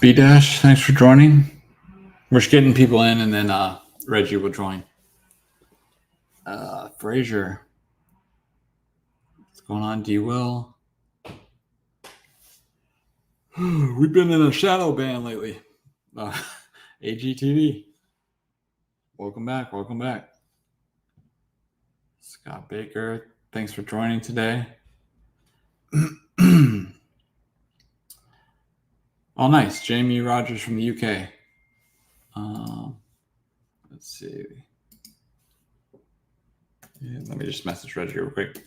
B Dash, thanks for joining. We're just getting people in, and then Reggie will join. Frazier, what's going on? D Will. We've been in a shadow ban lately. AGTV. Welcome back. Welcome back. Scott Baker, thanks for joining today. Oh, nice. Jamie Rogers from the UK. Let's see. Yeah, let me just message Reggie real quick.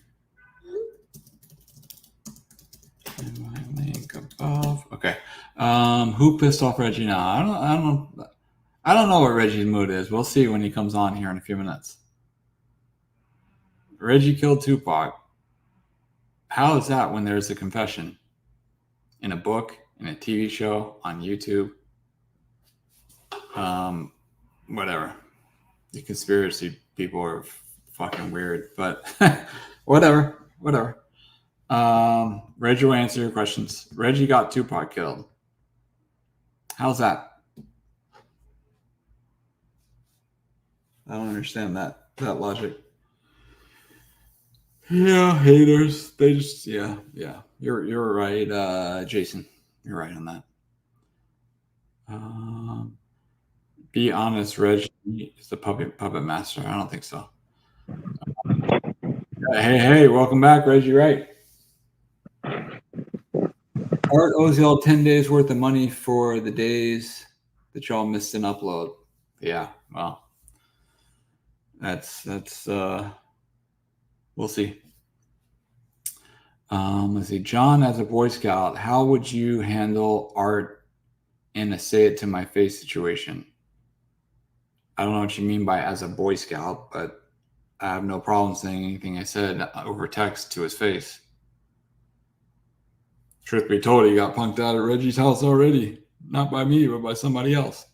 My link above. Okay. Who pissed off Reggie now? I don't know what Reggie's mood is. We'll see when he comes on here in a few minutes. Reggie killed Tupac. How is that when there's a confession in a book, in a TV show, on YouTube? Whatever. The conspiracy people are fucking weird, but whatever. Reggie will answer your questions. Reggie got Tupac killed. How's that? I don't understand that logic. Yeah, haters. They just yeah. You're right, Jason. You're right on that. Be honest, Reggie is the puppet master. I don't think so. Hey, welcome back, Reggie Wright. Art owes y'all 10 days worth of money for the days that y'all missed an upload. Yeah, well, that's we'll see. Let's see. John, as a Boy Scout, how would you handle Art in a say it to my face situation? I don't know what you mean by as a Boy Scout, but I have no problem saying anything I said over text to his face. Truth be told, he got punked out at Reggie's house already. Not by me, but by somebody else.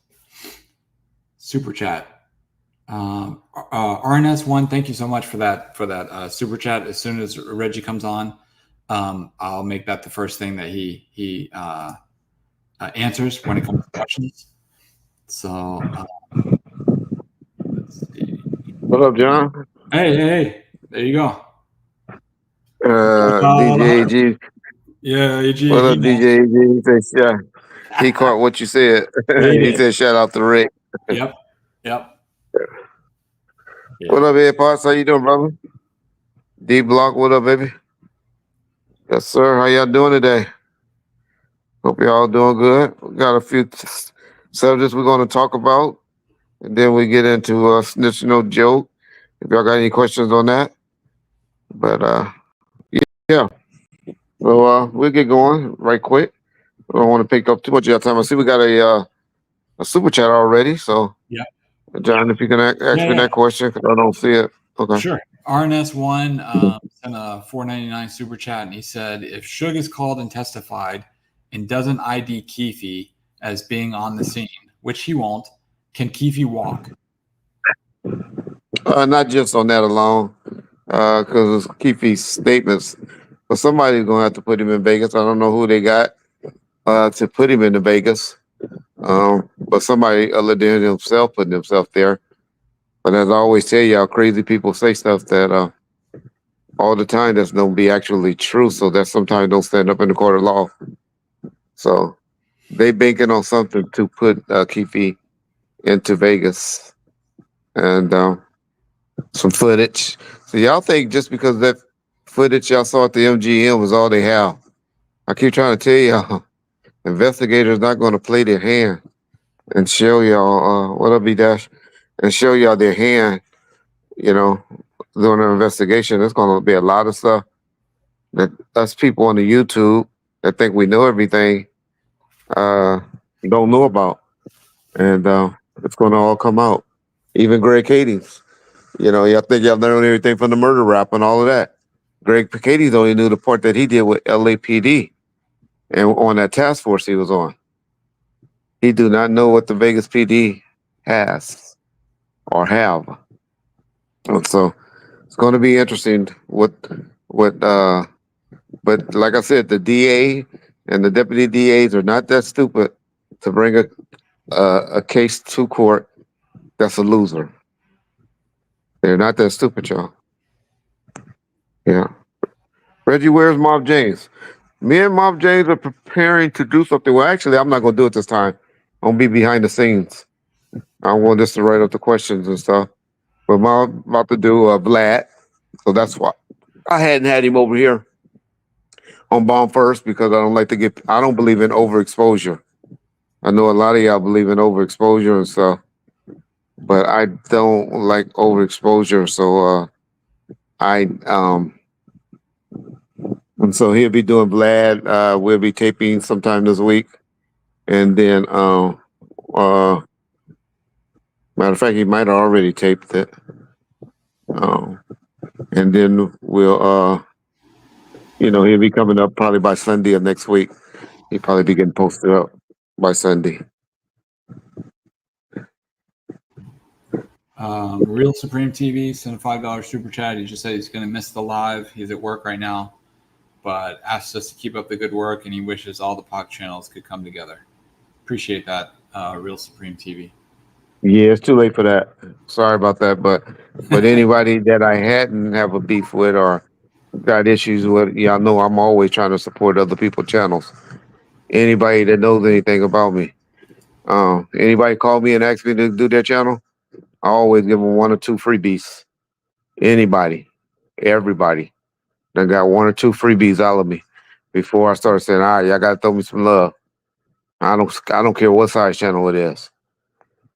Super chat. RNS1, thank you so much for that super chat. As soon as Reggie comes on, I'll make that the first thing that he answers when it comes to questions. So let's see. What up, John? Hey, there you go. DJ AG. Yeah, AG. What up, DJ AG? He says, yeah. He caught what you said. He said, shout out to Rick. Yep. Yeah. What up, Ed Potts? How you doing, brother? D Block, what up, baby? Yes, sir. How y'all doing today? Hope y'all doing good. We got a few subjects we're going to talk about, and then we get into Snitch No Joke. If y'all got any questions on that. But, yeah. So we'll get going right quick. I don't want to pick up too much of your time. I see we got a super chat already. So, yeah, John, if you can ask me that question, because I don't see it. Okay. Sure. RNS1 sent a $4.99 super chat, and he said, if Suge is called and testified and doesn't ID Keefe as being on the scene, which he won't, can Keefe walk? Not just on that alone, because it's Keefe's statements. But somebody's going to have to put him in Vegas. I don't know who they got to put him into Vegas. But somebody other than himself putting himself there. But as I always tell y'all, crazy people say stuff that all the time that's don't be actually true. So that sometimes don't stand up in the court of law. So they banking on something to put Keefe into Vegas. And some footage. So y'all think just because that footage y'all saw at the MGM was all they have. I keep trying to tell y'all, investigators not going to play their hand and show y'all what'll be that, and show y'all their hand, during an investigation. There's going to be a lot of stuff that us people on the YouTube that think we know everything don't know about. And it's going to all come out. Even Greg Cadies. Y'all think y'all learned everything from the murder rap and all of that. Greg Cadies only knew the part that he did with LAPD and on that task force he was on. He do not know what the Vegas PD has or have. And so it's going to be interesting but like I said, the DA and the deputy DAs are not that stupid to bring a case to court, that's a loser. They're not that stupid, y'all. Yeah. Reggie, where's Mob James? Me and Mob James are preparing to do something. Well, actually, I'm not going to do it this time. I'm going to be behind the scenes. I want this to write up the questions and stuff. But Mob about to do Vlad. So that's why I hadn't had him over here on Bomb First because I don't like to get, I don't believe in overexposure. I know a lot of y'all believe in overexposure and stuff, but I don't like overexposure. So I and so he'll be doing Vlad. We'll be taping sometime this week, and then matter of fact, he might have already taped it. Um, and then we'll he'll be coming up probably by Sunday of next week. He'll probably be getting posted up by Sunday. Real Supreme TV sent a $5 super chat. He just said he's going to miss the live. He's at work right now, but asked us to keep up the good work, and he wishes all the POC channels could come together. Appreciate that, Real Supreme TV. Yeah, it's too late for that. Sorry about that, but anybody that I hadn't have a beef with or got issues with, y'all know I'm always trying to support other people's channels. Anybody that knows anything about me, anybody call me and ask me to do their channel, I always give them 1 or 2 freebies. Anybody, everybody, that got 1 or 2 freebies out of me before I start saying, all right, y'all gotta throw me some love. I don't care what size channel it is.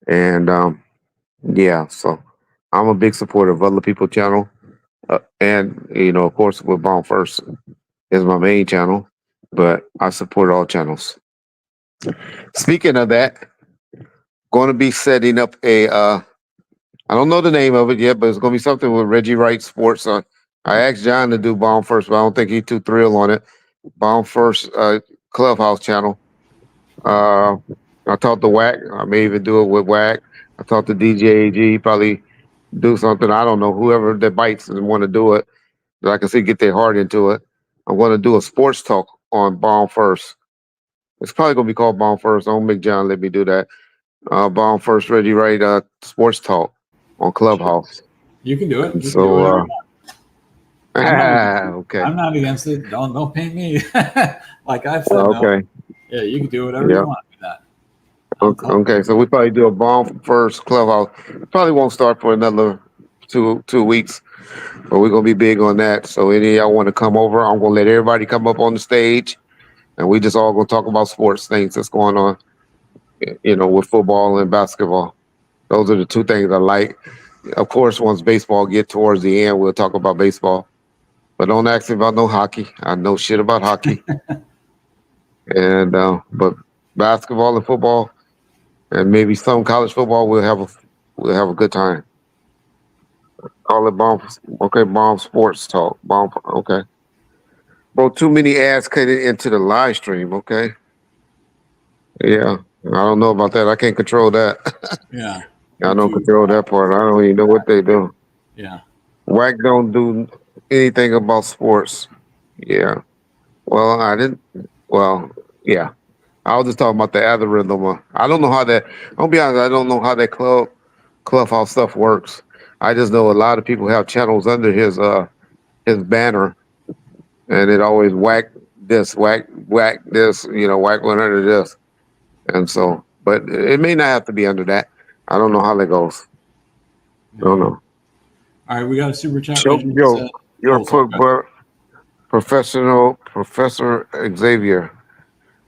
And yeah, so I'm a big supporter of other people's channel. And of course with Bomb First is my main channel, but I support all channels. Speaking of that, going to be setting up a I don't know the name of it yet, but it's going to be something with Reggie Wright Sports. I asked John to do Bomb First, but I don't think he's too thrilled on it. Bomb First Clubhouse channel. I talked to Wack. I may even do it with Wack. I talked to DJ AG. Probably do something. I don't know. Whoever that bites and want to do it, that I can see get their heart into it. I'm going to do a sports talk on Bomb First. It's probably going to be called Bomb First. Don't make John let me do that. Bomb First, Reggie Wright sports talk on Clubhouse. You can do it. You so, can do whatever you want. Okay. I'm not against it. Don't pay me. Like I've said. Okay. No. Yeah, you can do whatever you want with that. Okay, so we probably do a Bomb First Clubhouse. Probably won't start for another two weeks, but we're gonna be big on that. So any of y'all want to come over, I'm gonna let everybody come up on the stage, and we just all gonna talk about sports things that's going on, with football and basketball. Those are the 2 things I like. Of course, once baseball get towards the end, we'll talk about baseball. But don't ask me about no hockey. I know shit about hockey. And but basketball and football, and maybe some college football, we'll have a good time. Call it Bomb. Okay, Bomb Sports Talk. Bomb. Okay. Bro, too many ads cut into the live stream. Okay. Yeah, I don't know about that. I can't control that. Yeah. I don't control that part. I don't even know what they do. Yeah. Wack don't do anything about sports. Yeah. Well, I didn't. Well, yeah. I was just talking about the algorithm. I don't know how that. I'll be honest. I don't know how that clubhouse stuff works. I just know a lot of people have channels under his banner, and it always whack this, whack this. Whack one under this, and so. But it may not have to be under that. I don't know how that goes. I don't know. All right, we got a super chat. You're Professor Xavier.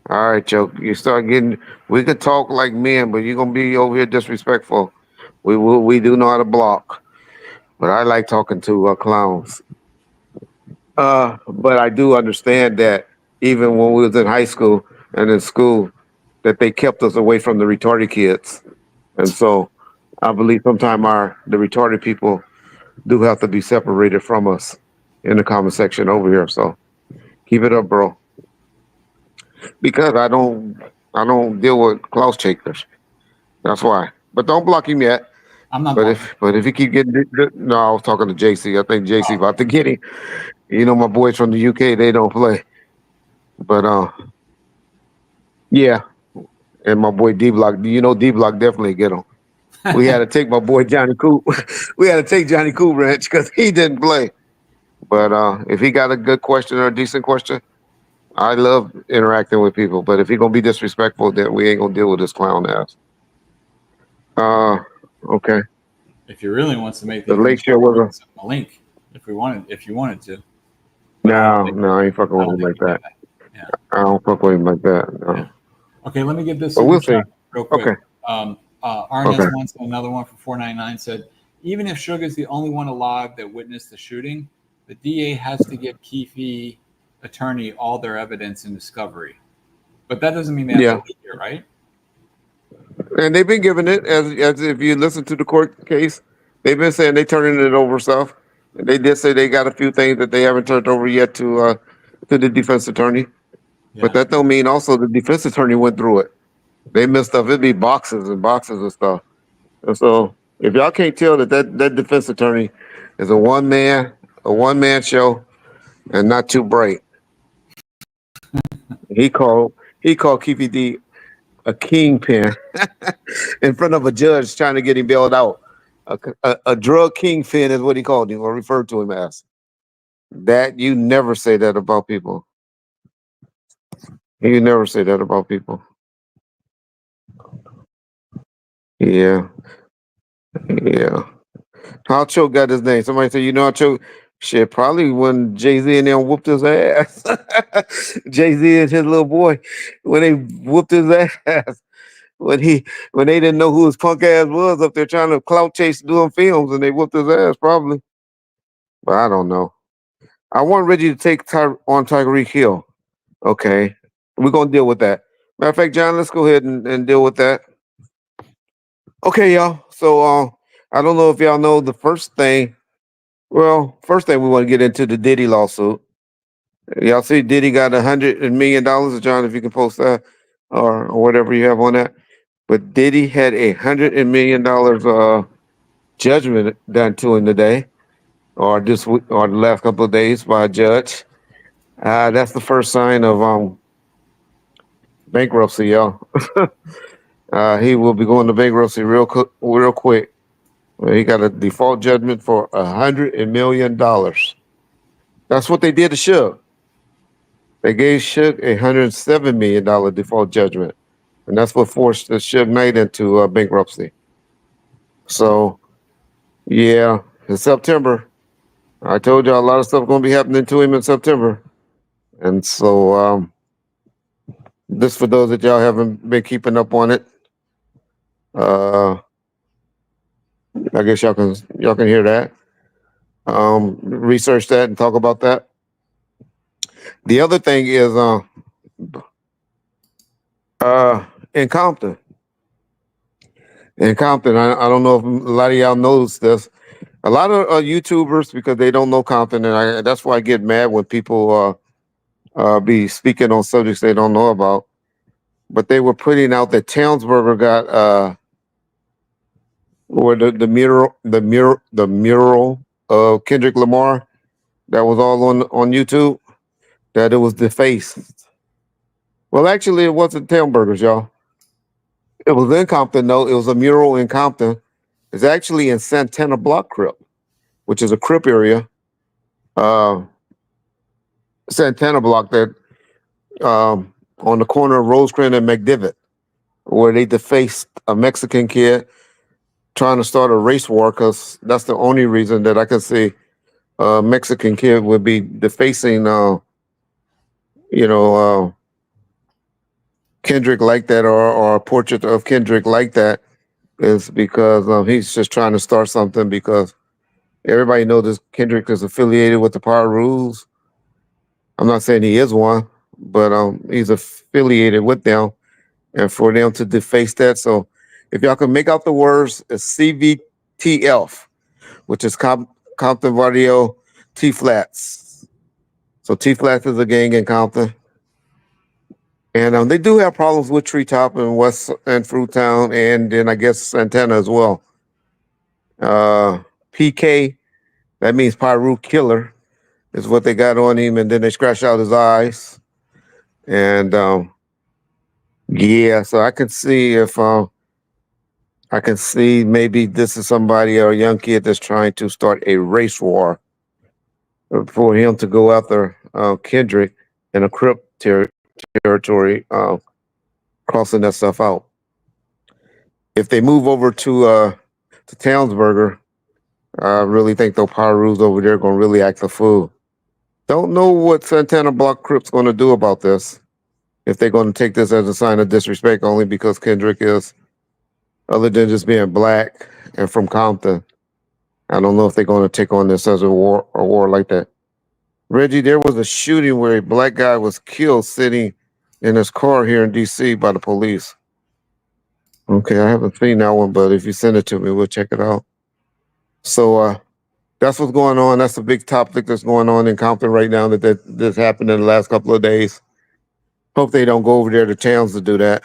All right, Joe. You start getting. We could talk like men, but you're gonna be over here disrespectful. We do know how to block, but I like talking to clowns. But I do understand that even when we was in high school and in school, that they kept us away from the retarded kids, and so I believe sometimes the retarded people do have to be separated from us in the comment section over here. So keep it up, bro. Because I don't deal with clout shakers. That's why. But don't block him yet. I'm not. But if he keep getting no, I was talking to JC. I think JC about to get him. My boys from the UK, they don't play. But yeah. and my boy D Block. You know, D Block definitely get him. We had to take my boy Johnny Coop. We had to take Johnny Coop Ranch because he didn't play. But if he got a good question or a decent question, I love interacting with people. But if he gonna be disrespectful, then we ain't gonna deal with this clown ass. Uh, okay. If he really wants to make The things more late show fun, we can was send him a link if you wanted to. a But no. I ain't fucking I with don't him think like we do that. that. Yeah. I don't fuck with him like that. Yeah. No. Okay, let me get this But super we'll see. chat real quick. Okay. RNS Okay. wants another one for 499 said, even if Sugar's the only one alive that witnessed the shooting, the DA has to give Keefe attorney all their evidence and discovery. But that doesn't mean they have Yeah. to be here, right? And they've been giving it as if you listen to the court case, they've been saying they turning it over stuff. They did say they got a few things that they haven't turned over yet to the defense attorney. Yeah. But that don't mean also the defense attorney went through it. They missed stuff. It'd be boxes and boxes of stuff. And so if y'all can't tell that defense attorney is a one man show and not too bright. He called Keefe D a kingpin in front of a judge trying to get him bailed out. A drug kingpin is what he called him or referred to him as. That you never say that about people. You never say that about people. Yeah, yeah. How Cho got his name? Somebody said, you know how Cho. Shit, probably when Jay Z and them whooped his ass. Jay Z and his little boy, when they whooped his ass, when they didn't know who his punk ass was up there trying to clout chase doing films, and they whooped his ass probably. But I don't know. I want Reggie to take on Tyreek Hill. Okay, we're gonna deal with that. Matter of fact, John, let's go ahead and deal with that. Okay, y'all. So I don't know if y'all know the first thing. Well, first thing we want to get into the Diddy lawsuit. Y'all see Diddy got $100 million. John, if you can post that or whatever you have on that. But Diddy had $100 million judgment done to him today, or this week, or the last couple of days by a judge. That's the first sign of bankruptcy, y'all. He will be going to bankruptcy real quick. He got a default judgment for $100 million. That's what they did to Suge. They gave Suge $107 million default judgment, and that's what forced the Suge Knight into bankruptcy. So, yeah, in September, I told y'all a lot of stuff going to be happening to him in September, and so this for those that y'all haven't been keeping up on it. I guess y'all can hear that. Research that and talk about that. The other thing is in Compton. In Compton, I don't know if a lot of y'all knows this. A lot of YouTubers, because they don't know Compton, and that's why I get mad when people be speaking on subjects they don't know about. But they were putting out that Townsburger got or the mural of Kendrick Lamar that was all on YouTube, that it was defaced. Well, actually, it wasn't Townsburgers, y'all. It was in Compton, though. It was a mural in Compton. It's actually in Santana Block Crip, which is a Crip area. Santana Block that on the corner of Rosecrans and McDivitt, where they defaced a Mexican kid trying to start a race war, because that's the only reason that I can see a Mexican kid would be defacing, Kendrick like that, or a portrait of Kendrick like that, is because he's just trying to start something, because everybody knows this Kendrick is affiliated with the Power Rules. I'm not saying he is one, but he's affiliated with them, and for them to deface that. So if y'all can make out the words, it's CVTF, which is Compton Barrio T Flats. So T Flats is a gang in Compton. And they do have problems with Treetop and West and Fruitown, and then I guess Santana as well. PK, that means Pyru Killer, is what they got on him, and then they scratched out his eyes. And Yeah, so I can see if I can see maybe this is somebody or a young kid that's trying to start a race war for him to go after Kendrick in a Crip territory, crossing that stuff out. If they move over to Townsburger, I really think those power rules over there gonna really act a fool. Don't know what Santana Block Crips gonna do about this. If they're gonna take this as a sign of disrespect only because Kendrick is, other than just being black and from Compton. I don't know if they're gonna take on this as a war like that. Reggie, there was a shooting where a black guy was killed sitting in his car here in DC by the police. Okay, I haven't seen that one, but if you send it to me, we'll check it out. So that's what's going on. That's a big topic that's going on in Compton right now that's happened in the last couple of days. Hope they don't go over there to towns to do that.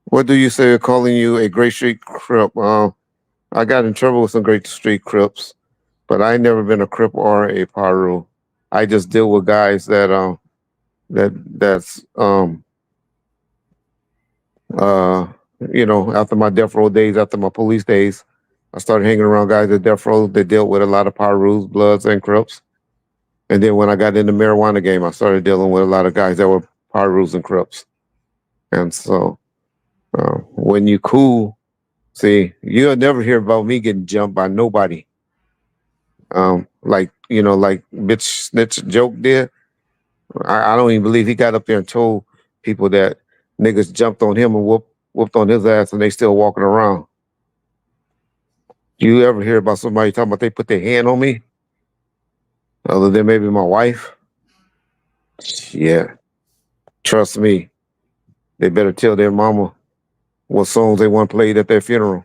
What do you say of calling you a Great Street Crip? I got in trouble with some Great Street Crips, but I ain't never been a Crip or a Paru. I just deal with guys that's uh after my death row days, after my police days, I started hanging around guys at death row that dealt with a lot of Parus, Bloods, and Crips. And then when I got in the marijuana game, I started dealing with a lot of guys that were Parus and Crips. And so when you cool, see, you'll never hear about me getting jumped by nobody. Like bitch snitch joke did. I don't even believe he got up there and told people that niggas jumped on him and whooped on his ass and they still walking around. You ever hear about somebody talking about they put their hand on me? Other than maybe my wife? Yeah. Trust me. They better tell their mama what songs they want played at their funeral.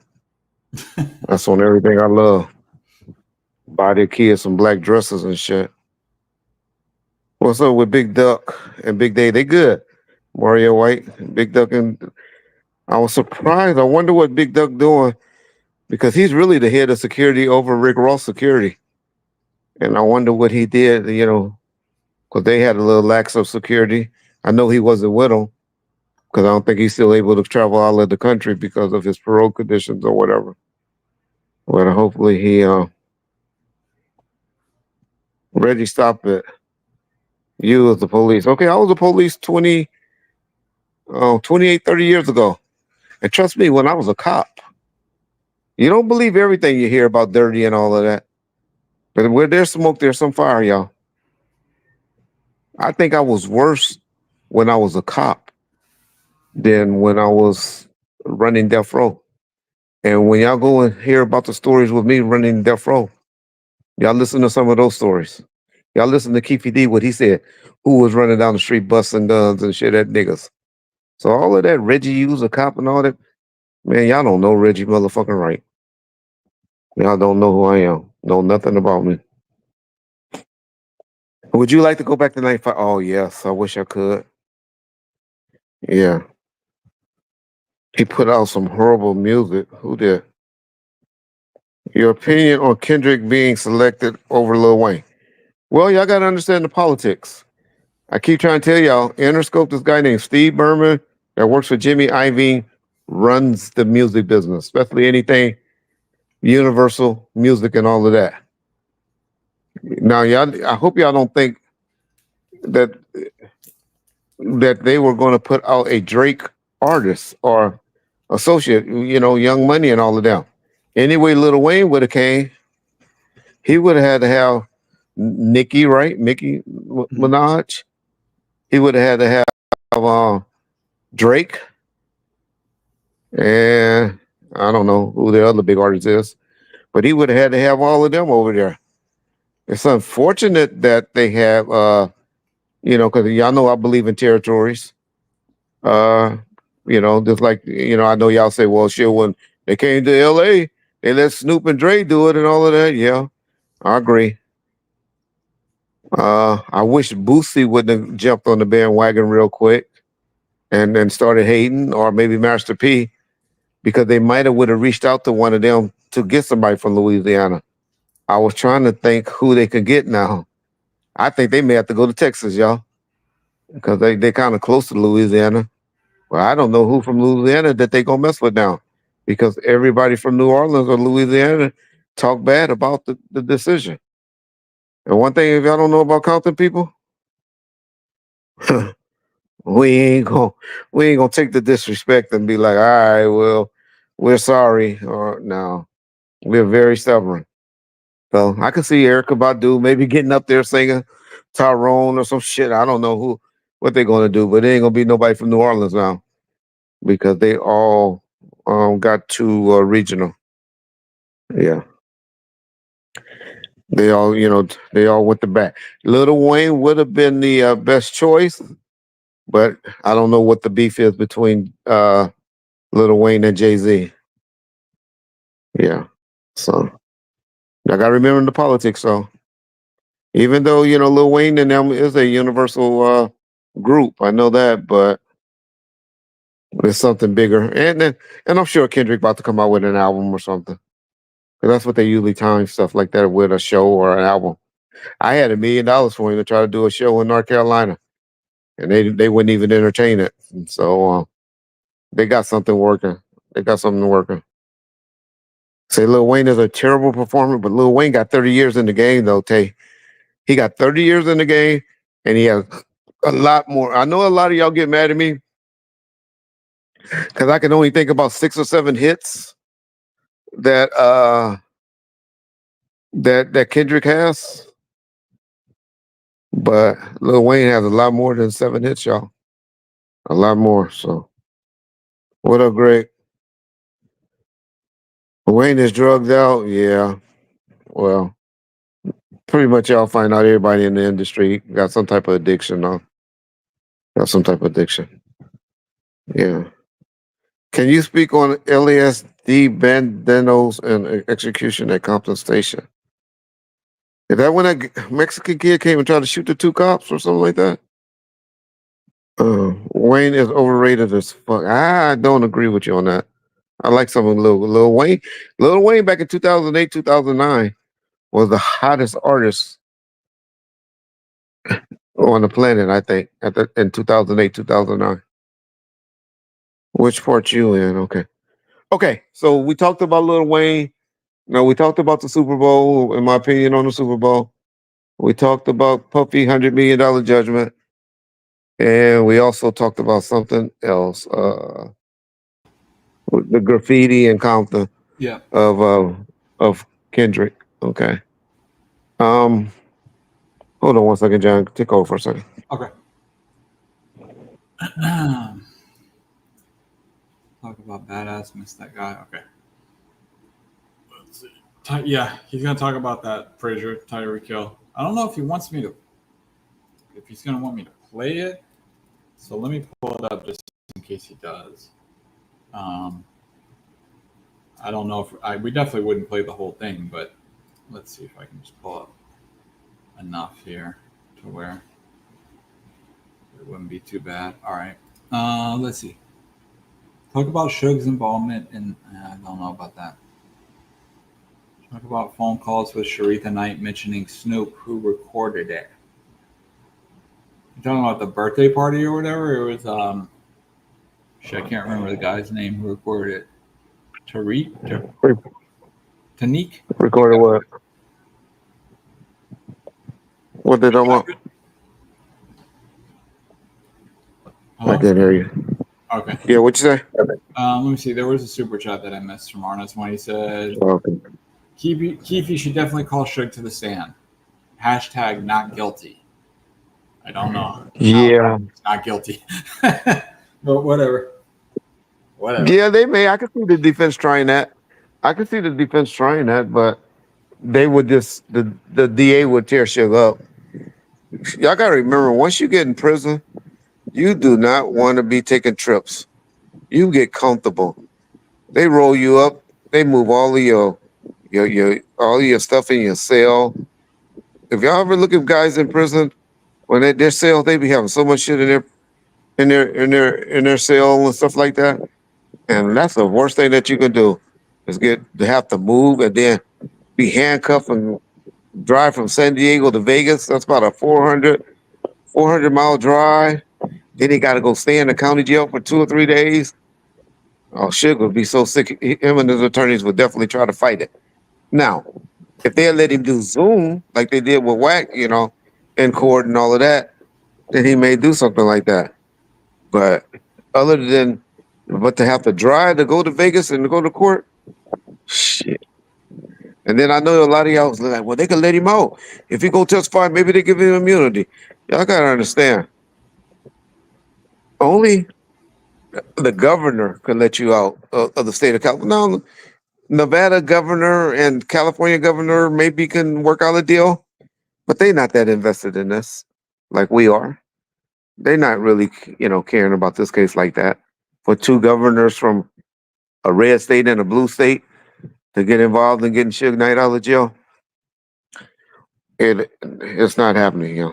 That's on everything I love. Buy their kids some black dresses and shit. What's up with Big Duck and Big Day? They good. Mario White, Big Duck, and I was surprised. I wonder what Big Duck doing because he's really the head of security over Rick Ross security. And I wonder what he did, because they had a little lax of security. I know he wasn't with them because I don't think he's still able to travel out of the country because of his parole conditions or whatever. But hopefully Reggie, stop it. You as the police. Okay, I was the police 28, 30 years ago. And trust me, when I was a cop, you don't believe everything you hear about dirty and all of that. But where there's smoke, there's some fire, y'all. I think I was worse when I was a cop than when I was running death row. And when y'all go and hear about the stories with me running death row, y'all listen to some of those stories. Y'all listen to Keefy D, what he said, who was running down the street busting guns and shit at niggas. So all of that, Reggie, you was a cop and all that, man, y'all don't know Reggie motherfucking Wright. Y'all don't know who I am. Know nothing about me. Would you like to go back to 95? Oh, yes, I wish I could. Yeah. He put out some horrible music. Who did? Your opinion on Kendrick being selected over Lil Wayne? Well, y'all got to understand the politics. I keep trying to tell y'all, Interscope, this guy named Steve Berman that works for Jimmy Iovine, runs the music business, especially anything Universal Music and all of that. Now, y'all, I hope y'all don't think that they were going to put out a Drake artist or associate, Young Money and all of them. Anyway, Lil Wayne would have came. He would have had to have Nicki, right? Nicki Minaj. He would have had to have Drake. And I don't know who the other big artist is, but he would have had to have all of them over there. It's unfortunate that they have, because y'all know I believe in territories. Just like, I know y'all say, well, shit, when they came to LA, they let Snoop and Dre do it and all of that. Yeah, I agree. I wish Boosie wouldn't have jumped on the bandwagon real quick and then started hating, or maybe Master P, because they might have would have reached out to one of them to get somebody from Louisiana. I was trying to think who they could get now. I think they may have to go to Texas, y'all, because they kind of close to Louisiana. Well, I don't know who from Louisiana that they gonna mess with now, because everybody from New Orleans or Louisiana talk bad about the decision. And one thing, if y'all don't know about Compton people, we ain't gonna we ain't gonna take the disrespect and be like, all right, well, we're sorry, or no, we're very stubborn. So I can see Erica Badu maybe getting up there singing Tyrone or some shit. I don't know what they're gonna do, but it ain't gonna be nobody from New Orleans now, because they all got too regional. Yeah, they all went to bat. Little Wayne would have been the best choice, but I don't know what the beef is between Little Wayne and Jay-Z. Yeah, so I got to remember the politics. So even though Lil Wayne and them is a universal group, I know that, but there's something bigger. And I'm sure Kendrick about to come out with an album or something. 'Cause that's what they usually time stuff like that with, a show or an album. I had $1 million for him to try to do a show in North Carolina, and they wouldn't even entertain it. And so they got something working. They got something working. Say Lil Wayne is a terrible performer, but Lil Wayne got 30 years in the game though, Tay. He got 30 years in the game, and he has a lot more. I know a lot of y'all get mad at me because I can only think about 6 or 7 hits that that Kendrick has. But Lil Wayne has a lot more than 7 hits, y'all. A lot more. So what up, Greg? Wayne is drugged out. Yeah. Well, pretty much y'all find out everybody in the industry got some type of addiction though. Got some type of addiction. Yeah. Can you speak on LASD bandanos and execution at Compton Station? Is that when that Mexican kid came and tried to shoot the 2 cops or something like that? Wayne is overrated as fuck. I don't agree with you on that. I like some of Lil Wayne. Lil Wayne back in 2008, 2009 was the hottest artist on the planet, I think, in 2008, 2009. Which part you in? Okay. Okay, so we talked about Lil Wayne. No, we talked about the Super Bowl, in my opinion, on the Super Bowl. We talked about Puffy $100 million judgment. And we also talked about something else. The graffiti and Compton Yeah. of Kendrick. Okay. Hold on one second, John. Take over for a second. Okay. Talk about badass, miss that guy. Okay. Let's see. Yeah, he's gonna talk about that Frazier Tyreek Hill. I don't know if he wants me to, if he's gonna want me to play it. So let me pull it up just in case he does. I don't know if we definitely wouldn't play the whole thing, but let's see if I can just pull up enough here to where it wouldn't be too bad. All right. Let's see. Talk about Suge's involvement in. I don't know about that. Talk about phone calls with Sharitha Knight mentioning Snoop, who recorded it. You talking about the birthday party or whatever? It was shit, I can't remember the guy's name who recorded it. Tanique? Recorded what? What did I want? Hello? I can't hear you. Okay. Yeah, what'd you say? Let me see. There was a super chat that I missed from Arnold's when he said, Okay. Keefe should definitely call Suge to the stand. Hashtag not guilty. I don't know. Yeah. Not guilty. But whatever. Yeah, they may. I could see the defense trying that. But they would just the DA would tear Suge up. Y'all gotta remember, once you get in prison, you do not want to be taking trips. You get comfortable. They roll you up. They move all of your all of your stuff in your cell. If y'all ever look at guys in prison when their cell, they be having so much shit in their cell and stuff like that. And that's the worst thing that you can do is get to have to move and then be handcuffed and drive from San Diego to Vegas. That's about a 400 mile drive. Then he got to go stay in the county jail for 2 or 3 days. Oh, Suge would be so sick. Him and his attorneys would definitely try to fight it. Now, if they had let him do Zoom like they did with Wack, in court and all of that, then he may do something like that. But but to have to drive to go to Vegas and to go to court, shit. And then I know a lot of y'all was like, well, they could let him out. If he go testify, maybe they give him immunity. Y'all gotta understand. Only the governor can let you out of the state of California. No, Nevada governor and California governor maybe can work out a deal, but they're not that invested in this like we are. They're not really, caring about this case like that. For two governors from a red state and a blue state to get involved in getting Suge Knight out of jail, it's not happening,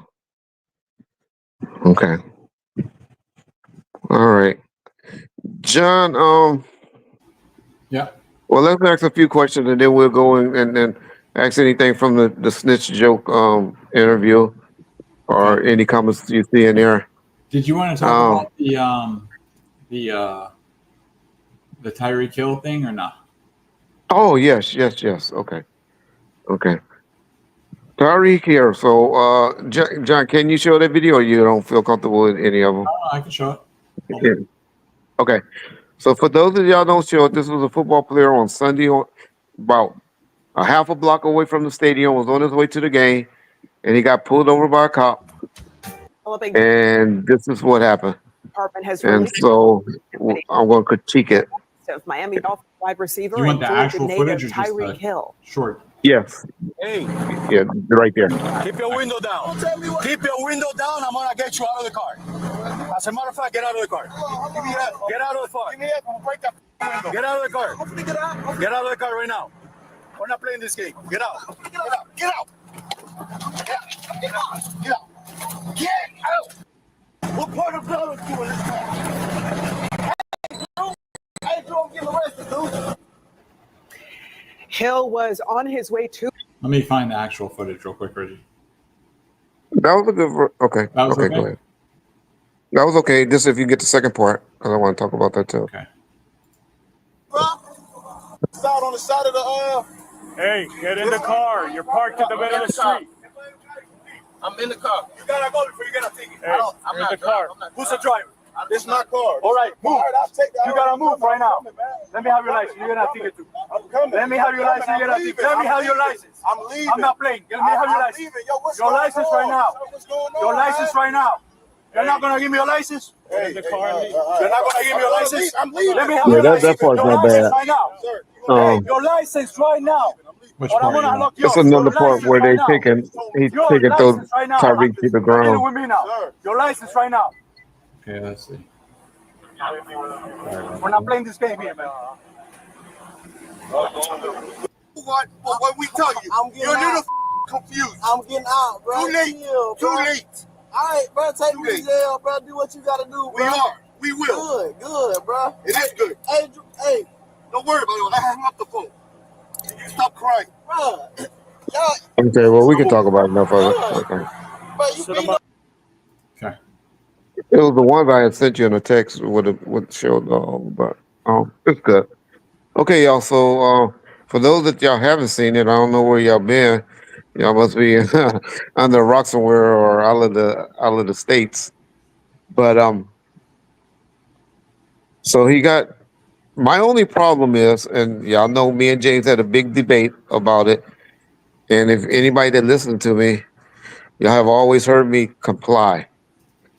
Okay. All right. John, Yeah. well, let's ask a few questions and then we'll go and ask anything from the snitch joke interview or Okay. any comments you see in there. Did you want to talk about the Tyreek Hill thing or not? Oh, yes. Okay. Tariq here. So, John, can you show that video or you don't feel comfortable with any of them? Oh, I can show it. Yeah. Okay. So for those of y'all don't show it, this was a football player on Sunday, about a half a block away from the stadium, was on his way to the game, and he got pulled over by a cop. And this is what happened. And so I'm going to critique it. Miami Dolphins wide receiver You want and the Georgia actual footage or native just Tyreek Hill. short? Yes. Hey, Yeah, right there. keep your window down. Keep your window down. I'm gonna get you out of the car. As a matter of fact, get out of the car. Get out of the car. Get out of the car. Get out of the car right now. We're not playing this game. Get out. Get out. Get out. Get out. Get out. Get out. What part of blood is doing this? Hey, don't get arrested, dude. Hill was on his way to. Let me find the actual footage real quick, Reggie. That was a good. Okay. That was okay? Go ahead. That was okay. Just if you get the second part, because I want to talk about that too. Okay. It's out on the side of the Hey, get in the car. You're parked in the middle of the street. I'm in the car. You gotta go before you get a ticket. Hey, you're in the car. Who's the driver? This is my car. All right, move. You gotta move right now. Let me have your license. You're gonna have ticket too. I'm coming. Let me have your license. You're gonna have ticket. Let me have your license. I'm leaving. I'm not playing. Let me have your license. Your license right now. Your license right now. You're not gonna give me your license? Hey, In the car. you're not gonna give me your license? I'm leaving. Let me have Yeah, your that license. part's Your not license bad. right now. Um, Hey, your license right now. Which Or I'm part? gonna You unlock want? yours. it's another Your part license where right he's now. taking Your those license right now. Tyreek to the You're dealing ground. with me now. Your license right now. Okay, let's see. We're not playing this game here, man. What we tell you? You're a little confused. I'm getting out, bro. Too late. Chill, Too bro. late. All right, bro. Take Too me to late. jail, bro. Do what you gotta do, bro. We are. We will. Good, bro. It is good. Hey, Don't worry about it. I hang up the phone. You stop crying. bro. Y'all, Okay, well, we can talk about enough of it. Okay. bro, you beat up. Okay. It was the ones I had sent you in a text would show but it's good. Okay, y'all. So for those that y'all haven't seen it, I don't know where y'all been. Y'all must be under a rock somewhere or out of the states. But so he got. My only problem is, and y'all know, me and James had a big debate about it. And if anybody that listened to me, y'all have always heard me comply.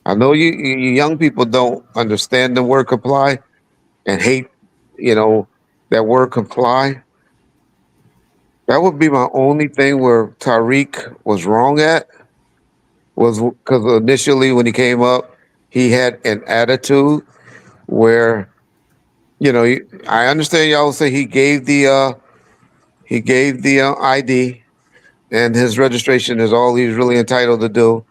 I know you young people don't understand the word comply and hate, that word comply. That would be my only thing where Tariq was wrong at, was because initially when he came up, he had an attitude where, I understand y'all say he gave the ID and his registration is all he's really entitled to do.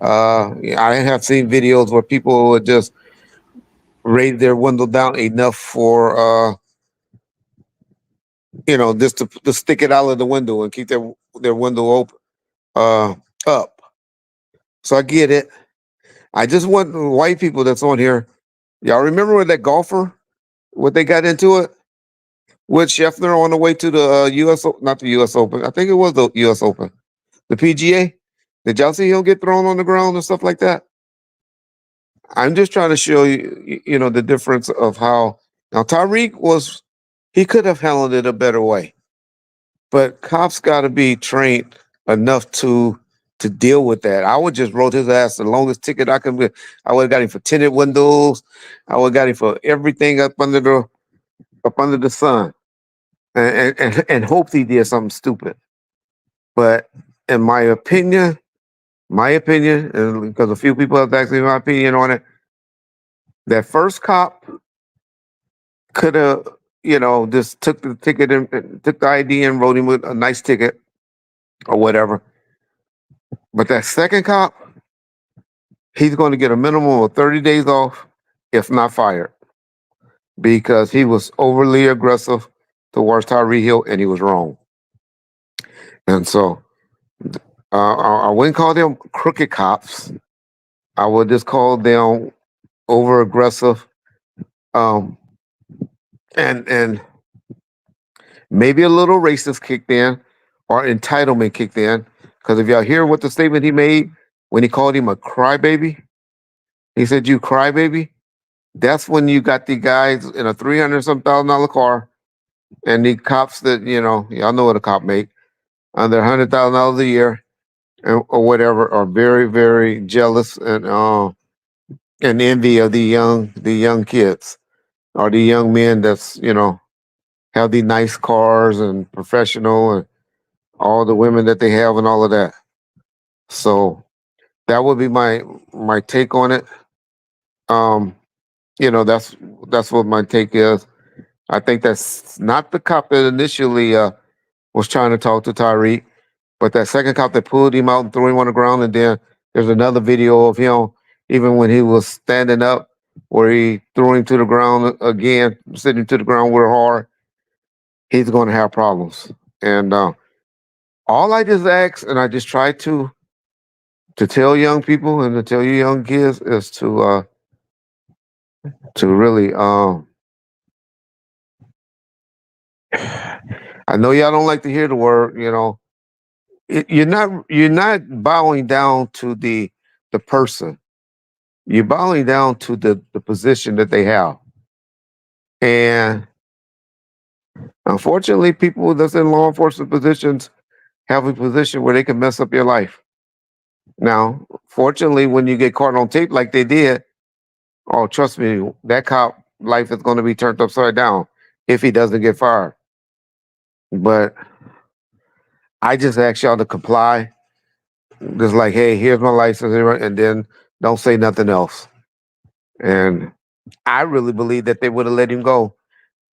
I have seen videos where people would just raise their window down enough for just to stick it out of the window and keep their window open up. So I get it. I just want the white people that's on here. Y'all remember with that golfer? What they got into it with Scheffler on the way to the not the U.S. Open. I think it was the U.S. Open, the PGA. Did y'all see him get thrown on the ground and stuff like that? I'm just trying to show you, the difference of how now Tyreek he could have handled it a better way, but cops got to be trained enough to deal with that. I would just wrote his ass the longest ticket I could. I would have got him for tinted windows. I would have got him for everything up under the sun, and hoped he did something stupid. But in my opinion, and because a few people have asked me my opinion on it, that first cop could have, just took the ticket and took the ID and wrote him with a nice ticket or whatever. But that second cop, he's going to get a minimum of 30 days off, if not fired, because he was overly aggressive towards Tyree Hill and he was wrong. And so I wouldn't call them crooked cops. I would just call them over aggressive, and maybe a little racist kicked in or entitlement kicked in. Because if y'all hear what the statement he made when he called him a crybaby, he said, "You crybaby." That's when you got the guys in a $300,000 car, and the cops that y'all know what a cop make under $100,000 a year, or whatever, are very, very jealous and envy of the young kids or the young men that's have the nice cars and professional and all the women that they have and all of that. So that would be my take on it. That's what my take is. I think that's not the cop that initially was trying to talk to Tyreek, but that second cop that pulled him out and threw him on the ground, and then there's another video of him even when he was standing up where he threw him to the ground again, sitting to the ground real hard. He's going to have problems. And all I just ask, and I just try to tell young people and to tell you young kids is to really I know y'all don't like to hear the word, you're not bowing down to the person. You're bowing down to the position that they have. And unfortunately, people that's in law enforcement positions have a position where they can mess up your life. Now, fortunately, when you get caught on tape like they did, oh, trust me, that cop life is going to be turned upside down if he doesn't get fired. But I just ask y'all to comply. Just like, hey, here's my license, and then don't say nothing else. And I really believe that they would have let him go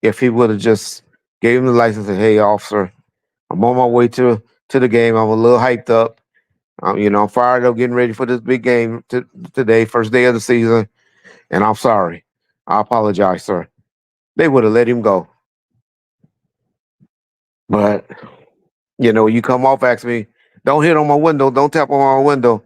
if he would have just gave him the license and, hey, officer, I'm on my way to the game. I'm a little hyped up. I'm fired up, getting ready for this big game today, first day of the season, and I'm sorry. I apologize, sir. They would have let him go. But, you come off, ask me, don't hit on my window, don't tap on my window.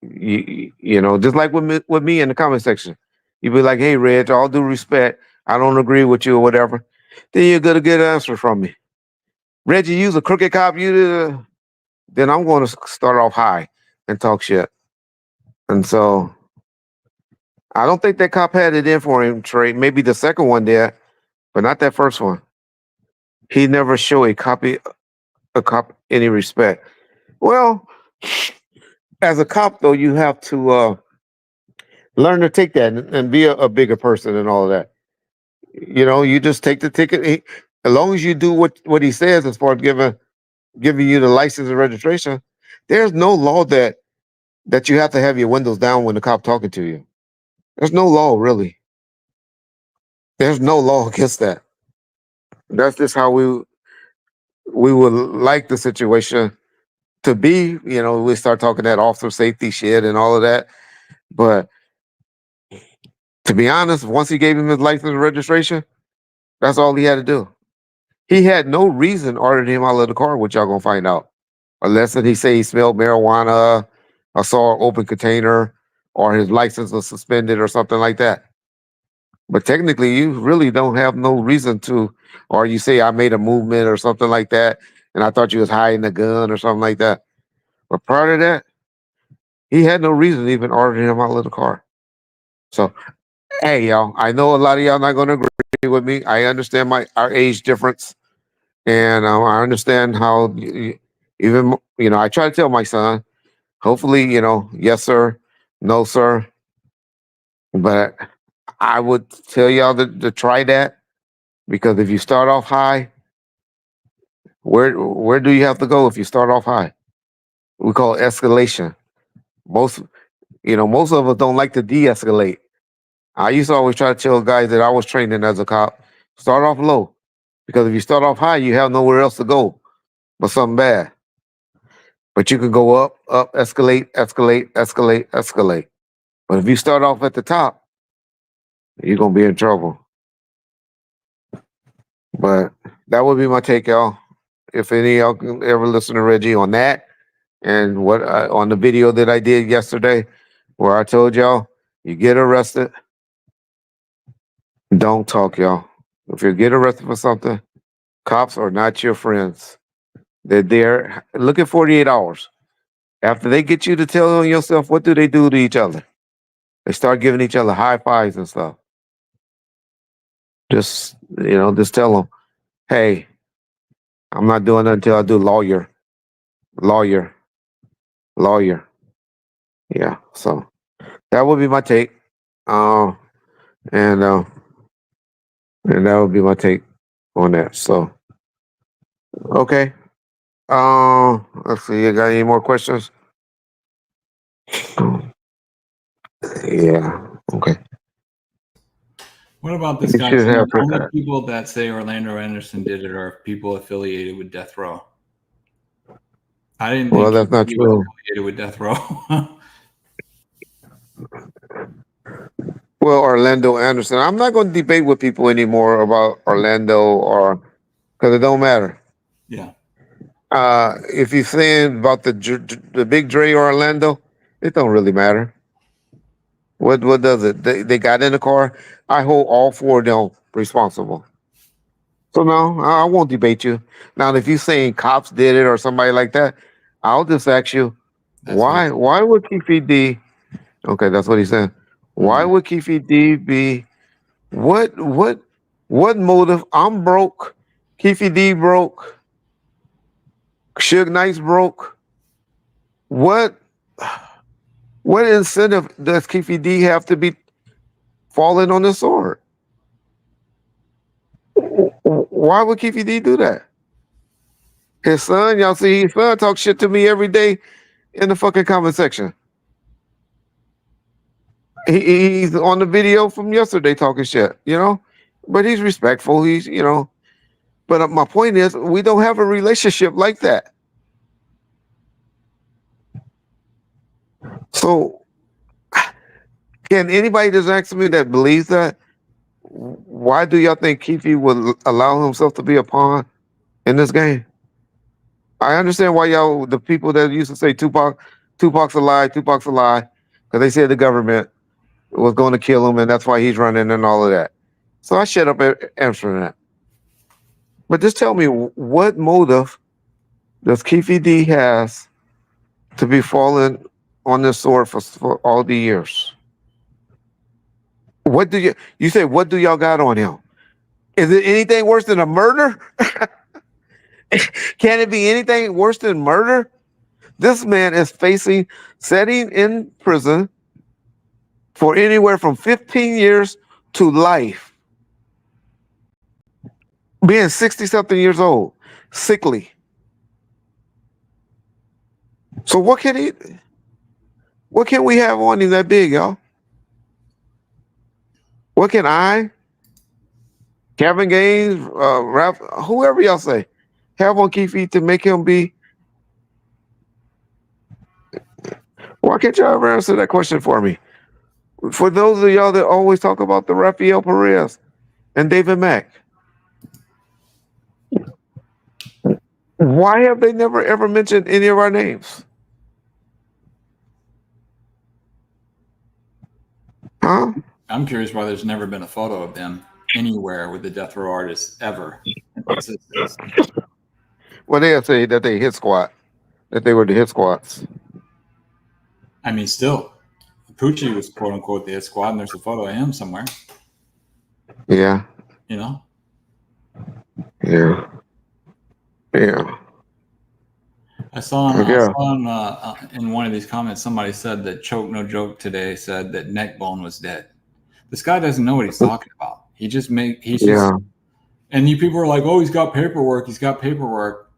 Just like with me in the comment section. You be like, hey, Reg, all due respect, I don't agree with you or whatever. Then you're going to get an answer from me. Reggie, you's a crooked cop, then I'm going to start off high and talk shit. And so I don't think that cop had it in for him, Trey. Maybe the second one did, but not that first one. He never showed a cop any respect. Well, as a cop, though, you have to learn to take that and be a bigger person and all of that. You just take the ticket. As long as you do what he says as far as giving you the license and registration, there's no law that you have to have your windows down when the cop talking to you. There's no law, really. There's no law against that. That's just how we would like the situation to be. We start talking that officer safety shit and all of that. But to be honest, once he gave him his license and registration, that's all he had to do. He had no reason ordering him out of the car, which y'all gonna find out. Unless that he say he smelled marijuana, or saw an open container, or his license was suspended or something like that. But technically, you really don't have no reason to, or you say I made a movement or something like that, and I thought you was hiding a gun or something like that. But prior to that, he had no reason to even order him out of the car. So, hey, y'all, I know a lot of y'all not going to agree with me. I understand our age difference, and I understand how even I try to tell my son, hopefully, yes sir, no sir, but I would tell y'all to try that, because if you start off high, where do you have to go if you start off high? We call it escalation. Most most of us don't like to de-escalate. I used to always try to tell guys that I was training as a cop, start off low, because if you start off high, you have nowhere else to go but something bad. But you can go up, escalate, escalate, escalate, escalate. But if you start off at the top, you're gonna be in trouble. But that would be my take, y'all. If any of y'all can ever listen to Reggie on that, and what on the video that I did yesterday, where I told y'all, you get arrested, don't talk, y'all. If you get arrested for something, cops are not your friends. They're there. Look at 48 hours. After they get you to tell on yourself, what do they do to each other? They start giving each other high fives and stuff. Just just tell them, hey, I'm not doing it until I do lawyer, lawyer, lawyer. Yeah. So that would be my take. Uh, and that would be my take on that. So okay. Let's see. You got any more questions? Yeah. Okay. What about this You guy? should have. The only people that say Orlando Anderson did it are people affiliated with Death Row. I didn't think Well, that's not he was true. affiliated with Death Row. Well, Orlando Anderson. I'm not going to debate with people anymore about Orlando, or because it don't matter. Yeah. If you're saying about the big Dre or Orlando, it don't really matter. What does it? They got in the car. I hold all four of them responsible. So no, I won't debate you. Now, if you're saying cops did it or somebody like that, I'll just ask you, That's what why? he- Why would Keefe D? Okay, that's what he said. Why Mhm. would Keefe D be? What motive? I'm broke. Keefe D broke. Suge Knight's broke. What incentive does Keefe D have to be falling on the sword? Why would Keefe D do that? His son, y'all see his son talk shit to me every day in the fucking comment section. He's on the video from yesterday talking shit, but he's respectful. But my point is, we don't have a relationship like that. So, can anybody just ask me that believes that? Why do y'all think Keefe would allow himself to be a pawn in this game? I understand why y'all, the people that used to say Tupac's a lie, because they said the government was going to kill him, and that's why he's running and all of that. So I shut up answering that. But just tell me, what motive does Keefe D has to be falling on this sword for all the years? What do you say? What do y'all got on him? Is it anything worse than a murder? Can it be anything worse than murder? This man is facing setting in prison for anywhere from 15 years to life. Being 60 something years old, sickly. So what can we have on him that big, y'all? What can Kevin Gaines, Ralph, whoever y'all say, have on Keefe to make him be? Why can't y'all ever answer that question for me? For those of y'all that always talk about the Rafael Perez and David Mack, why have they never ever mentioned any of our names? Huh? I'm curious why there's never been a photo of them anywhere with the death row artists ever in existence. Well, they'll say that they hit squat, that they were the hit squats. I mean, still, Poochie was quote unquote the hit squad, and there's a photo of him somewhere. Yeah. You know? Yeah. Yeah. I saw Yeah. in one of these comments, somebody said that Choke No Joke today said that Neckbone was dead. This guy doesn't know what he's talking about. He's just, and you people are like, oh, he's got paperwork. He's got paperwork.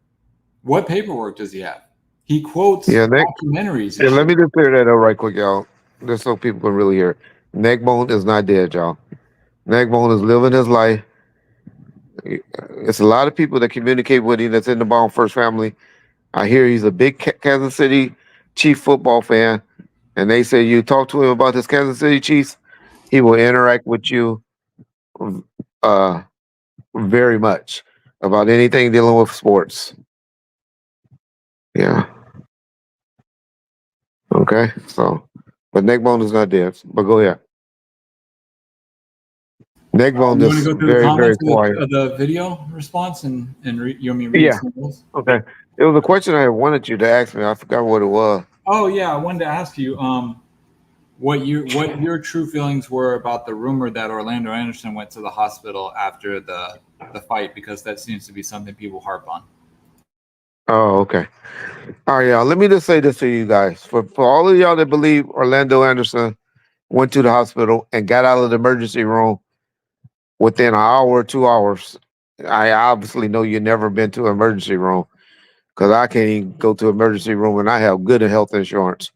What paperwork does he have? He quotes documentaries. Yeah, let me just clear that up right quick, y'all. Just so people can really hear. Neckbone is not dead, y'all. Neckbone is living his life. It's a lot of people that communicate with him that's in the Bone First family. I hear he's a big Kansas City Chief football fan, and they say you talk to him about his Kansas City Chiefs, he will interact with you very much about anything dealing with sports. Yeah. Okay. So, but Neckbone is not dead. But go ahead. Neckbone You want to is go through the very, very comments quiet. of the video response and you want me to read some of those? Okay. It was a question I wanted you to ask me. I forgot what it was. Oh yeah, I wanted to ask you what your true feelings were about the rumor that Orlando Anderson went to the hospital after the fight, because that seems to be something people harp on. Oh, okay. All right, y'all. Let me just say this to you guys. For all of y'all that believe Orlando Anderson went to the hospital and got out of the emergency room within an hour or 2 hours, I obviously know you've never been to an emergency room, because I can't even go to an emergency room and I have good health insurance.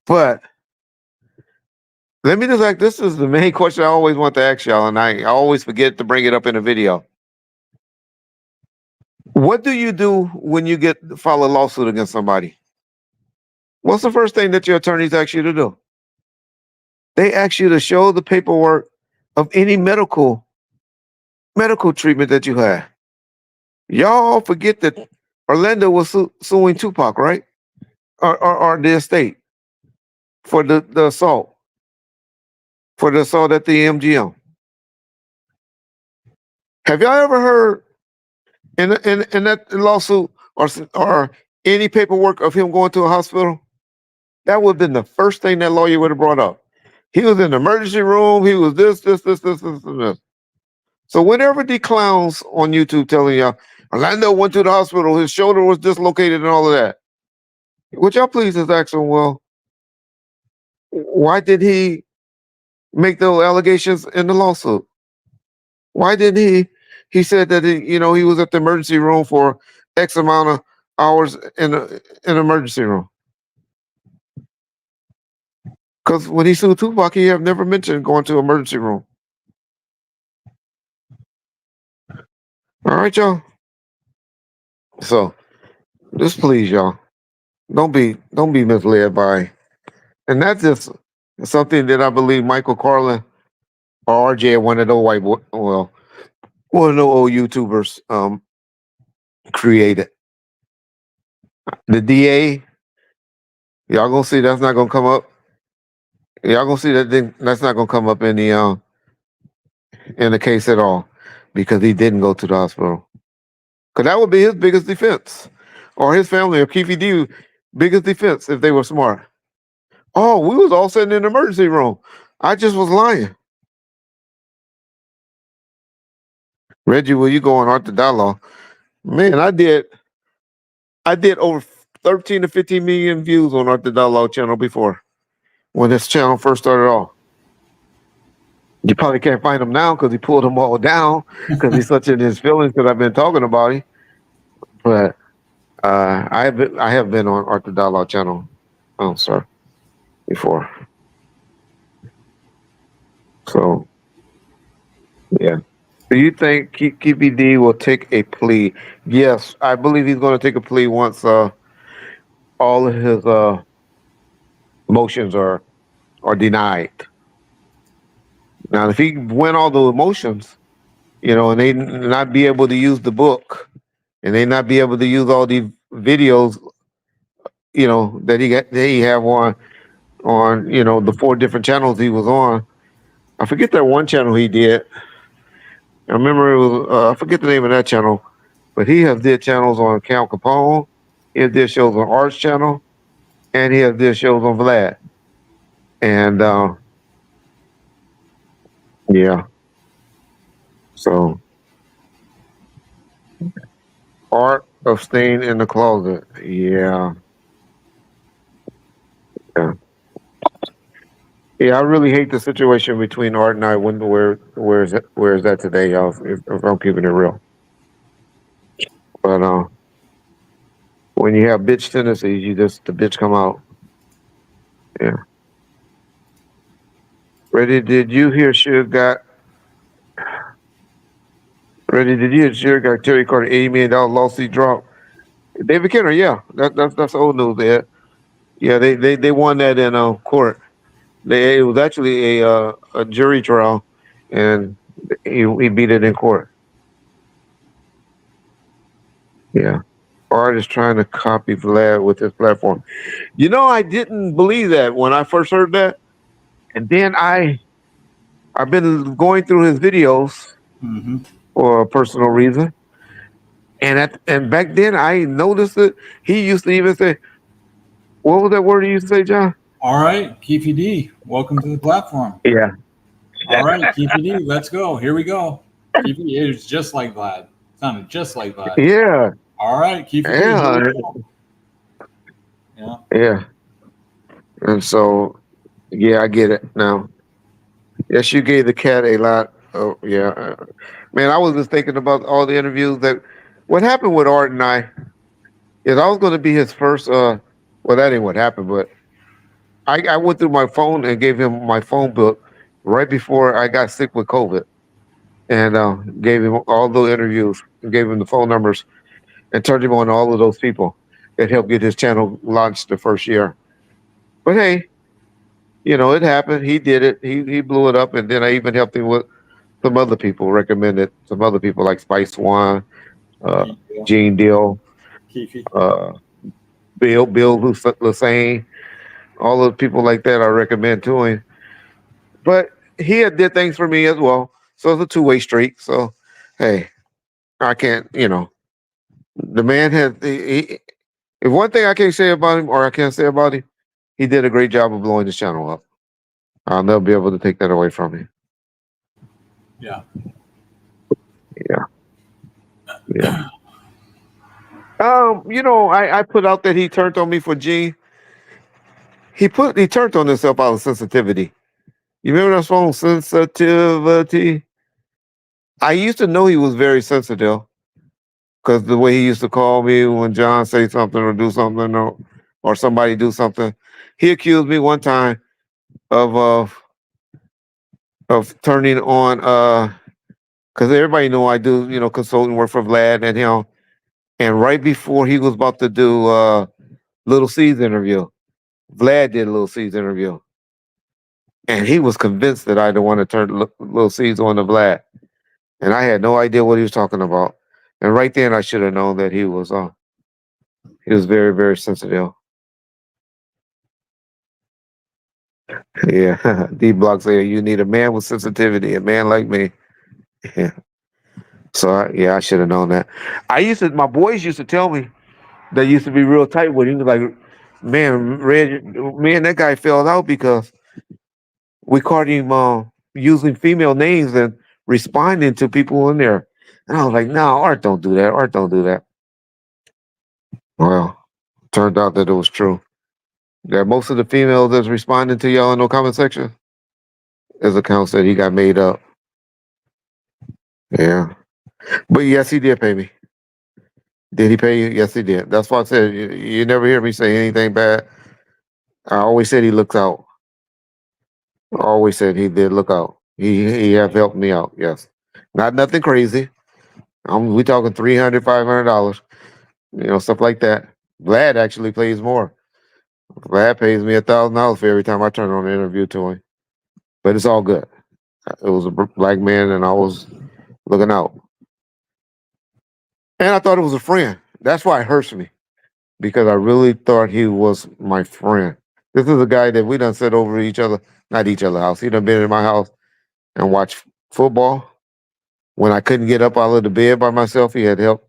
But let me just this is the main question I always want to ask y'all, and I always forget to bring it up in a video. What do you do when you file a lawsuit against somebody? What's the first thing that your attorneys ask you to do? They ask you to show the paperwork of any medical treatment that you had. Y'all forget that Orlando was suing Tupac, right? Or the estate for the assault. For the assault at the MGM. Have y'all ever heard in that lawsuit or any paperwork of him going to a hospital? That would have been the first thing that lawyer would have brought up. He was in the emergency room. He was this. So whenever the clowns on YouTube telling y'all Orlando went to the hospital, his shoulder was dislocated and all of that, would y'all please just ask him, well, why did he make those allegations in the lawsuit? Why didn't he said that he was at the emergency room for X amount of hours in an emergency room? Because when he sued Tupac, he have never mentioned going to emergency room. All right, y'all. So just please, y'all, don't be misled by, and that's just something that I believe Michael Carlin or RJ, one of those one of those old YouTubers, created. The DA, y'all gonna see that's not gonna come up. Y'all gonna see that's not gonna come up in the case at all, because he didn't go to the hospital. Because that would be his biggest defense, or his family, or Keefe D biggest defense if they were smart. Oh, we was all sitting in the emergency room. I just was lying. Reggie, will you go on Art the Dialogue? Man, I did over 13 to 15 million views on Art the Dialogue channel before, when this channel first started off. You probably can't find him now because he pulled them all down because he's such in his feelings because I've been talking about him. But I have been on Art the Dialogue channel, sir, before. So yeah. Do you think Keefe D will take a plea? Yes, I believe he's going to take a plea once all of his motions are denied. Now, if he win all the motions, and they not be able to use the book, and they not be able to use all these videos, that he have on on, the 4 different channels he was on. I forget that one channel he did. I remember it was, I forget the name of that channel, but he has did channels on Cal Capone. He has did shows on Art's channel, and he has did shows on Vlad. And yeah, so Art of Staying in the Closet. Yeah, yeah, yeah. I really hate the situation between Art and I. Where is that today, y'all? If I'm keeping it real, but when you have bitch tendencies, the bitch come out. Yeah. Ready? Did you hear Suge got? Ready? Did you hear Suge got Terry Carter $80 million lawsuit drop? David Kenner, yeah, that's old news. There, yeah, they won that in court. It was actually a jury trial, and he beat it in court. Yeah, Art is trying to copy Vlad with his platform. I didn't believe that when I first heard that, and then I've been going through his videos Mm-hmm. for a personal reason, and back then I noticed it. He used to even say, "What was that word he used to say, John?" All right, Keefy D, welcome to the platform. Yeah. All right, Keefy D, let's go. Here we go. Keefy D, it's just like Vlad. Sounded just like Vlad. Yeah. All right, Keefy D, here Yeah. we go. Yeah. Yeah. And so, yeah, I get it now. Yes, you gave the cat a lot. Oh, yeah. Man, I was just thinking about all the interviews what happened with Art and I is I was going to be his first, well, that ain't what happened, but I went through my phone and gave him my phone book right before I got sick with COVID and gave him all the interviews and gave him the phone numbers and turned him on to all of those people that helped get his channel launched the first year. But hey, it happened. He did it. He blew it up, and then I even helped him with some other people. Recommended some other people like Spice One, uh, Gene Deal, Keefy. Bill Lassane, all those people like that. I recommend to him. But he had did things for me as well, so it's a 2-way street. So hey, I can't. The man had. If one thing I can't say about him, or I can't say about him, he did a great job of blowing his channel up. I'll never be able to take that away from him. Yeah. Yeah. Yeah. I put out that he turned on me for G. He turned on himself out of sensitivity. You remember that song, Sensitivity? I used to know he was very sensitive because the way he used to call me when John say something or do something or somebody do something. He accused me one time of turning on because everybody know I do consulting work for Vlad and him. And right before he was about to do Little C's interview, Vlad did Little C's interview. And he was convinced that I the one to turn Little C's on to Vlad. And I had no idea what he was talking about. And right then I should have known that he was very, very sensitive. Yeah. D Block said you need a man with sensitivity, a man like me. Yeah. So I should have known that. My boys used to tell me they used to be real tight with him. Like, man, Reggie, me and that guy fell out because we caught him using female names and responding to people in there. And I was like, no, Art don't do that. Art don't do that. Well, turned out that it was true. That most of the females that's responding to y'all in the comment section is accounts that he got made up. Yeah. But yes, he did pay me. Did he pay you? Yes, he did. That's why I said you never hear me say anything bad. I always said he looks out. I always said he did look out. He have helped me out. Yes. Not nothing crazy. We talking $300, $500, stuff like that. Vlad actually pays more. Vlad pays me $1,000 for every time I turn on an interview to him. But it's all good. It was a black man, and I was looking out. And I thought it was a friend. That's why it hurts me, because I really thought he was my friend. This is a guy that we done sit over each other, not each other house. He done been in my house and watched football. When I couldn't get up out of the bed by myself, he had helped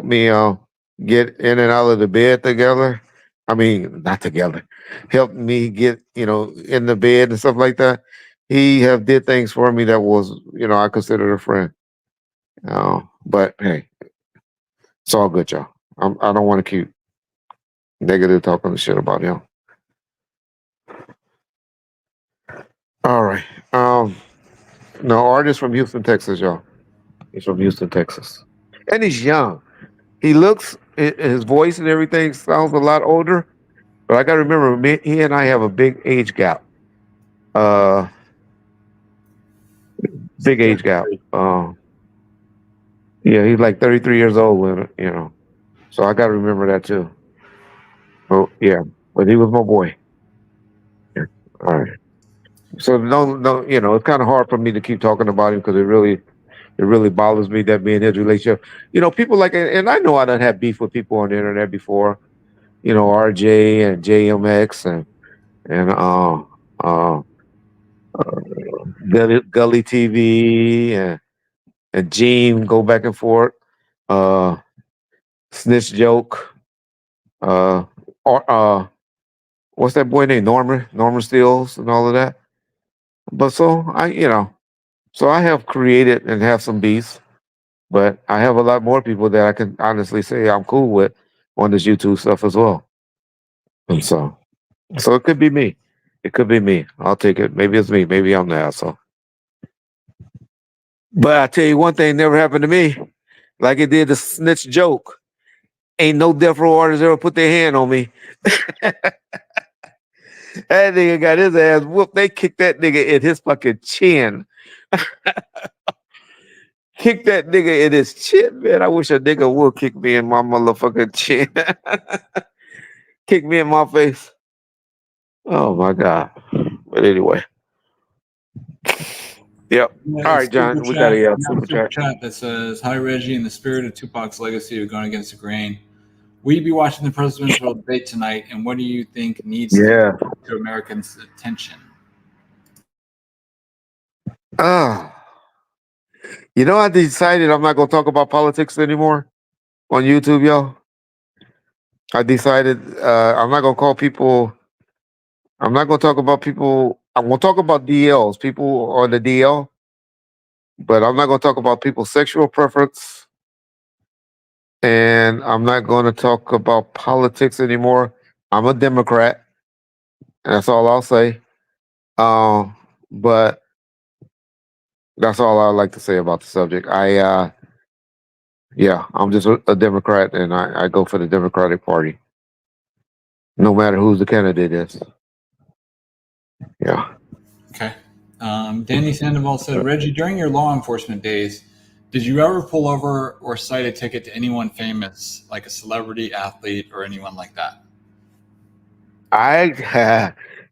me get in and out of the bed together. I mean, not together. Helped me get, in the bed and stuff like that. He have did things for me that was, I considered a friend. But hey, it's all good, y'all. I don't want to keep negative talking shit about him. All right. No, artist from Houston, Texas, y'all. He's from Houston, Texas, and he's young. He looks, his voice and everything sounds a lot older, but I got to remember, he and I have a big age gap. Big age gap. Yeah, he's like 33 years old, so I got to remember that too. Oh, yeah, but he was my boy. Yeah. All right. So no, it's kind of hard for me to keep talking about him because it really bothers me that me and his relationship. People like, and I know I done had beef with people on the internet before. RJ and JMX and Gully TV and Gene go back and forth. Snitch Joke. Or what's that boy named Norman Steels and all of that. But so I have created and have some beefs, but I have a lot more people that I can honestly say I'm cool with on this YouTube stuff as well. And so it could be me. It could be me. I'll take it. Maybe it's me. Maybe I'm the asshole. But I tell you one thing never happened to me. Like it did the Snitch Joke. Ain't no death row artists ever put their hand on me. That nigga got his ass whooped. They kicked that nigga in his fucking chin. Kick that nigga in his chin, man. I wish a nigga would kick me in my motherfucking chin. Kick me in my face. Oh my God. But anyway. Yep. Yeah, All right, John. We got a super chat. That says, "Hi Reggie, in the spirit of Tupac's legacy of going against the grain, will you be watching the presidential debate tonight? And what do you think needs to Americans' attention?" I decided I'm not gonna talk about politics anymore on YouTube, y'all. I decided I'm not gonna call people. I'm not gonna talk about people. I'm gonna talk about DLs, people on the DL, but I'm not gonna talk about people's sexual preference, and I'm not gonna talk about politics anymore. I'm a Democrat, and that's all I'll say. But that's all I like to say about the subject. I'm just a Democrat, and I go for the Democratic Party, no matter who the candidate is. Yeah. Okay. Danny Sandoval said, "Reggie, during your law enforcement days, did you ever pull over or cite a ticket to anyone famous, like a celebrity, athlete, or anyone like that?"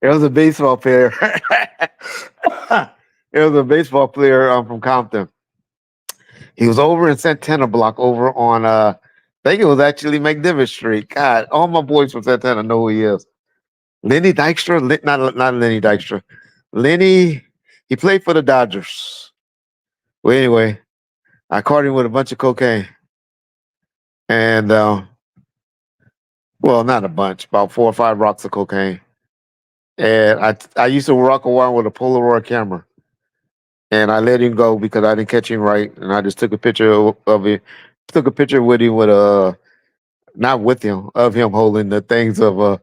It was a baseball player. It was a baseball player from Compton. He was over in Santana Block over on I think it was actually McDivitt Street. God, all my boys from Santana know who he is. Lenny Dykstra, not Lenny Dykstra. Lenny, he played for the Dodgers. Well, anyway, I caught him with a bunch of cocaine. And well, not a bunch, about 4 or 5 rocks of cocaine. And I used to rock around with a Polaroid camera. And I let him go because I didn't catch him right. And I just took a picture of him. Took a picture with him not with him, of him holding the things of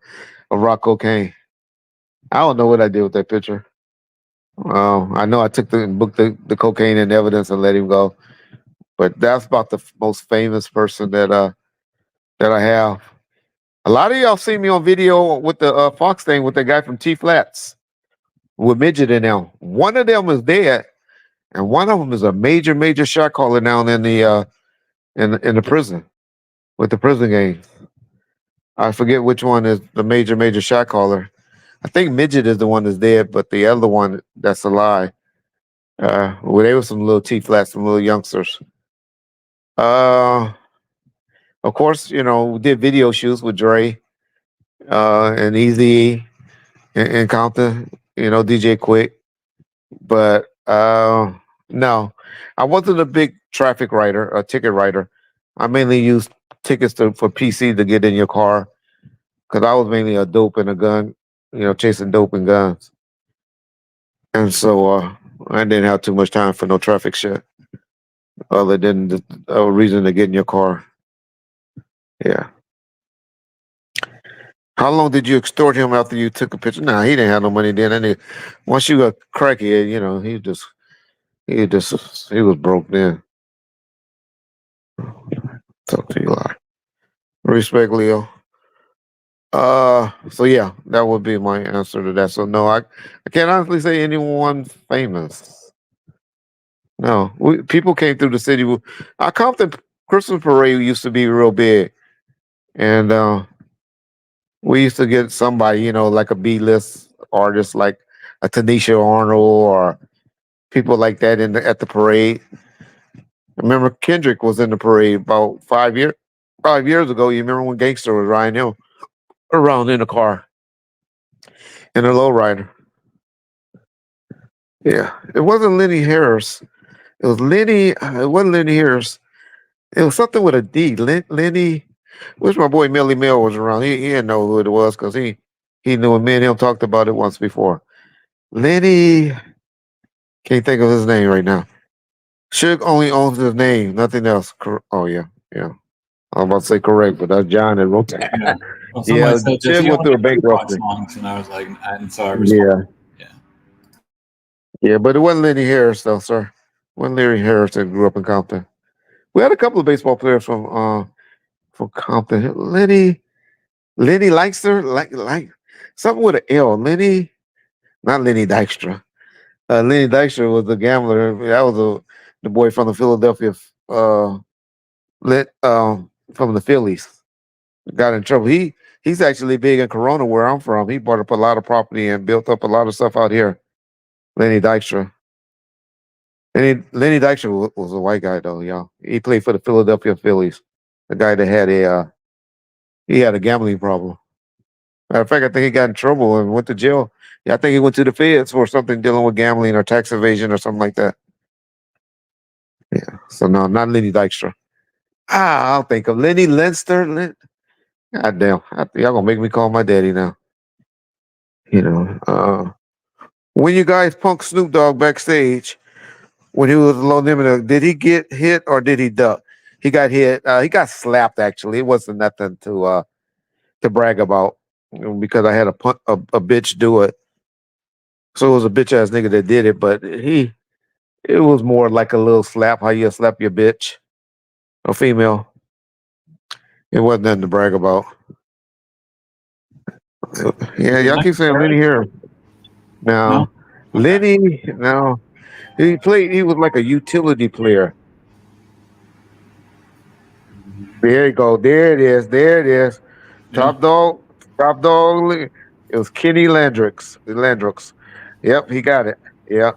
rock cocaine. I don't know what I did with that picture. I know I took booked the cocaine and evidence and let him go. But that's about the most famous person that I have. A lot of y'all see me on video with the Fox thing with the guy from T Flats with Midget in them. One of them is dead, and one of them is a major shot caller down in the in the prison with the prison gangs. I forget which one is the major shot caller. I think Midget is the one that's dead, but the other one that's alive. Well, they were some little T Flats, some little youngsters. Of course, we did video shoots with Dre and Easy. in Compton. You know, DJ Quick. But no, I wasn't a big traffic writer, a ticket writer. I mainly used tickets for PC to get in your car because I was mainly a dope and a gun, chasing dope and guns. And so I didn't have too much time for no traffic shit other than the reason to get in your car. Yeah. How long did you extort him after you took a picture? Nah, he didn't have no money then. And once you got crackhead, he was broke then. Talk to you lot. Respect, Leo. So yeah, that would be my answer to that. So no, I can't honestly say anyone famous. No, people came through the city. Our Compton Christmas parade used to be real big, and we used to get somebody, like a B-list artist, like a Tanisha Arnold or people like that at the parade. I remember Kendrick was in the parade about 5 years ago. You remember when Gangster was riding him around in a car in a lowrider? Yeah, it wasn't Lenny Harris. It was Lenny. It wasn't Lenny Harris. It was something with a D. Lenny. Wish my boy Melly Mel was around. He didn't know who it was because he knew, and me and him talked about it once before. Lenny. Can't think of his name right now. Suge only owns his name, nothing else. Oh yeah. I was about to say correct, but that's John that wrote that. Yeah. Well, somebody said, does Suge he went own through a the Tupac bankruptcy. songs? And I was like, and so I responded. Yeah, but it wasn't Lenny Harris though, sir. It wasn't Larry Harris that grew up in Compton. We had a couple of baseball players from Compton. Lenny Leister, like something with an L. Lenny, not Lenny Dykstra. Lenny Dykstra was the gambler. That was the boy from the Philadelphia from the Phillies. Got in trouble. He's actually big in Corona where I'm from. He bought up a lot of property and built up a lot of stuff out here. Lenny Dykstra. Lenny Dykstra was a white guy though, y'all. He played for the Philadelphia Phillies. The guy that had a gambling problem. Matter of fact, I think he got in trouble and went to jail. Yeah, I think he went to the feds for something dealing with gambling or tax evasion or something like that. Yeah. So no, not Lenny Dykstra. I'll think of Lenny Leinster. God damn. Y'all gonna make me call my daddy now. When you guys punked Snoop Dogg backstage when he was low limit, did he get hit or did he duck? He got hit. He got slapped actually. It wasn't nothing to brag about because I had a bitch do it. So it was a bitch ass nigga that did it, but it was more like a little slap, how you slap your bitch, a female. It wasn't nothing to brag about. Yeah, y'all keep saying Lenny here. Now, No? Okay. Lenny, now he was like a utility player. There you go. There it is. There it is. Yeah. Top dog. It was Kenny Landrix. Yep, he got it. Yeah.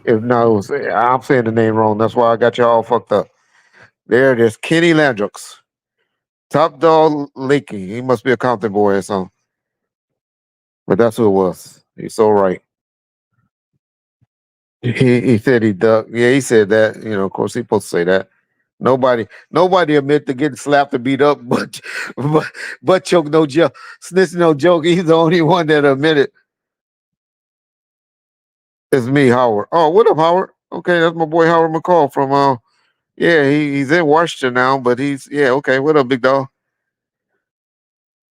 I'm saying the name wrong. That's why I got you all fucked up. There it is. Kenny Landrix. Top dog Leaky. He must be a Compton boy or something. But that's who it was. He's so right. He said he ducked. Yeah, he said that. Of course, he's supposed to say that. Nobody admit to getting slapped and beat up, but choke no joke, snitch no joke. He's the only one that admitted. It's me, Howard. Oh, what up, Howard? Okay, that's my boy Howard McCall from yeah, he's in Washington now, but okay. What up, big dog?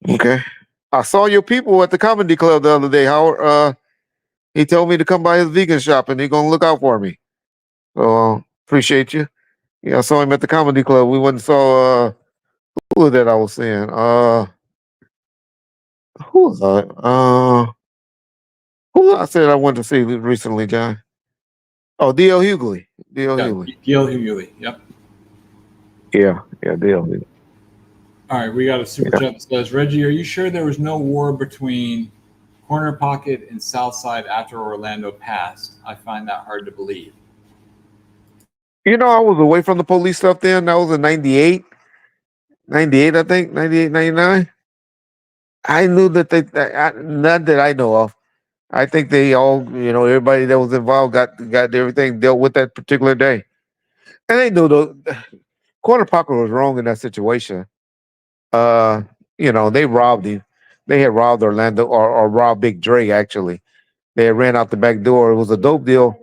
Okay. I saw your people at the comedy club the other day, Howard. He told me to come by his vegan shop and he's gonna look out for me. So appreciate you. Yeah, I saw him at the comedy club. We went and saw who was that I was saying? Who was who I said I went to see recently, John? Oh, D.L. Hughley. D.L. Hughley. D.L. Hughley. Yep. Yeah, D.L. Hughley. All right, we got a super chat that says, Reggie, are you sure there was no war between Corner Pocket and Southside after Orlando passed? I find that hard to believe. I was away from the police stuff then. That was in 98. 98, I think. 98, 99. I knew that none that I know of. I think they all, everybody that was involved got everything dealt with that particular day. And they knew the Corner Pocket was wrong in that situation. Uh, they robbed him. They had robbed Orlando or robbed Big Dre actually. They had ran out the back door. It was a dope deal.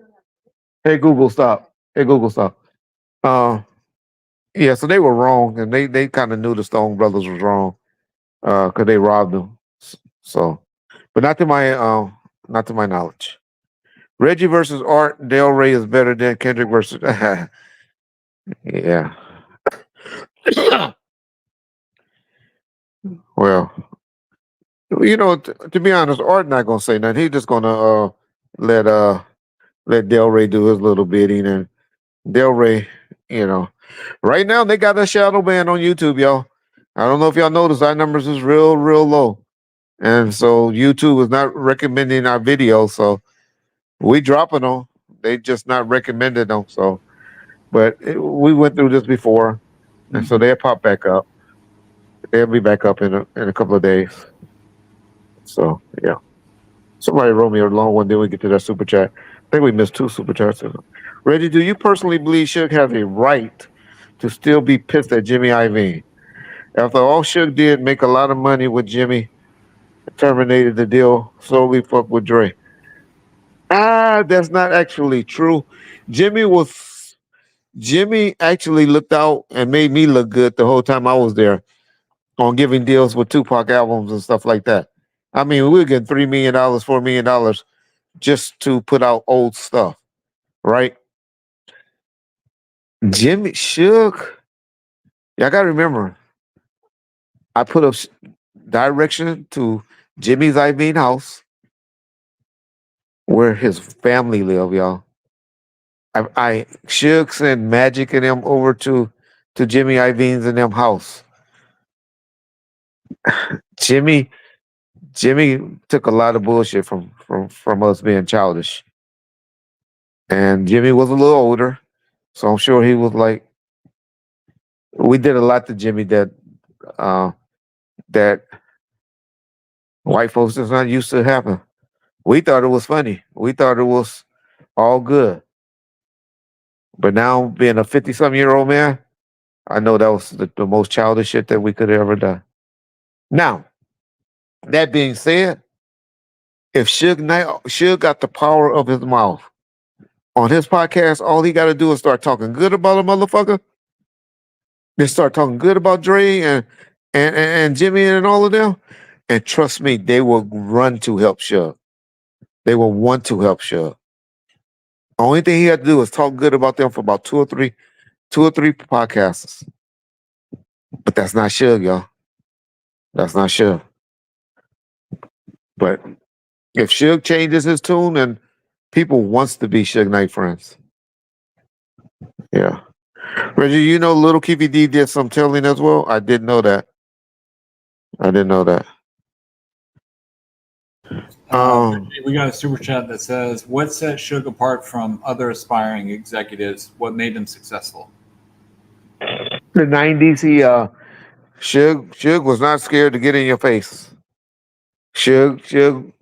Hey Google, stop. Hey Google, stop. Uh, yeah, so they were wrong, and they kind of knew the Stone Brothers was wrong because they robbed them. So, but not to my knowledge. Reggie versus Art Del Rey is better than Kendrick versus. Yeah. Well, to be honest, Art not gonna say nothing. He's just gonna let uh let Del Rey do his little bidding, and Del Rey, you know, right now they got a shadow ban on YouTube, y'all. I don't know if y'all noticed our numbers is real low, and so YouTube is not recommending our videos. So we dropping them. They just not recommended them. So, but we went through this before, and so they'll pop back up. They'll be back up in a couple of days. So yeah. Somebody wrote me a long one. Then we get to that super chat. I think we missed two super chats. Reggie, do you personally believe Suge has a right to still be pissed at Jimmy Iovine? After all Suge did make a lot of money with Jimmy, terminated the deal, solely fuck with Dre. That's not actually true. Jimmy actually looked out and made me look good the whole time I was there on giving deals with Tupac albums and stuff like that. I mean, we were getting $3 million, $4 million just to put out old stuff, right? Jimmy Shook, y'all gotta remember, I put up direction to Jimmy's Iovine house where his family live, y'all. I Shook sent Magic and them over to Jimmy Iovine's and them house. Jimmy took a lot of bullshit from us being childish. And Jimmy was a little older, so I'm sure he was like, we did a lot to Jimmy that white folks is not used to happen. We thought it was funny. We thought it was all good. But now being a 50-some-year-old man, I know that was the most childish shit that we could have ever done. Now, that being said, if Suge got the power of his mouth on his podcast, all he got to do is start talking good about a motherfucker. Then start talking good about Dre and Jimmy and all of them. And trust me, they will run to help Suge. They will want to help Suge. Only thing he had to do is talk good about them for about two or three podcasts. But that's not Suge, y'all. That's not Suge. But if Suge changes his tune, then people wants to be Suge Knight friends. Yeah. Reggie, you know Little Keefy D did some telling as well? I didn't know that. We got a super chat that says, "What set Suge apart from other aspiring executives? What made him successful?" The 90s, Suge was not scared to get in your face. Suge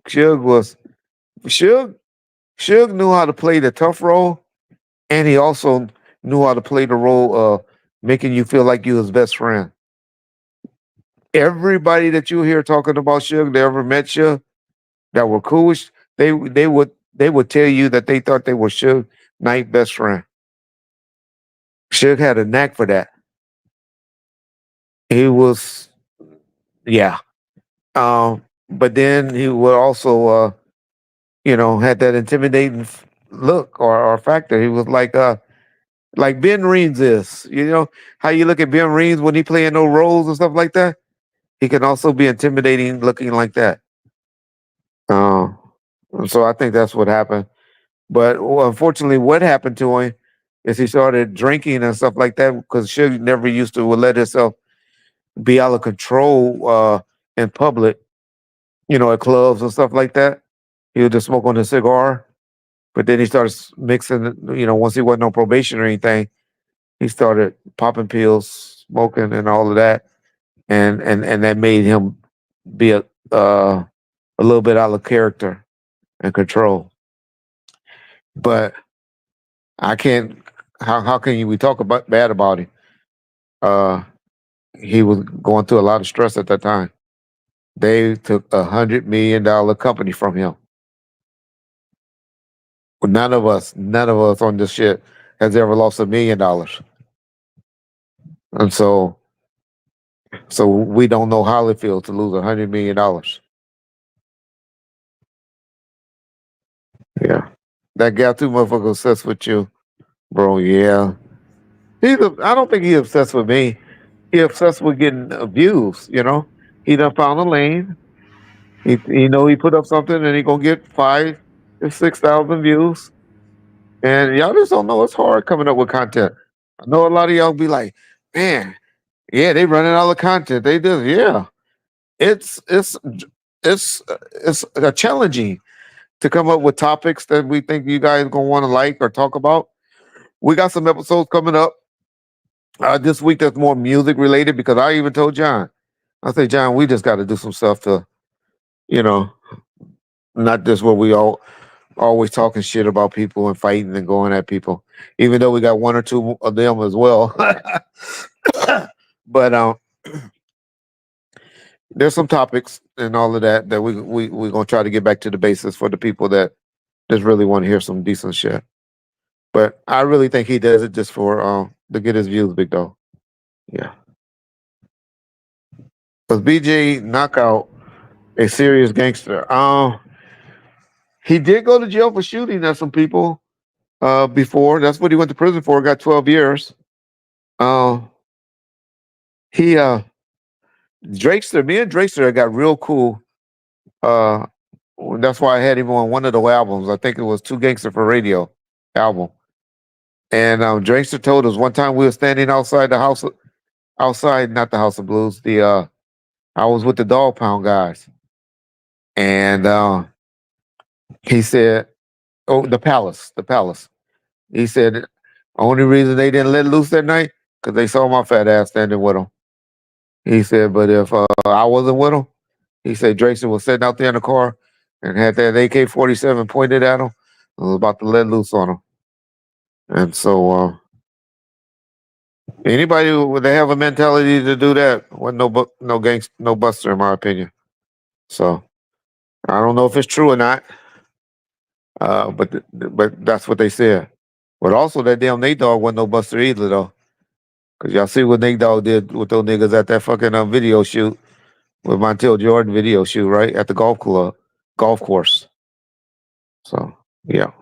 knew how to play the tough role, and he also knew how to play the role of making you feel like you was best friend. Everybody that you hear talking about Suge, they ever met Suge, that were cool with, they would tell you that they thought they were Suge Knight best friend. Suge had a knack for that. He was, yeah. But then he would also, had that intimidating look or factor. He was like Ben Reams is. You know how you look at Ben Reams when he playing those roles and stuff like that. He can also be intimidating, looking like that. So I think that's what happened. But unfortunately, what happened to him is he started drinking and stuff like that because Suge never used to let himself be out of control in public, at clubs and stuff like that. He would just smoke on a cigar, but then he started mixing, once he wasn't on probation or anything, he started popping pills, smoking and all of that. And that made him be a little bit out of character. and control. But I can't. How can we talk about bad about him? Uh, he was going through a lot of stress at that time. They took $100 million company from him. But none of us on this shit has ever lost $1 million, and so we don't know how it feels to lose $100 million. Yeah, that gal too, motherfucker, obsessed with you, bro. Yeah, I don't think he's obsessed with me. He obsessed with getting views. He done found a lane. He put up something and he gonna get 5 to 6 thousand views. And y'all just don't know it's hard coming up with content. I know a lot of y'all be like, man, yeah, they running all the content. They do, yeah. It's it's it's challenging to come up with topics that we think you guys gonna want to like or talk about. We got some episodes coming up this week that's more music related because I even told John, I say, John, we just got to do some stuff to, you know, not just where we all always talking shit about people and fighting and going at people, even though we got one or two of them as well. But there's some topics and all of that we're gonna try to get back to the basis for the people that just really want to hear some decent shit. But I really think he does it just for to get his views, big dog. Yeah. Because BJ Knockout a serious gangster. He did go to jail for shooting at some people before. That's what he went to prison for. Got 12 years. He Drakester, me and Drakester got real cool. Uh, that's why I had him on one of the albums. I think it was Two Gangster for Radio album. And Drakester told us one time we were standing outside the house, outside, not the House of Blues. I was with the Dog Pound guys, and he said, "Oh, the Palace, the Palace." He said, "Only reason they didn't let loose that night because they saw my fat ass standing with him." He said, "But if I wasn't with him," he said, Drayson was sitting out there in the car and had that AK-47 pointed at him and was about to let loose on him. And so anybody would they have a mentality to do that? Wasn't no buster in my opinion. So I don't know if it's true or not, but that's what they said. But also that damn Nate Dogg wasn't no buster either though, because y'all see what Nate Dogg did with those niggas at that fucking video shoot with Montel Jordan video shoot right at the golf course. So yeah.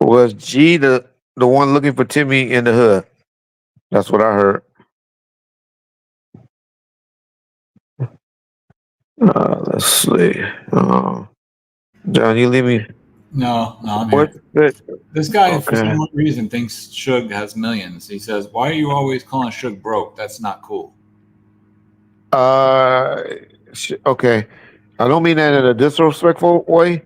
Was G the one looking for Timmy in the hood? That's what I heard. Let's see. John, you leave me. No, I'm What? here. This guy, for Okay. some reason, thinks Suge has millions. He says, "Why are you always calling Suge broke? That's not cool." Okay. I don't mean that in a disrespectful way.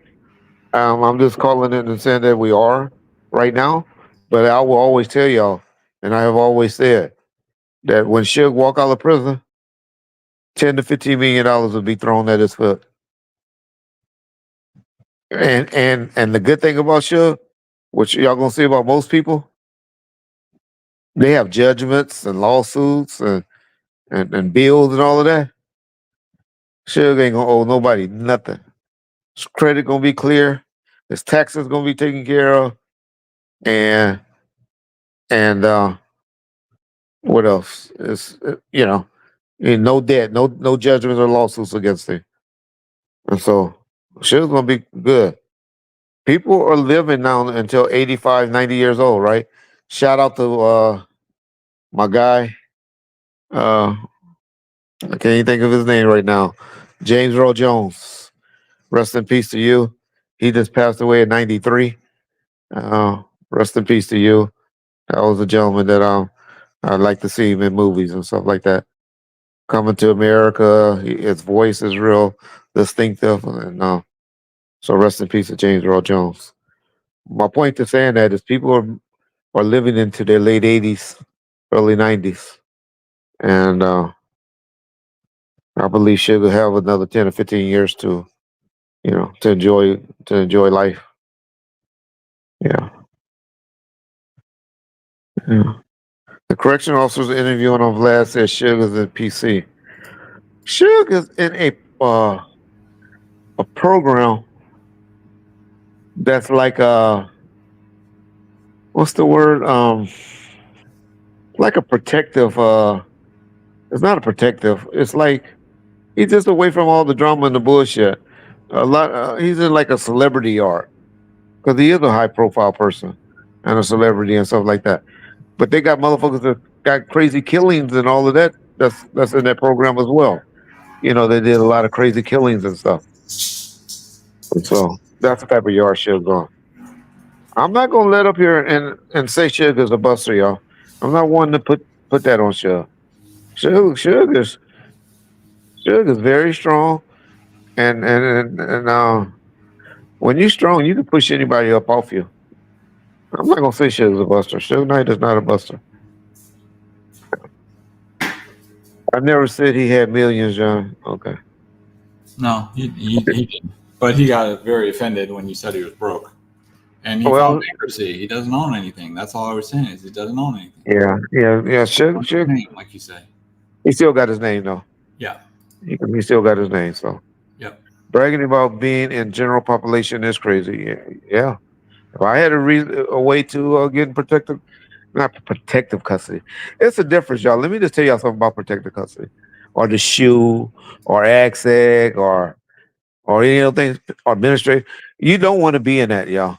I'm just calling it and saying that we are right now. But I will always tell y'all, and I have always said that when Suge walk out of prison, $10 to $15 million will be thrown at his foot. And the good thing about Suge, which y'all gonna see about most people, they have judgments and lawsuits and bills and all of that. Suge ain't gonna owe nobody nothing. His credit gonna be clear. His taxes gonna be taken care of, and what else? It's no debt, no judgments or lawsuits against him, and so Suge's gonna be good. People are living now until 85, 90 years old, right? Shout out to my guy. I can't even think of his name right now. James Earl Jones. Rest in peace to you. He just passed away at 93. Rest in peace to you. That was a gentleman that I'd like to see him in movies and stuff like that. Coming to America, his voice is real distinctive, and so rest in peace to James Earl Jones. My point to saying that is people are living into their late 80s, early 90s, and I believe Sugar have another 10 or 15 years to, to enjoy life. Yeah. Yeah. The correction officer's interviewing on Vlad says Sugar's in PC. Sugar's in a program that's like what's the word? Like a protective it's not a protective. It's like he's just away from all the drama and the bullshit. A lot he's in like a celebrity yard because he is a high profile person and a celebrity and stuff like that. But they got motherfuckers that got crazy killings and all of that. That's in that program as well. They did a lot of crazy killings and stuff. And so that's the type of yard shit going. I'm not gonna let up here and say Sugar's a buster, y'all. I'm not one to put that on Sugar. Sugar's very strong, and when you're strong, you can push anybody up off you. I'm not gonna say Sugar's a buster. Suge Knight is not a buster. I never said he had millions, John. Okay. No, he didn't. But he got very offended when you said he was broke. And he Well, filed bankruptcy. He doesn't own anything. That's all I was saying is he doesn't own anything. yeah. Suge, Name, like you say. he still got his name though. Yeah. He still got his name. So Yep. bragging about being in general population is crazy. Yeah. If I had a way to get protective, not protective custody, it's a difference, y'all. Let me just tell y'all something about protective custody, or the shoe, or AXEC, or any other things, or administrative. You don't want to be in that, y'all.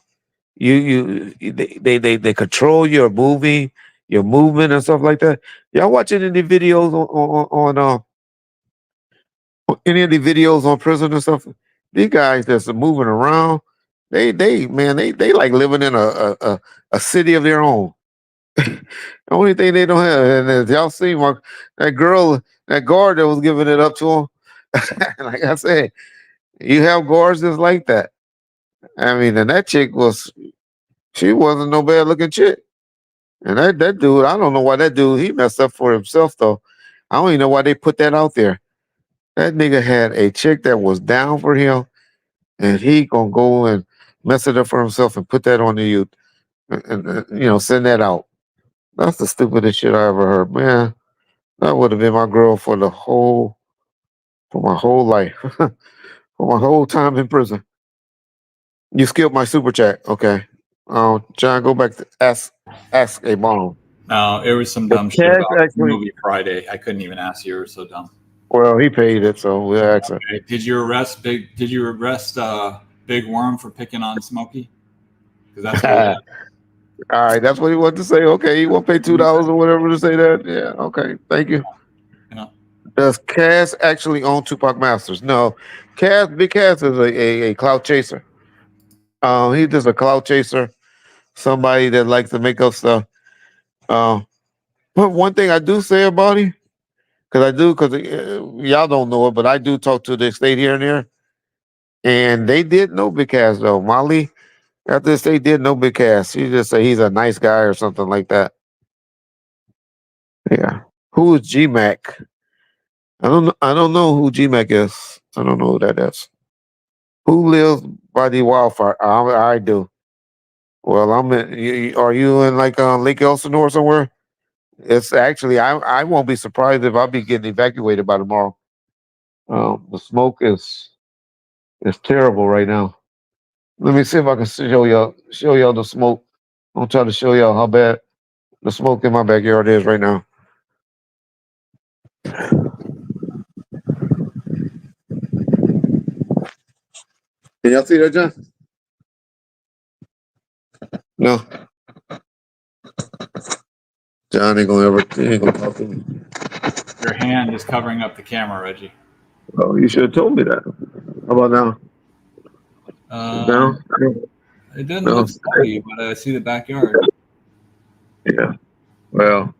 They control your moving, your movement and stuff like that. Y'all watching any videos on any of the videos on prison and stuff? These guys that's moving around, they like living in a city of their own. The only thing they don't have, and as y'all see, that girl, that guard that was giving it up to him, like I said, you have guards that's like that. I mean, and that chick she wasn't no bad looking chick. And that dude, I don't know why that dude, he messed up for himself though. I don't even know why they put that out there. That nigga had a chick that was down for him, and he gonna go and mess it up for himself and put that on the youth, and send that out. That's the stupidest shit I ever heard, man. That would have been my girl for my whole life, for my whole time in prison. You skipped my super chat, okay? John, go back to ask a bomb. No, it was some The dumb shit cash about actually- movie Friday. I couldn't even ask you. It was so dumb. Well, he paid it, so we'll ask him. Okay. Did you arrest Big Worm for picking on Smokey? Because that's what he did. All right, that's what he wanted to say. Okay, he won't pay $2 or whatever to say that. Yeah, okay, thank you. Yeah. Does Cass actually own Tupac Masters? No, Big Cass is a clout chaser. He's just a clout chaser, somebody that likes to make up stuff. But one thing I do say about him, because y'all don't know it, but I do talk to the estate here and there, and they did know Big Cass though. Molly at the estate did know Big Cass. She just say he's a nice guy or something like that. Yeah. Who is G Mac? I don't know who G Mac is. I don't know who that is. Who lives by the wildfire? I do. Well, are you in like Lake Elsinore or somewhere? It's actually I won't be surprised if I'll be getting evacuated by tomorrow. The smoke is terrible right now. Let me see if I can show y'all the smoke. I'm trying to show y'all how bad the smoke in my backyard is right now. Can y'all see that, John? No. John ain't gonna talk to me. Your hand is covering up the camera, Reggie. Oh, you should have told me that. How about now? No? It doesn't No. look smoky, but I see the backyard. Yeah. Well,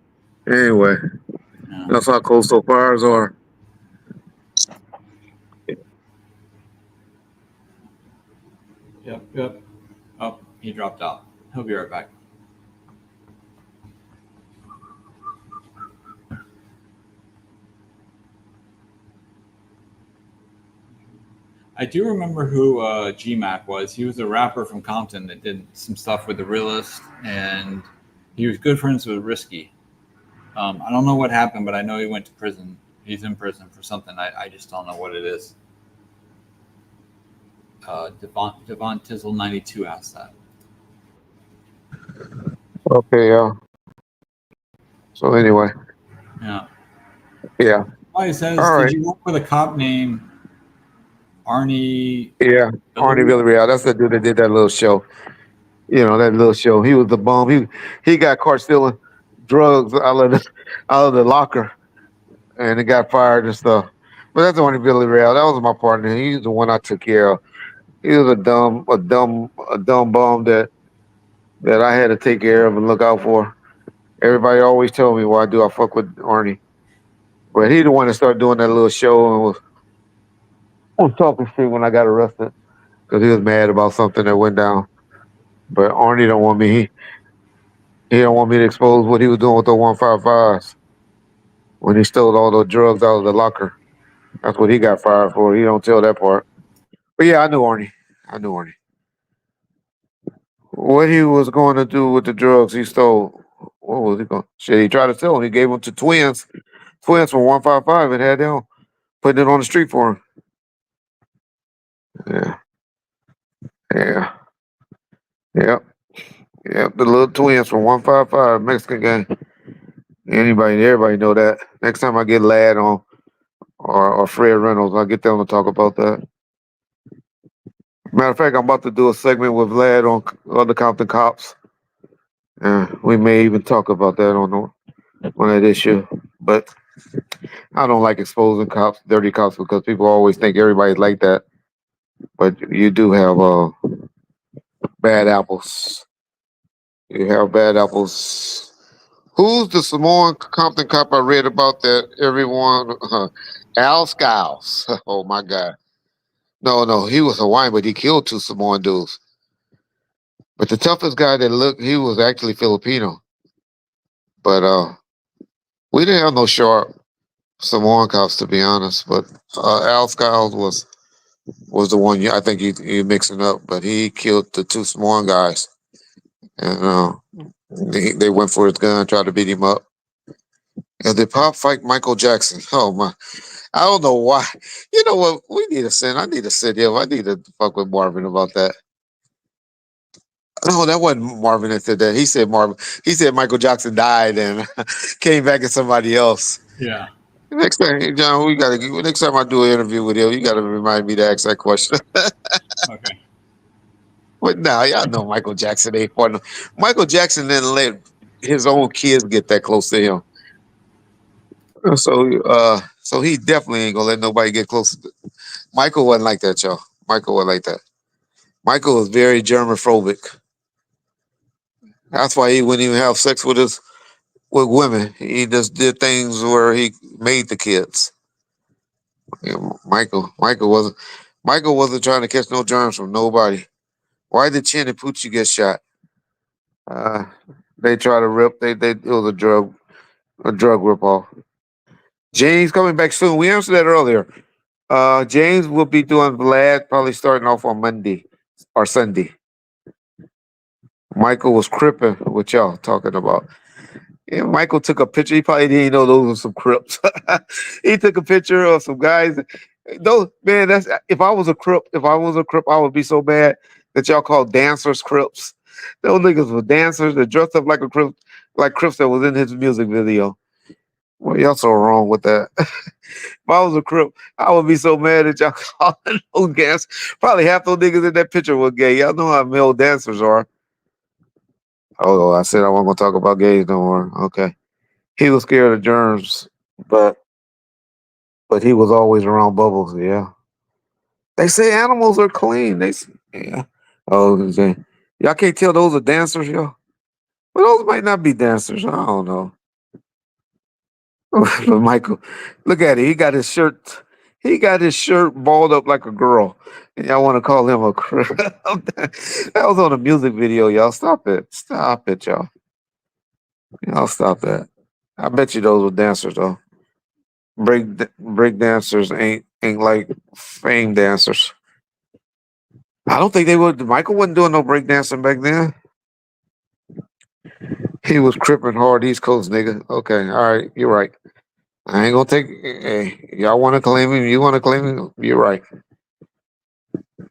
anyway, Yeah. that's how coastal fires are. Yep. Oh, he dropped out. He'll be right back. I do remember who G-Mac was. He was a rapper from Compton that did some stuff with the Realist, and he was good friends with Risky. I don't know what happened, but I know he went to prison. He's in prison for something. I just don't know what it is. Devon Tizzle 92 asked that. Okay, so anyway, Yeah. yeah. Oh, he says, All did right. you work with a cop named Arnie? Yeah, Arnie Villarreal. That's the dude that did that little show. You know, that little show. He was the bum. He got caught stealing drugs out of the locker, and he got fired and stuff. But that's Arnie Villarreal. That was my partner. He's the one I took care of. He was a dumb bum that I had to take care of and look out for. Everybody always told me, "Why do I fuck with Arnie?" But he the one that started doing that little show and was talking shit when I got arrested because he was mad about something that went down. But Arnie don't want me. He don't want me to expose what he was doing with the 155s when he stole all those drugs out of the locker. That's what he got fired for. He don't tell that part. But yeah, I knew Arnie. I knew Arnie. What he was going to do with the drugs he stole? What was he going? Shit, he tried to sell them. He gave them to twins from 155, and had them putting it on the street for him. Yeah, yeah, yep, yep. The little twins from 155 Mexican gang. Everybody know that. Next time I get Lad on or Fred Reynolds, I'll get them to talk about that. Matter of fact, I'm about to do a segment with Vlad on other Compton cops. We may even talk about that on that issue. But I don't like exposing cops, dirty cops, because people always think everybody's like that. But you do have bad apples. You have bad apples. Who's the Samoan Compton cop I read about that everyone? Al Skiles. Oh my God. No, he was Hawaiian, but he killed 2 Samoan dudes. But the toughest guy that looked, he was actually Filipino. But we didn't have no sharp Samoan cops, to be honest. But Al Skiles was the one I think you mixing up. But he killed the 2 Samoan guys, and they went for his gun, tried to beat him up. And did Pop fight Michael Jackson? Oh my! I don't know why. You know what? We need to send. I need to sit here. I need to fuck with Marvin about that. No, that wasn't Marvin that said that. He said Marvin. He said Michael Jackson died and came back as somebody else. Yeah. Next time, John, next time I do an interview with him, you gotta remind me to ask that question. Okay. But now, y'all know Michael Jackson ain't partner. Michael Jackson didn't let his own kids get that close to him. So he definitely ain't gonna let nobody get close. Michael wasn't like that, y'all. Michael wasn't like that. Michael was very germophobic. That's why he wouldn't even have sex with women. He just did things where he made the kids. Yeah, Michael wasn't trying to catch no germs from nobody. Why did Chin and Poochie get shot? Uh, they try to rip. It was a drug rip off. James coming back soon. We answered that earlier. James will be doing Vlad probably starting off on Monday or Sunday. Michael was cripping what y'all talking about. Yeah, Michael took a picture. He probably didn't know those were some Crips. He took a picture of some guys. Those man, that's if I was a Crip, I would be so mad that y'all call dancers Crips. Those niggas were dancers that dressed up like a Crip, like Crips that was in his music video. Well, y'all so wrong with that. If I was a Crip, I would be so mad that y'all calling those gas. Probably half those niggas in that picture were gay. Y'all know how male dancers are. Oh, I said I wasn't gonna talk about gays no more. Okay. He was scared of germs, but he was always around bubbles. Yeah, they say animals are clean. Yeah. Oh, y'all can't tell those are dancers, yo. But those might not be dancers. I don't know. But Michael, look at it. He got his shirt. He got his shirt balled up like a girl, and y'all want to call him a? That was on a music video, y'all. Stop it, y'all. Y'all stop that. I bet you those were dancers though. Break dancers ain't like fame dancers. I don't think they would. Michael wasn't doing no breakdancing back then. He was cripping hard East Coast nigga. Okay, all right, you're right. I ain't gonna take. Hey, y'all want to claim him? You want to claim him? You're right.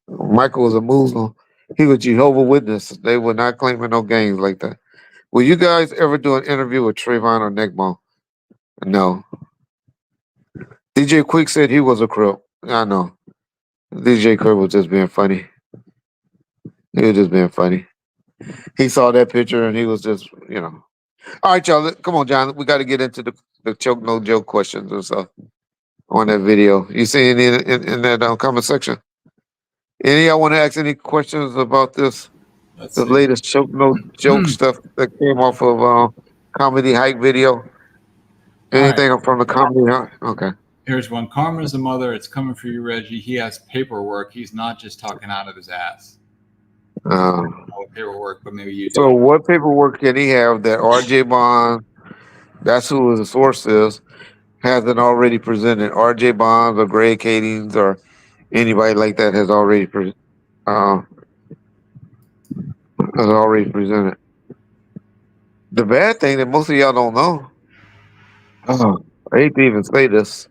Michael was a Muslim. He was Jehovah Witness. They were not claiming no gangs like that. Will you guys ever do an interview with Trayvon or Neckbone? No. DJ Quick said he was a crip. I know. DJ Quick was just being funny. He was just being funny. He saw that picture and he was just, you know. All right, y'all. Come on, John. We got to get into the choke no joke questions and stuff on that video. You see any in that comment section? Any y'all want to ask any questions about this? Let's The see. latest choke no joke stuff that came off of comedy hike video. Anything from the comedy hike? Okay. Here's one. Karma's a mother. It's coming for you, Reggie. He has paperwork. He's not just talking out of his ass. Paperwork, but maybe you do. So what paperwork can he have that RJ Bond, that's who the source is, hasn't already presented? RJ Bonds or Greg Kadings or anybody like that has already presented. The bad thing that most of y'all don't know, I hate to even say this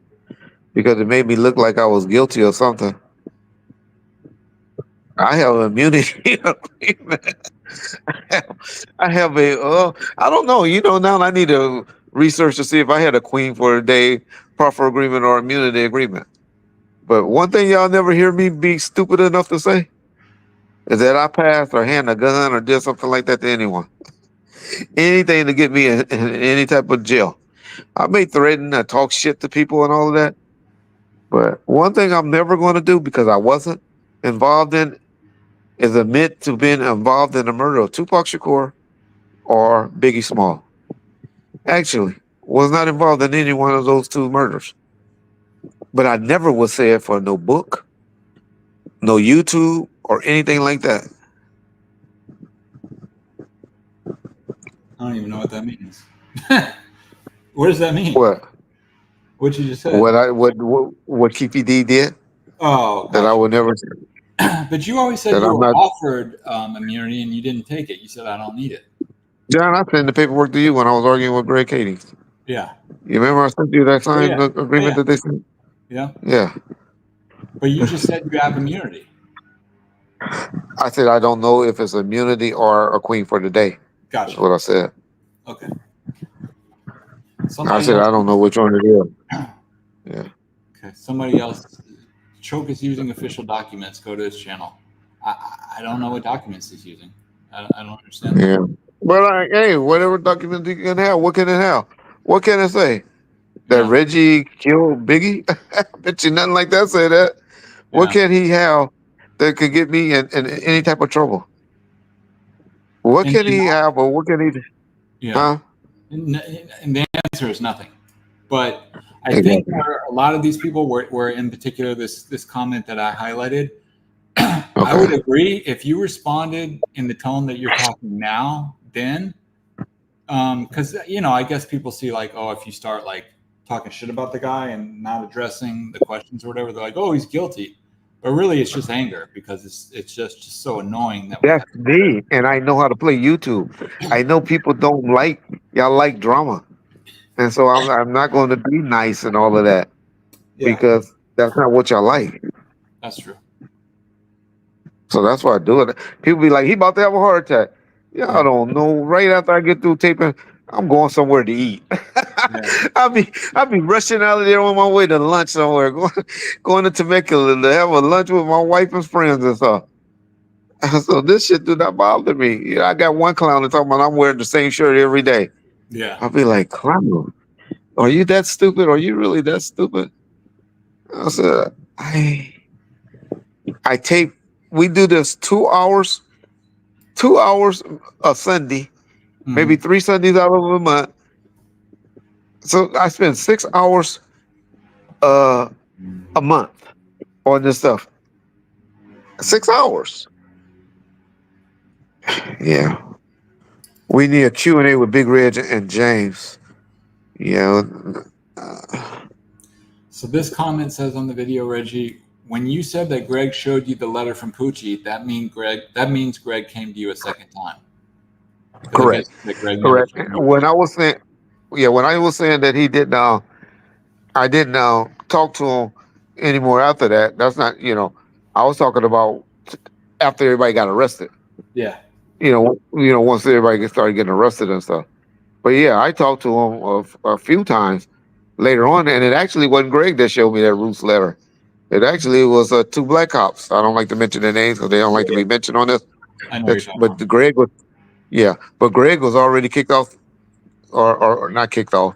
because it made me look like I was guilty or something. I have an immunity agreement. I have a, I don't know. You know, now I need to research to see if I had a queen for a day proffer agreement or immunity agreement. But one thing y'all never hear me be stupid enough to say is that I passed or hand a gun or did something like that to anyone. Anything to get me in any type of jail. I may threaten or talk shit to people and all of that. But one thing I'm never going to do because I wasn't involved in is admit to being involved in the murder of Tupac Shakur or Biggie Small. Actually, was not involved in any one of those two murders. But I never would say it for no book, no YouTube, or anything like that. I don't even know what that means. What does that mean? What? What you just said? What Keefy D did? Oh, that I would never. But you always said you were offered immunity and you didn't take it. You said I don't need it. John, I sent the paperwork to you when I was arguing with Greg Kadings. Yeah. You remember I sent you that signed agreement that they sent? Yeah. Yeah. But you just said you have immunity. I said I don't know if it's immunity or a queen for the day. Gotcha. That's what I said. Okay. I said I don't know which one it is. Yeah. Okay. Somebody else. Choke is using official documents. Go to his channel. I don't know what documents he's using. I don't understand. Yeah. But hey, whatever document you can have, what can it have? What can it say? That Reggie killed Biggie? I bet you nothing like that say that. What can he have that could get me in any type of trouble? What can he have or what can he do? Yeah. Huh? And the answer is nothing. But I think where a lot of these people were in particular this comment that I highlighted, I would agree if you responded in the tone that you're talking now, then, because, you know, I guess people see like, oh, if you start like talking shit about the guy and not addressing the questions or whatever, they're like, oh, he's guilty. But really, it's just anger because it's just so annoying that that's me, and I know how to play YouTube. I know people don't like y'all like drama, and so I'm not going to be nice and all of that because that's not what y'all like. That's true. So that's why I do it. People be like, he about to have a heart attack. Y'all don't know. Right after I get through taping, I'm going somewhere to eat. I'll be rushing out of there on my way to lunch somewhere, going to Temecula to have a lunch with my wife and friends and stuff. So this shit do not bother me. You know, I got one clown that's talking about I'm wearing the same shirt every day. Yeah. I'll be like, clown, are you that stupid? Are you really that stupid? I said, I tape. We do this 2 hours a Sunday, maybe 3 Sundays out of a month. So I spend 6 hours a month on this stuff. 6 hours. Yeah. We need a Q&A with Big Reg and James. Yeah. So this comment says on the video, Reggie, when you said that Greg showed you the letter from Poochie, that means Greg came to you a second time. 'Cause I Correct. guess that Greg never Correct. showed you. When I was saying, yeah, when I was saying that he didn't, I didn't talk to him anymore after that. That's not, I was talking about after everybody got arrested. Yeah. Once everybody started getting arrested and stuff. But yeah, I talked to him a few times later on, and it actually wasn't Greg that showed me that Roots letter. It actually was two black cops. I don't like to mention their names because they don't like to be mentioned on this. I know what you're talking But about. Greg was, yeah, but Greg was already kicked off, or not kicked off.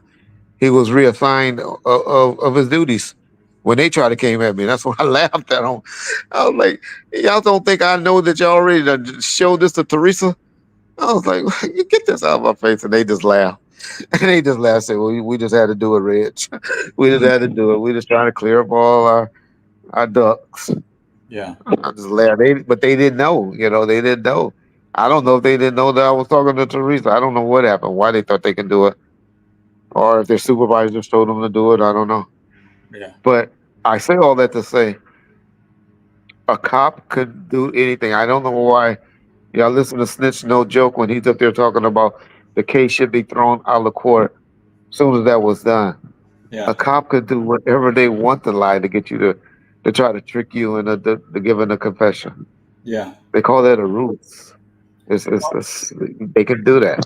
He was reassigned of his duties when they tried to came at me. That's why I laughed at him. I was like, y'all don't think I know that y'all already done showed this to Teresa? I was like, you get this out of my face. And they just laughed. And they just laughed and said, well, we just had to do it, Reg. We just had to do it. We just trying to clear up all our ducks. Yeah. I just laughed. But they didn't know, they didn't know. I don't know if they didn't know that I was talking to Teresa. I don't know what happened, why they thought they can do it. Or if their supervisors told them to do it. I don't know. Yeah. But I say all that to say a cop could do anything. I don't know why y'all listen to Snitch No Joke when he's up there talking about the case should be thrown out of court as soon as that was done. Yeah. A cop could do whatever they want to lie to get you to try to trick you into to giving a confession. Yeah. They call that a ruse. They can do that.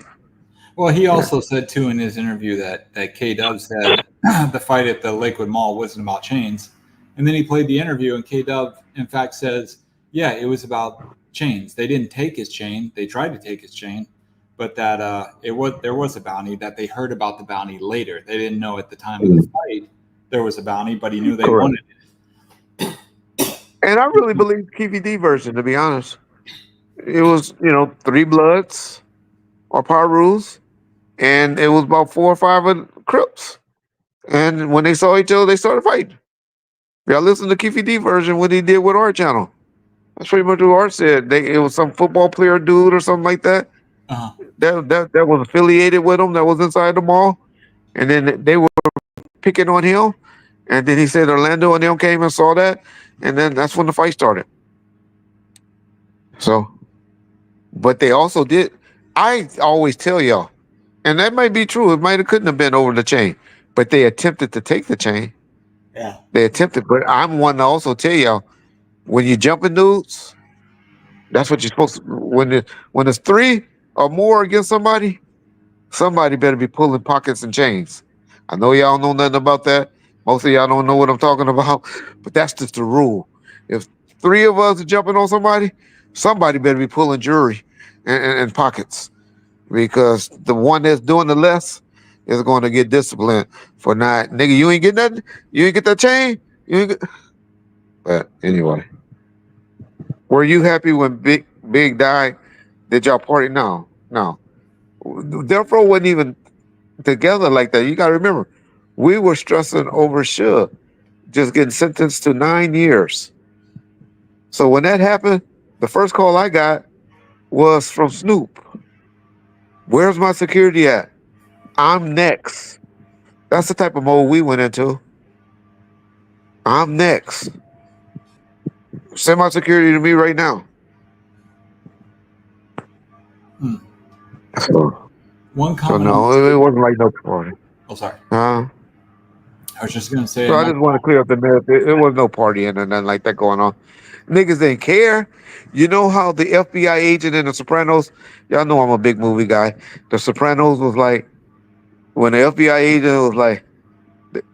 Well, he also said too in his interview that K-Dub said the fight at the Lakewood Mall wasn't about chains, and then he played the interview, and K-Dub in fact says, yeah, it was about chains. They didn't take his chain. They tried to take his chain, but that there was a bounty. That they heard about the bounty later. They didn't know at the time of the fight there was a bounty, but he knew they Correct. wanted it. And I really believe the KVD version, to be honest. It was, 3 Bloods or Power Rules, and it was about 4 or 5 of Crips. And when they saw each other, they started fighting. Y'all listen to Keefy D version, what he did with our channel. That's pretty much what Art said. It was some football player dude or something like that. Uh-huh. That was affiliated with him, that was inside the mall. And then they were picking on him. And then he said Orlando and them came and saw that. And then that's when the fight started. So, but they also did. I always tell y'all, and that might be true. It couldn't have been over the chain, but they attempted to take the chain. Yeah. They attempted, but I'm one to also tell y'all, when you jumping dudes, that's what you're supposed to. When it's 3 or more against somebody better be pulling pockets and chains. I know y'all know nothing about that. Most of y'all don't know what I'm talking about, but that's just the rule. If 3 of us are jumping on somebody better be pulling jewelry and pockets, because the one that's doing the less is going to get disciplined for not, nigga, you ain't get nothing. You ain't get that chain. You ain't get. But anyway, were you happy when Big died? Did y'all party? No. Therefore, wasn't even together like that. You got to remember, we were stressing over Suge just getting sentenced to 9 years. So when that happened, the first call I got was from Snoop. Where's my security at? I'm next. That's the type of mode we went into. I'm next. Send my security to me right now. So One comment. no, it wasn't like no party. Oh, sorry. I I was just gonna say. just want to clear up the myth. It was no partying or nothing like that going on. Niggas didn't care. You know how the FBI agent in The Sopranos, y'all know I'm a big movie guy. The Sopranos was like, when the FBI agent was like,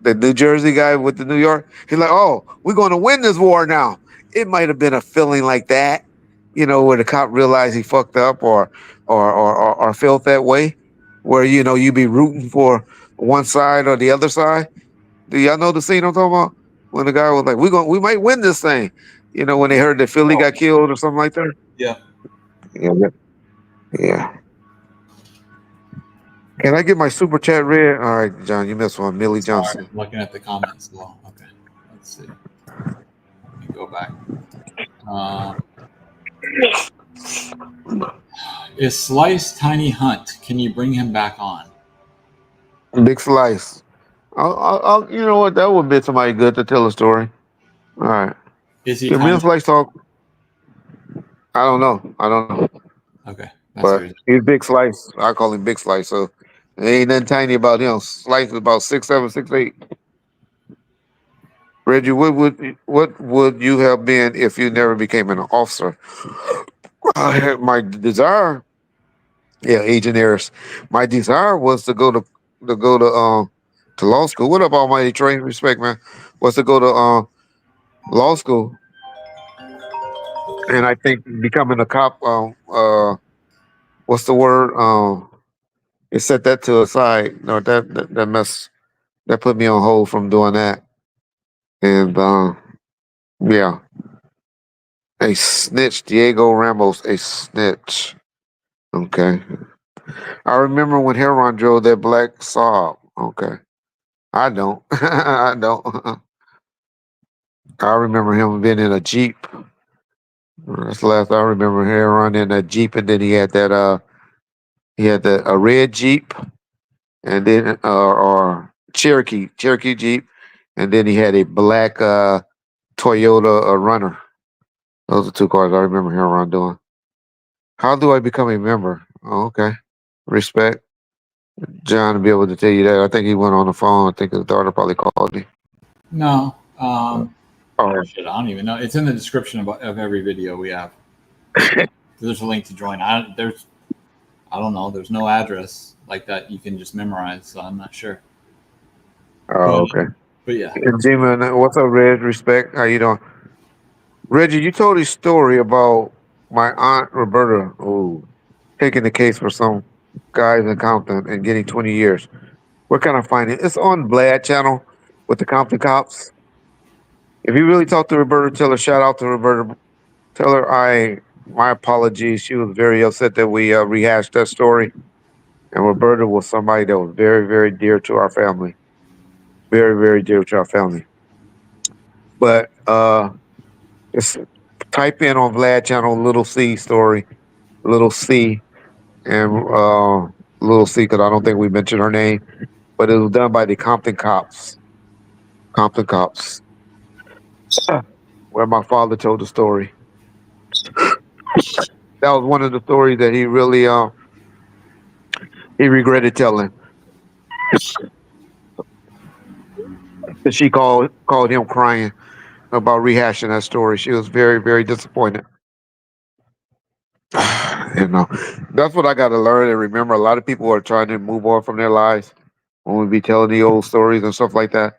the New Jersey guy with the New York, he's like, oh, we're going to win this war now. It might have been a feeling like that, where the cop realized he fucked up or felt that way, where, you be rooting for one side or the other side. Do y'all know the scene I'm talking about? When the guy was like, we might win this thing. When they heard that Philly got killed or something like that. Yeah. Yeah. Can I get my super chat read? All right, John, you missed one. Millie Johnson. I'm looking at the comments as well. Okay. Let's see. Let me go back. Is Slice Tiny Hunt? Can you bring him back on? Big Slice. I'll you know what? That would be somebody good to tell a story. All right. Is he The tiny? men's life talk. I don't know. Okay, that's But weird. he's Big Slice. I call him Big Slice. So there ain't nothing tiny about him. Slice is about 6'7", 6'8". Reggie, what would you have been if you never became an officer? I had my desire. Yeah, Agent Harris. My desire was to law school. What up, Almighty Train? Respect, man. Was to go to law school, and I think becoming a cop. What's the word? It set that to a side. No, that mess that put me on hold from doing that. And yeah, a snitch, Diego Ramos, a snitch. Okay, I remember when Heron drove that black Saab. Okay, I don't, I don't. I remember him being in a Jeep. That's the last I remember Heron in a Jeep, and then he had a red Jeep, and then or Cherokee Jeep, and then he had a black Toyota Runner. Those are two cars I remember Heron doing. How do I become a member? Oh, okay. Respect. John to be able to tell you that. I think he went on the phone. I think his daughter probably called him. No. Oh, Shit, I don't even know. It's in the description of every video we have. There's a link to join. I don't know. There's no address like that you can just memorize, so I'm not sure. okay. But yeah. And Jimmy, what's up, Reg? Respect. How you doing? Reggie, you told a story about my aunt Roberta, taking the case for some guys in Compton and getting 20 years. Where can I find it? It's on Vlad channel with the Compton cops. If you really talk to Roberta, tell her shout out to Roberta. Tell her my apologies. She was very upset that we rehashed that story. And Roberta was somebody that was very, very dear to our family. Very, very dear to our family. But just type in on Vlad channel little C story, little C, and little C because I don't think we mentioned her name. But it was done by the Compton cops. Compton cops. Where my father told the story. That was one of the stories that he regretted telling. And she called him crying about rehashing that story. She was very, very disappointed. That's what I got to learn and remember. A lot of people are trying to move on from their lives when we be telling the old stories and stuff like that.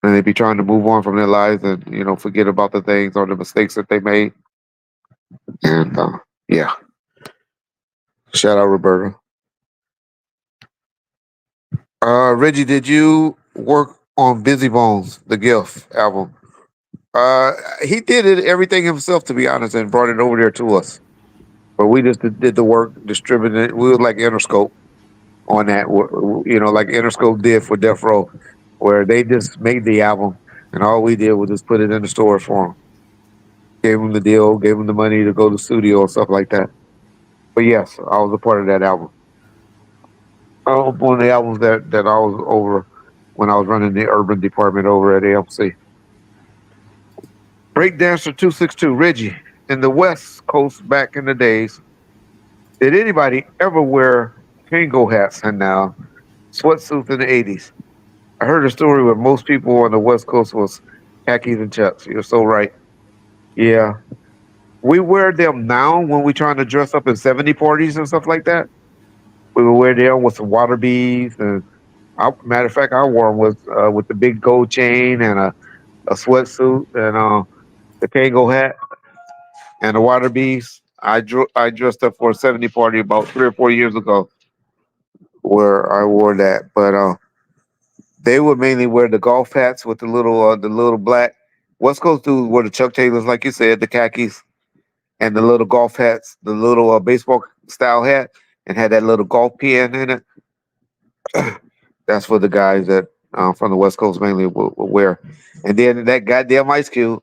And they be trying to move on from their lives and, forget about the things or the mistakes that they made. And yeah. Shout out Roberta. Reggie, did you work on Busy Bones, the Gift album? He did everything himself, to be honest, and brought it over there to us. But we just did the work, distributed it. We were like Interscope on that, like Interscope did for Death Row, where they just made the album, and all we did was just put it in the store for them. Gave them the deal, gave them the money to go to the studio and stuff like that. But yes, I was a part of that album. One of the albums that I was over when I was running the urban department over at AMC. Breakdancer 262, Reggie, in the West Coast back in the days, did anybody ever wear Kango hats and now sweatsuits in the 80s? I heard a story where most people on the West Coast was khakis and chucks. You're so right. Yeah. We wear them now when we're trying to dress up in 70 parties and stuff like that. We would wear them with some water beads. And matter of fact, I wore them with the big gold chain and a sweatsuit and the Kango hat and the water beads. I dressed up for a 70 party about 3 or 4 years ago where I wore that. But they would mainly wear the golf hats with the little black. West Coast dudes wore the Chuck Taylors, like you said, the khakis, and the little golf hats, the little baseball style hat, and had that little golf pin in it. That's for the guys that from the West Coast mainly will wear. And then that goddamn Ice Cube,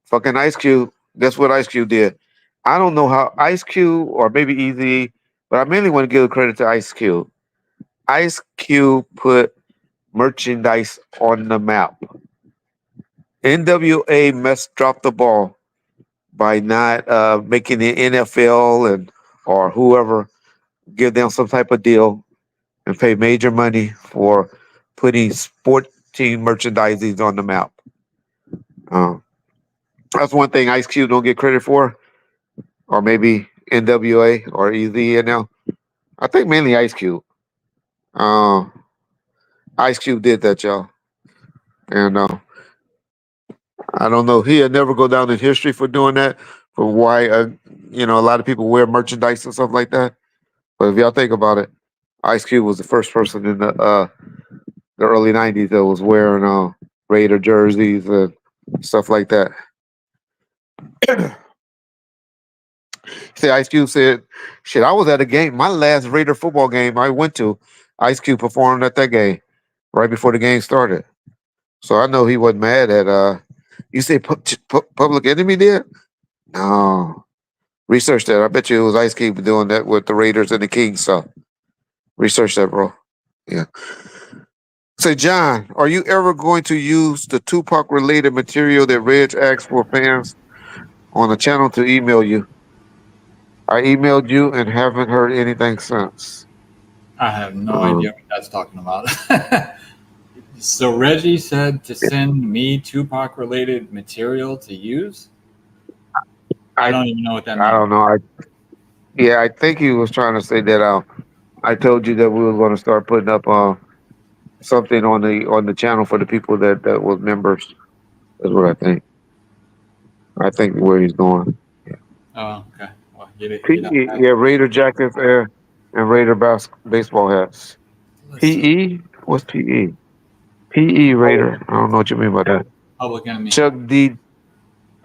fucking Ice Cube. Guess what Ice Cube did? I don't know how Ice Cube or maybe Easy, but I mainly want to give credit to Ice Cube. Ice Cube put merchandise on the map. NWA dropped the ball by not making the NFL and or whoever give them some type of deal and pay major money for putting sport team merchandising on the map. Um, that's one thing Ice Cube don't get credit for, or maybe NWA or EZ now. I think mainly Ice Cube. Uh, Ice Cube did that, y'all, and I don't know. He'll never go down in history for doing that. For why, a lot of people wear merchandise and stuff like that. But if y'all think about it, Ice Cube was the first person in the early '90s that was wearing Raider jerseys and stuff like that. See, Ice Cube said, "Shit, I was at a game. My last Raider football game I went to, Ice Cube performed at that game right before the game started. So I know he wasn't mad at. You say Public Enemy did? No, research that. I bet you it was Ice Cube doing that with the Raiders and the Kings. So research that, bro. Yeah. Say, John, are you ever going to use the Tupac related material that Reg asked for fans on the channel to email you? I emailed you and haven't heard anything since. I have no idea what that's talking about. So Reggie said to send me Tupac related material to use. I don't even know what that means. I don't know. I think he was trying to say that I told you that we were going to start putting up something on the channel for the people that was members. That's what I think. I think where he's going. Oh, okay. Well, Raider jackets and Raider baseball hats. PE? What's PE? PE Raider. I don't know what you mean by that. Public Enemy. Chuck D,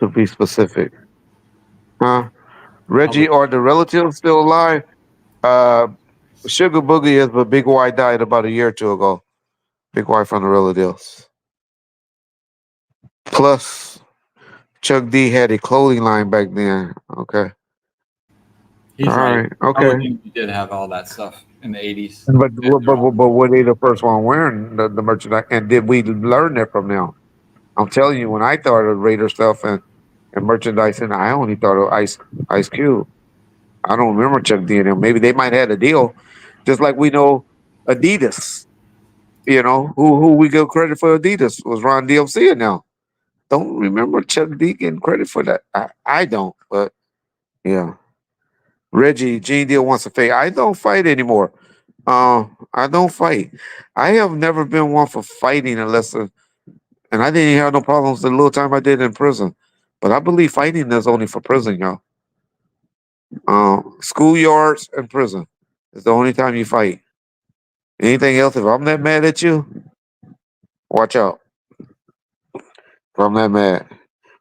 to be specific. Huh? Reggie, are the relatives still alive? Sugar Boogie is, but Big Y died about a year or two ago. Big Y from the relatives. Plus, Chuck D had a clothing line back then. Okay. He's all right. Okay. He did have all that stuff in the 80s. But were they the first one wearing the merchandise? And did we learn that from them? I'm telling you, when I thought of Raider stuff and merchandising, I only thought of Ice Cube. I don't remember Chuck D and them. Maybe they might have had a deal, just like we know Adidas. Who we give credit for Adidas was Ron DMC now. Don't remember Chuck D getting credit for that. I don't, but yeah. Reggie, Gene Deal wants to fight. I don't fight anymore. I don't fight. I have never been one for fighting unless, and I didn't have no problems the little time I did in prison. But I believe fighting is only for prison, y'all. Schoolyards and prison is the only time you fight. Anything else, if I'm that mad at you, watch out. If I'm that mad.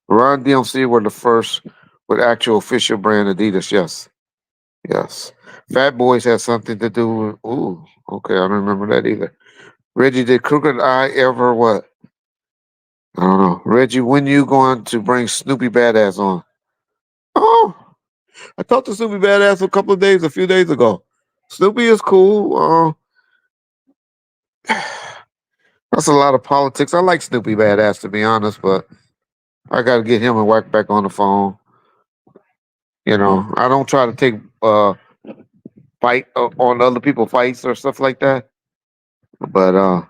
Ron DMC were the first with actual official brand Adidas, yes. Yes. Fat Boys had something to do with, ooh, okay, I don't remember that either. Reggie, did Crooked Eye ever what? I don't know. Reggie, when you going to bring Snoopy Badass on? Oh, I talked to Snoopy Badass a few days ago. Snoopy is cool. That's a lot of politics. I like Snoopy Badass, to be honest, but I got to get him and Whack back on the phone. I don't try to take fight on other people's fights or stuff like that. But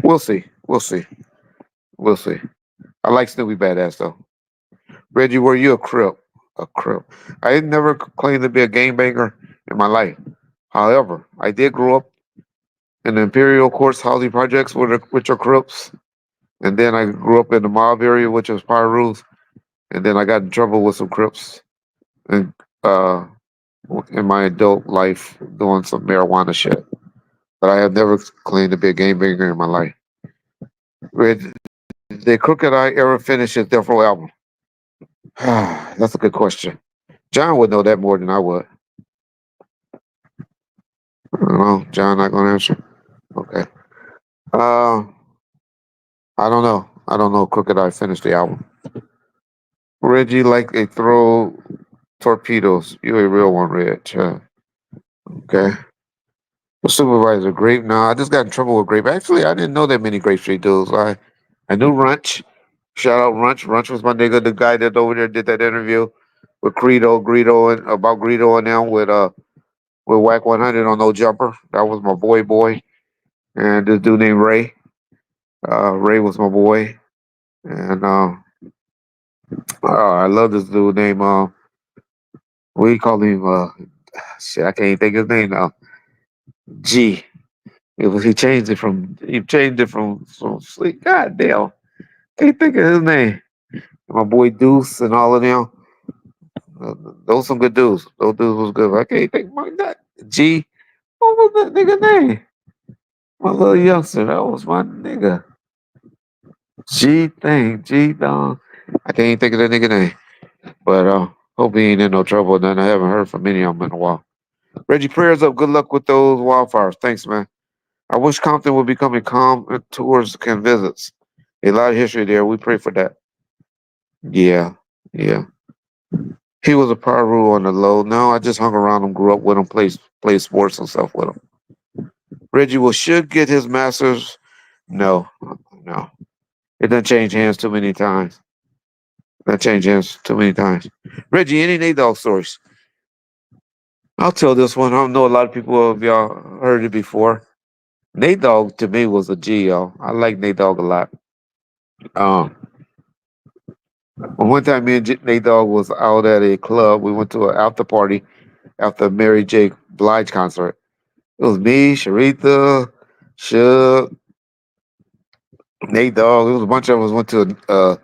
we'll see. We'll see. I like Snoopy Badass though. Reggie, were you a Crip? A Crip. I never claimed to be a gangbanger in my life. However, I did grow up in the Imperial Courts housing projects, which are Crips. And then I grew up in the mob area, which was Pyrus. And then I got in trouble with some Crips. And in my adult life doing some marijuana shit. But I have never claimed to be a gangbanger in my life. Did Crooked Eye ever finish his Death Row album? That's a good question. John would know that more than I would. I don't know. John not gonna answer. Okay. I don't know. I don't know if Crooked Eye finished the album. Reggie like they throw torpedoes. You a real one, Reg. Okay. The supervisor, Grape. No, I just got in trouble with Grape. Actually, I didn't know that many Grape Street dudes. I knew Runch. Shout out Runch. Runch was my nigga, the guy that over there did that interview with Greedo and about Greedo and them with Whack 100 on No Jumper. That was my boy. And this dude named Ray. Ray was my boy. And I love this dude named we call him shit, I can't even think his name now. G. He changed it from sleep. God damn. Can't think of his name. My boy Deuce and all of them. Those some good dudes. Those dudes was good. I can't think of that. G. What was that nigga name? My little youngster. That was my nigga. G thing. G Don. I can't even think of that nigga name. But hope he ain't in no trouble. Then I haven't heard from any of them in a while. Reggie, prayers up. Good luck with those wildfires. Thanks, man. I wish Compton would become a calm tours can visits. A lot of history there. We pray for that. Yeah, yeah. He was a Paru on the low. No, I just hung around him, grew up with him, play sports and stuff with him. Reggie will should get his masters. No, no. It doesn't change hands too many times. That change hands too many times. Reggie, any Nate Dogg stories? I'll tell this one. I know a lot of people of y'all heard it before. Nate Dogg to me was a G, y'all. I like Nate Dogg a lot. Um, one time me and Nate Dogg was out at a club. We went to an after party after a Mary J. Blige concert. It was me, Sharitha, Suge, Nate Dogg. It was a bunch of us went to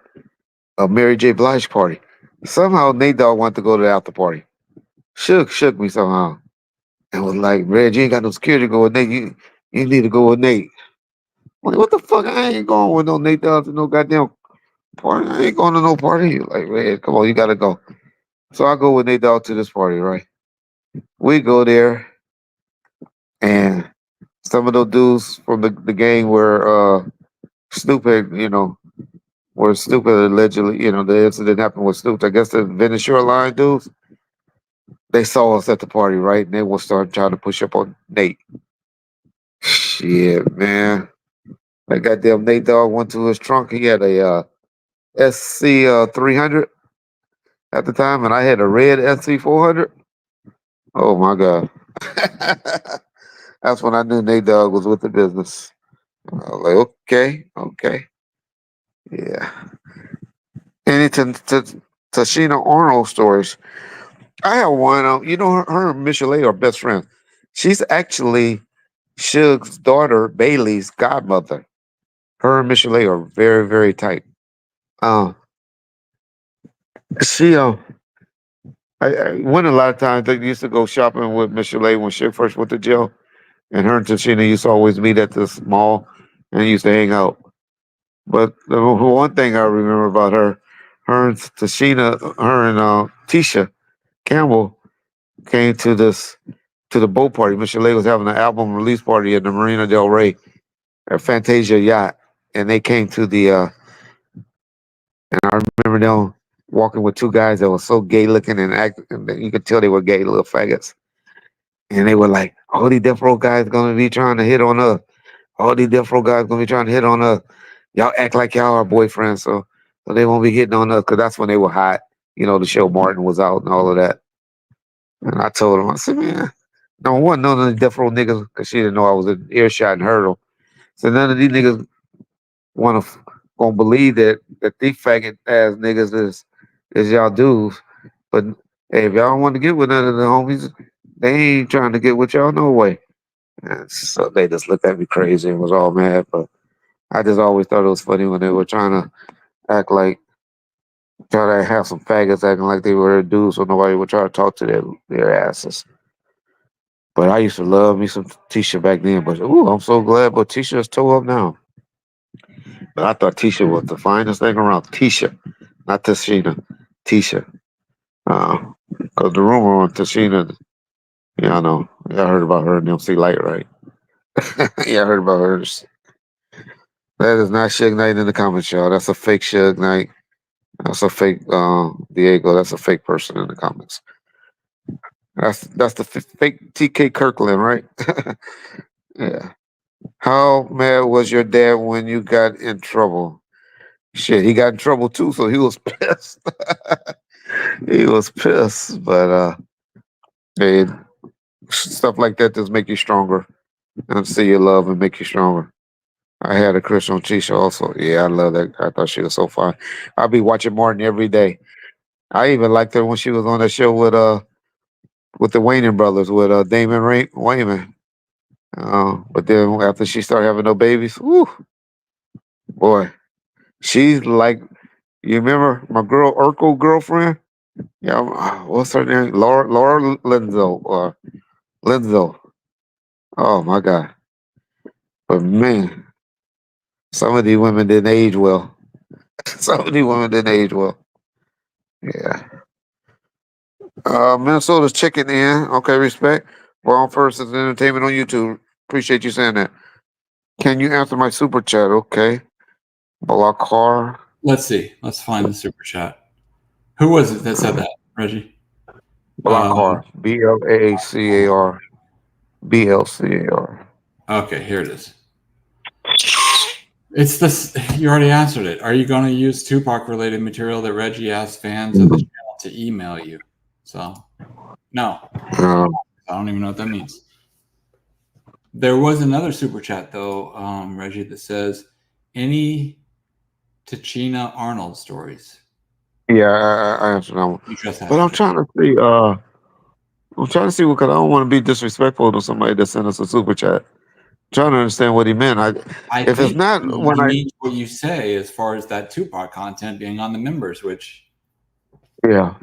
a Mary J. Blige party. Somehow Nate Dogg wanted to go to the after party. Shook me somehow. And was like, Red, you ain't got no security to go with Nate. You need to go with Nate. I'm like, what the fuck? I ain't going with no Nate Dogg to no goddamn party. I ain't going to no party. Like, Red, come on, you gotta go. So I go with Nate Dogg to this party, right? We go there, and some of those dudes from the gang were stupid, were stupid allegedly. The incident happened with Snoop. I guess the Venezuela line dudes, they saw us at the party, right? And they will start trying to push up on Nate. Shit, man. That goddamn Nate Dogg went to his trunk. He had a SC 300 at the time, and I had a red SC 400. Oh my god. That's when I knew Nate Dogg was with the business. I was like, okay, yeah. Any Tashina Arnold stories? I have one. Her and Michelle are best friends. She's actually Suge's daughter, Bailey's godmother. Her and Michelle are very, very tight. She I went a lot of times. They used to go shopping with Michelle when she first went to jail, and her and Tashina used to always meet at this mall and used to hang out. But the one thing I remember about her and Tashina, her and Tisha Campbell came to the boat party. Michelle was having an album release party at the Marina Del Rey at Fantasia Yacht, and they came to and I remember them walking with two guys that were so gay looking and that you could tell they were gay little faggots. And they were like, all these death row guys gonna be trying to hit on us. All these death row guys gonna be trying to hit on us. Y'all act like y'all are boyfriends, so they won't be hitting on us, because that's when they were hot. The show Martin was out and all of that. And I told him, I said, man, no one, none of the death row niggas, because she didn't know I was in earshot and heard them. So none of these niggas gonna believe that these faggot ass niggas is y'all dudes. But hey, if y'all want to get with none of the homies, they ain't trying to get with y'all no way. And so they just looked at me crazy and was all mad. But I just always thought it was funny when they were trying to act like, try to have some faggots acting like they were dudes, so nobody would try to talk to their asses. But I used to love me some Tisha back then. But I'm so glad. But Tisha's toe up now. But I thought Tisha was the finest thing around. Tisha, not Tashina. Tisha. Because the rumor on Tashina, yeah, I know. Yeah, I heard about her in MC Light, right? Yeah, I heard about hers. That is not Suge Knight in the comments, y'all. That's a fake Suge Knight. That's a fake Diego. That's a fake person in the comments. That's the fake TK Kirkland, right? Yeah. How mad was your dad when you got in trouble? Shit, he got in trouble too, so he was pissed. He was pissed, but hey, stuff like that just make you stronger and see your love and make you stronger. I had a crush on Tisha also. Yeah, I love that. I thought she was so fine. I'll be watching Martin every day. I even liked her when she was on that show with the Wayne brothers with Damon Wayman. But then after she started having no babies, whoo, boy, she's like, you remember my girl Urkel girlfriend? Yeah, what's her name? Laura Lenzo or Lenzo. Oh my God. But man, some of these women didn't age well. Some of these women didn't age well. Yeah. Minnesota's checking in. Okay, respect. Well, first is entertainment on YouTube. Appreciate you saying that. Can you answer my super chat? Okay. Balakar. Let's see. Let's find the super chat. Who was it that said that, Reggie? Balakar. BLACAR. BLCAR. Okay, here it is. It's this. You already answered it. Are you going to use Tupac-related material that Reggie asked fans of the channel to email you? So, no. I don't even know what that means. There was another super chat though, Reggie, that says, "Any Tachina Arnold stories?" Yeah, I answered that one. You just But I'm answered it. trying to see. I'm trying to see because I don't want to be disrespectful to somebody that sent us a super chat. Trying to understand what he meant. I If it's think not he when I means what you say as far as that Tupac content being on the members, which yeah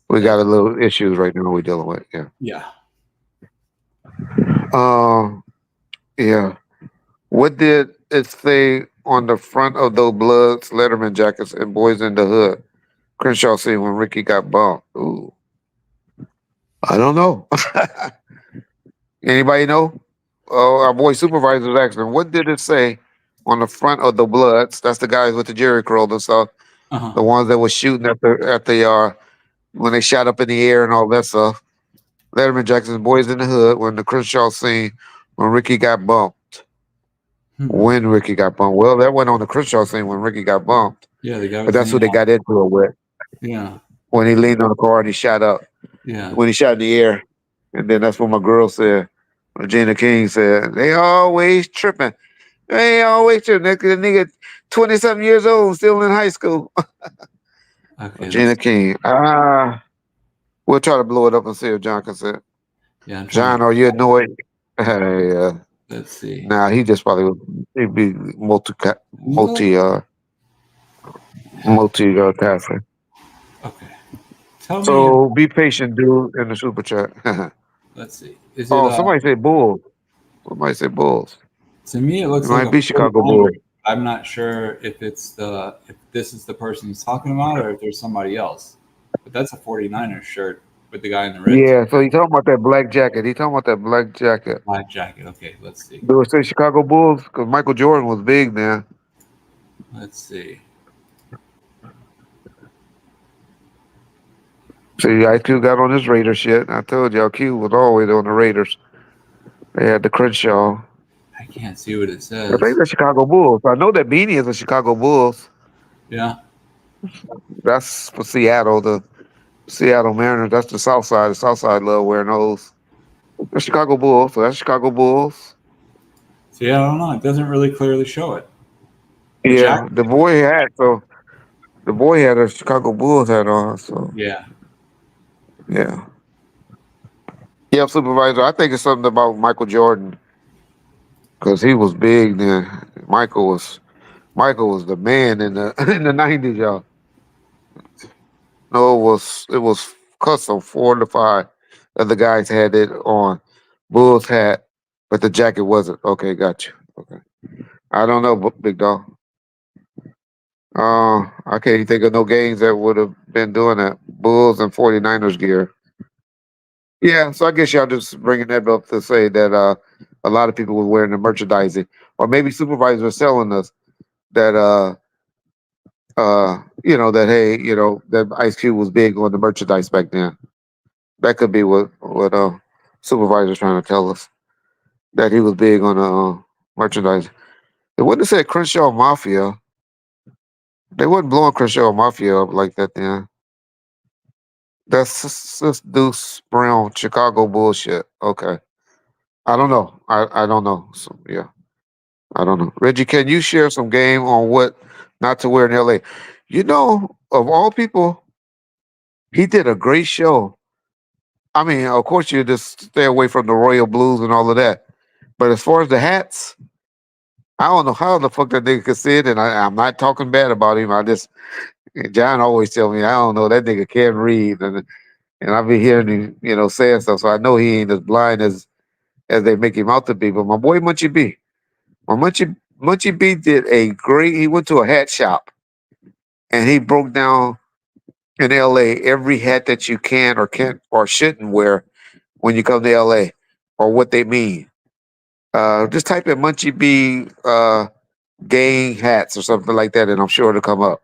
we got that's a little issues right now we're dealing with. yeah. Yeah. What did it say on the front of those Bloods Letterman jackets and Boys in the Hood? Crenshaw said when Ricky got bumped. Ooh, I don't know. Anybody know? Oh, our boy supervisor was asking, what did it say on the front of the Bloods? That's the guys with the Jerry curls and stuff. Uh-huh. The ones that were shooting at the when they shot up in the air and all that stuff. Letterman Jackson's Boys in the Hood when the Crenshaw scene when Ricky got bumped. When Ricky got bumped. Well, that went on the Crenshaw scene when Ricky got bumped. Yeah, the guy But was that's what they got into it with. Yeah. When he leaned on the car and he shot up. Yeah. When he shot in the air. And then that's what my girl said. Regina King said, they always tripping. They always tripping. The nigga 20-something years old, still in high school. Okay. Regina King. We'll try to blow it up and see if John can say it. Yeah, I'm trying John, to, are you annoyed? Hey, let's see. nah, he just probably he'd be multitasking. Okay. Tell me. So be patient, dude, in the super chat. Let's see. Is it? Oh, somebody say Bulls. Somebody say Bulls. To me, it looks It like might a be Chicago 49er. Bulls. I'm not sure if it's if this is the person he's talking about or if there's somebody else. But that's a 49er shirt with the guy in the red Yeah, so he talking about that black jacket. He talking about that black jacket. black jacket. Okay, let's see. Do it say Chicago Bulls? Because Michael Jordan was big then. Let's see. See, IQ got on his Raider shit. I told y'all, Q was always on the Raiders. They had the Crenshaw. I can't see what it I says. think the Chicago Bulls. I know that beanie is the Chicago Bulls. Yeah. That's for Seattle, the Seattle Mariners. That's the South Side. The South Side love wearing those. The Chicago Bulls. So that's Chicago Bulls. See, I don't know. It doesn't really clearly show it. Yeah, jacket. the boy had a Chicago Bulls hat on. So Yeah. yeah. Yeah, supervisor. I think it's something about Michael Jordan because he was big then. Michael was the man in the in the 90s, y'all. No, it was custom 4 to 5. Other guys had it on Bulls hat, but the jacket wasn't. Okay, got you. Okay, I don't know, big dog. I can't think of no games that would have been doing that. Bulls and 49ers gear. Yeah, so I guess y'all just bringing that up to say that a lot of people were wearing the merchandising, or maybe supervisors are selling us that that hey, that Ice Cube was big on the merchandise back then. That could be what supervisor's trying to tell us that he was big on the merchandise. It wouldn't have said Crenshaw Mafia. They wasn't blowing Crescendo Mafia up like that then. That's just Deuce Brown Chicago bullshit. Okay. I don't know. I don't know. So yeah. I don't know. Reggie, can you share some game on what not to wear in LA? You know, of all people, he did a great show. I mean, of course you just stay away from the royal blues and all of that. But as far as the hats, I don't know how the fuck that nigga could sit, and I'm not talking bad about him. I just John always tell me I don't know that nigga can't read, and I be hearing him, saying stuff, so I know he ain't as blind as they make him out to be. But my boy Munchie B, Munchie B did a great. He went to a hat shop and he broke down in L.A. every hat that you can or can't or shouldn't wear when you come to L.A. or what they mean. Just type in Munchie B gang hats or something like that, and I'm sure it'll come up.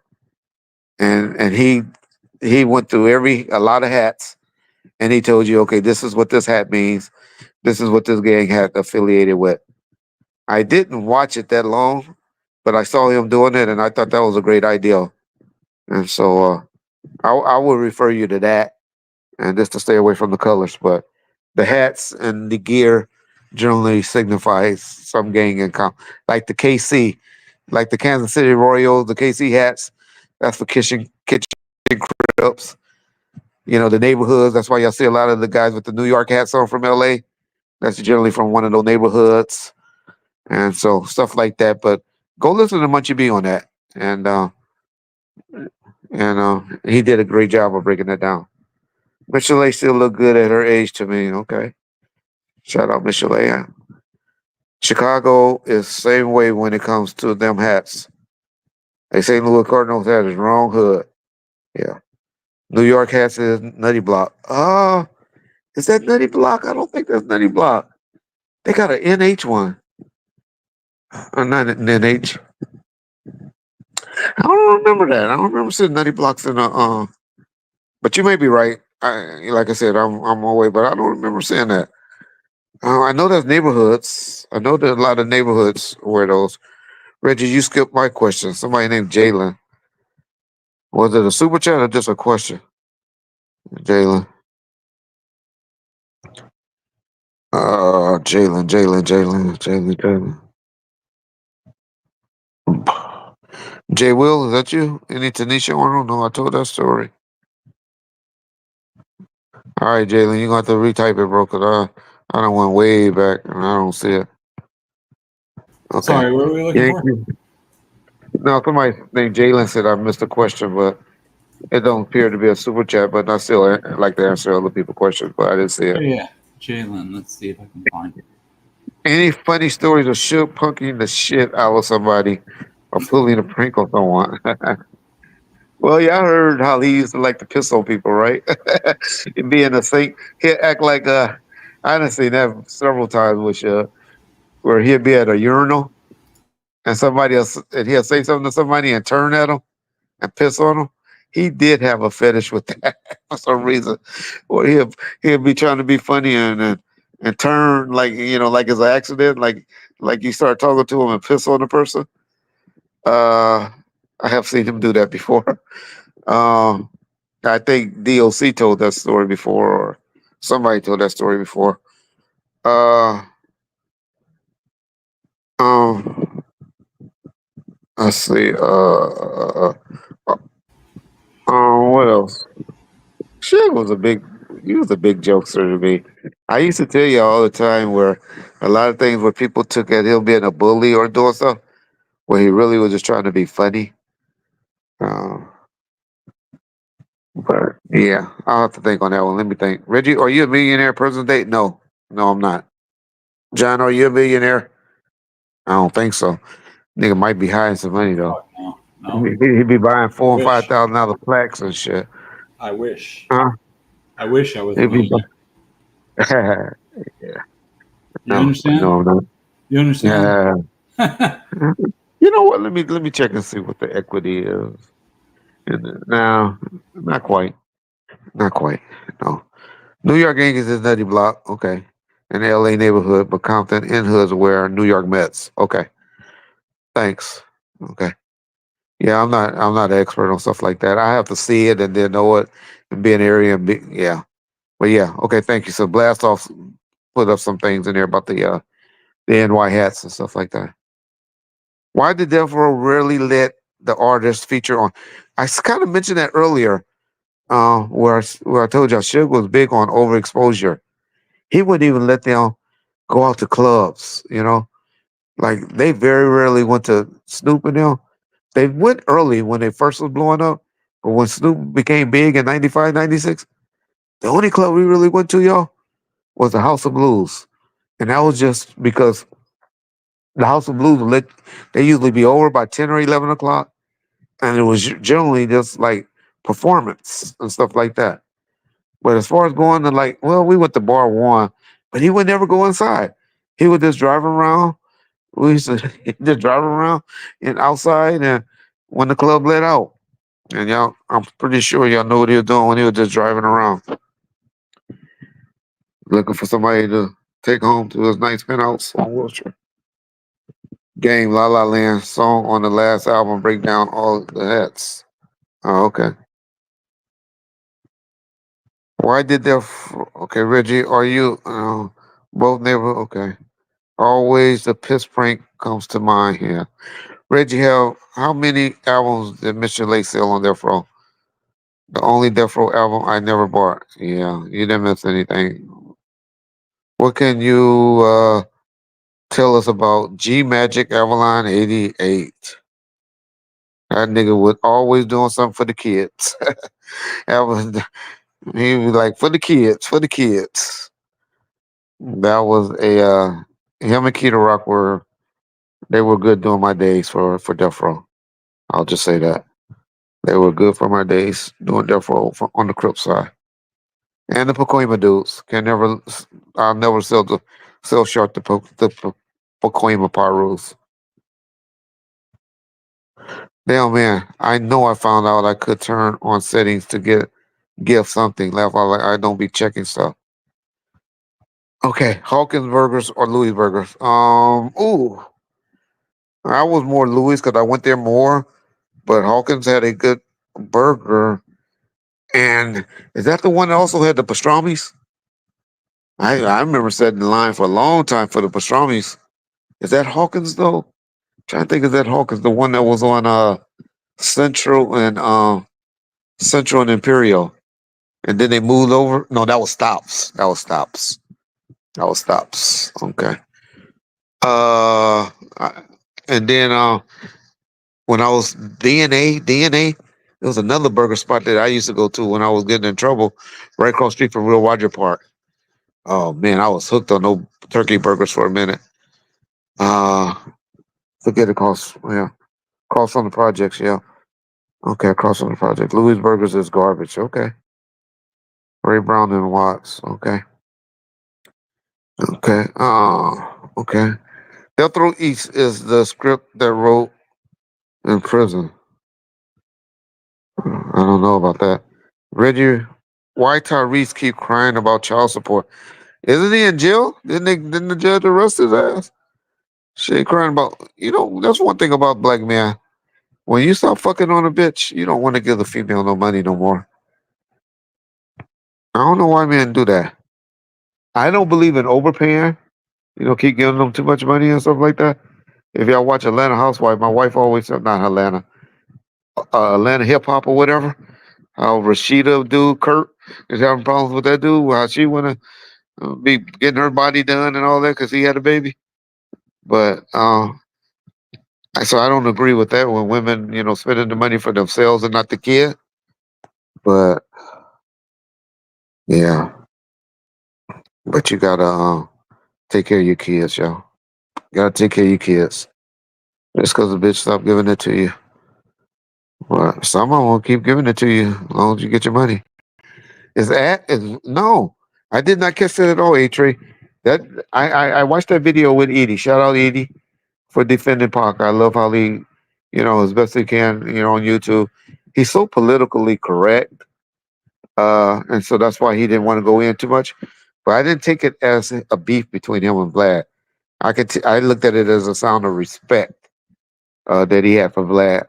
And he went through a lot of hats, and he told you, okay, this is what this hat means. This is what this gang hat affiliated with. I didn't watch it that long, but I saw him doing it, and I thought that was a great idea. And so I will refer you to that, and just to stay away from the colors. But the hats and the gear generally signifies some gang income, like the KC, like the Kansas City Royals, the KC hats. That's for kitchen crips. The neighborhoods. That's why y'all see a lot of the guys with the New York hats on from LA. That's generally from one of those neighborhoods. And so stuff like that. But go listen to Munchie B on that. And he did a great job of breaking that down. Michelle still look good at her age to me. Okay. Shout out Michelle. Chicago is the same way when it comes to them hats. A St. Louis Cardinals hat is wrong hood. Yeah. New York hats is Nutty Block. Is that Nutty Block? I don't think that's Nutty Block. They got an NH one. Not an NH. I don't remember that. I don't remember seeing Nutty Blocks in a. But you may be right. Like I said, I'm away, but I don't remember seeing that. I know there's neighborhoods. I know there's a lot of neighborhoods where those. Reggie, you skipped my question. Somebody named Jalen. Was it a super chat or just a question? Jalen. Jalen. Jay Will, is that you? Any Tanisha? I don't know. I told that story. All right, Jalen, you're going to have to retype it, bro, because I don't went way back and I don't see it. Okay. Sorry, what were we looking for? No, somebody named Jalen said I missed a question, but it don't appear to be a super chat, but I still like to answer other people's questions, but I didn't see it. Oh, yeah, Jalen. Let's see if I can find it. Any funny stories of Shook punking the shit out of somebody or pulling a prank on someone? Well, yeah, I heard how he used to like to piss on people, right? He'd be in a sink. He'd act like I done seen that several times with where he'd be at a urinal and somebody else and he'll say something to somebody and turn at him and piss on him. He did have a fetish with that for some reason. Or he'll be trying to be funny and turn like like it's an accident, like you start talking to him and piss on the person. I have seen him do that before. I think DOC told that story before, or somebody told that story before. Let's see. What else? Shaq was he was a big jokester to me. I used to tell you all the time where a lot of things where people took at him being a bully or doing stuff, where he really was just trying to be funny. But yeah, I'll have to think on that one. Let me think. Reggie, are you a millionaire present date? No, I'm not. John, are you a millionaire? I don't think so. Nigga might be hiding some money though. Oh, no. He'd be buying $4,000 and Wish. $5,000 plaques and shit. I wish. Huh? I wish I was a He'd be millionaire. yeah. You understand? No. You understand? Yeah. You know what? Let me check and see what the equity is. No, not quite. Not quite. No. New York Yankees is Nutty Block. Okay. In the LA neighborhood, but Compton in hoods where New York Mets. Okay. Thanks. Okay. Yeah, I'm not an expert on stuff like that. I have to see it and then know it and be an area and be yeah. But yeah, okay, thank you. So blast off put up some things in there about the NY hats and stuff like that. Why did Death Row rarely let the artist feature on? I kind of mentioned that earlier, where I told y'all Suge was big on overexposure. He wouldn't even let them go out to clubs, you know. Like they very rarely went to Snoop and them. They went early when they first was blowing up, but when Snoop became big in 95, 96, the only club we really went to, y'all, was the House of Blues. And that was just because the House of Blues would they usually be over by 10 or 11 o'clock. And it was generally just like performance and stuff like that. But as far as going to like, well, we went to bar one, but he would never go inside. He would just drive around. We used to just drive around and outside and when the club let out. And y'all, I'm pretty sure y'all know what he was doing when he was just driving around, looking for somebody to take home to his nice penthouse on Wilshire. Game La La Land song on the last album break down all the hats. Oh, okay. Why did there? Okay, Reggie, are you both neighbor? Okay. Always the piss prank comes to mind here. Reggie, how many albums did Mr. Lake sell on Death Row? The only Death Row album I never bought. Yeah, you didn't miss anything. What can you tell us about G Magic Avalon 88? That nigga was always doing something for the kids. That was he was like for the kids, for the kids. That was a him and Keita Rock they were good during my days for Death Row. I'll just say that. They were good for my days doing Death Row on the Crip side. And the Pacoima dudes I'll never sell short the Pacoima Parus. Damn man, I know I found out I could turn on settings to give something. Laugh out like I don't be checking stuff. Okay, Hawkins burgers or Louis burgers. Ooh, I was more Louis because I went there more, but Hawkins had a good burger. And is that the one that also had the pastrami's? I remember sitting in line for a long time for the pastrami's. Is that Hawkins though? Trying to think, is that Hawkins the one that was on Central and Central and Imperial, and then they moved over? No, that was Stops. That was Stops. That was Stops. Okay. Uh, I- and then when I was DNA, there was another burger spot that I used to go to when I was getting in trouble, right across the street from Real Roger Park. Oh man, I was hooked on those turkey burgers for a minute. Uh, forget it costs. Yeah, cross on the projects. Yeah, okay, cross on the project. Louis Burgers is garbage. Okay, Ray Brown and Watts. Okay, okay. Okay. Death Row East is the script that wrote in prison. I don't know about that. Reggie, why Tyrese keep crying about child support? Isn't he in jail? Didn't the judge arrest his ass? Shit crying about that's one thing about black men. When you stop fucking on a bitch, you don't want to give the female no money no more. I don't know why men do that. I don't believe in overpaying. Keep giving them too much money and stuff like that. If y'all watch Atlanta Housewife, my wife always said, not Atlanta Hip Hop or whatever. How Rashida dude Kurt is having problems with that dude. How she wanna be getting her body done and all that because he had a baby. But so I don't agree with that when women, spending the money for themselves and not the kid. But yeah, but you gotta take care of your kids, y'all. You gotta take care of your kids. Just because the bitch stopped giving it to you. Well, some of them will keep giving it to you as long as you get your money. No, I did not catch that at all, A-Trey. That I watched that video with Edie. Shout out Edie for defending Pac. I love how he, as best he can, on YouTube. He's so politically correct. And so that's why he didn't want to go in too much. But I didn't take it as a beef between him and Vlad. I looked at it as a sound of respect. that he had for Vlad.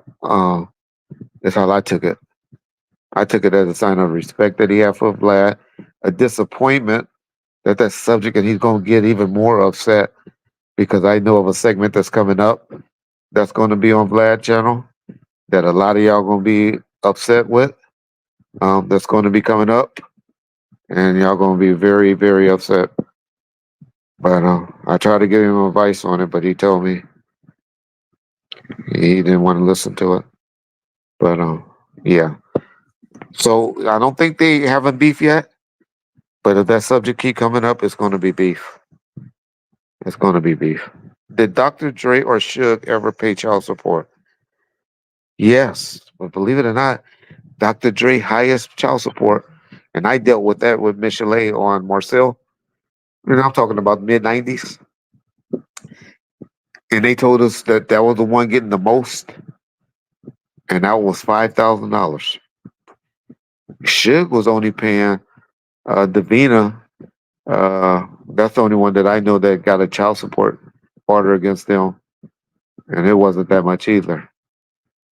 That's how I took it. I took it as a sign of respect that he had for Vlad, a disappointment that that subject and he's going to get even more upset because I know of a segment that's coming up that's going to be on Vlad channel that a lot of y'all going to be upset with. That's going to be coming up, and y'all going to be very, very upset. But I tried to give him advice on it, but he told me he didn't want to listen to it. But yeah. So I don't think they haven't beef yet. But if that subject keep coming up, it's going to be beef. It's going to be beef. Did Dr. Dre or Suge ever pay child support? Yes, but believe it or not, Dr. Dre highest child support, and I dealt with that with Michelet on Marcel. And I'm talking about mid-90s. And they told us that that was the one getting the most, and that was $5,000. Suge was only paying Davina. That's the only one that I know that got a child support order against them, and it wasn't that much either.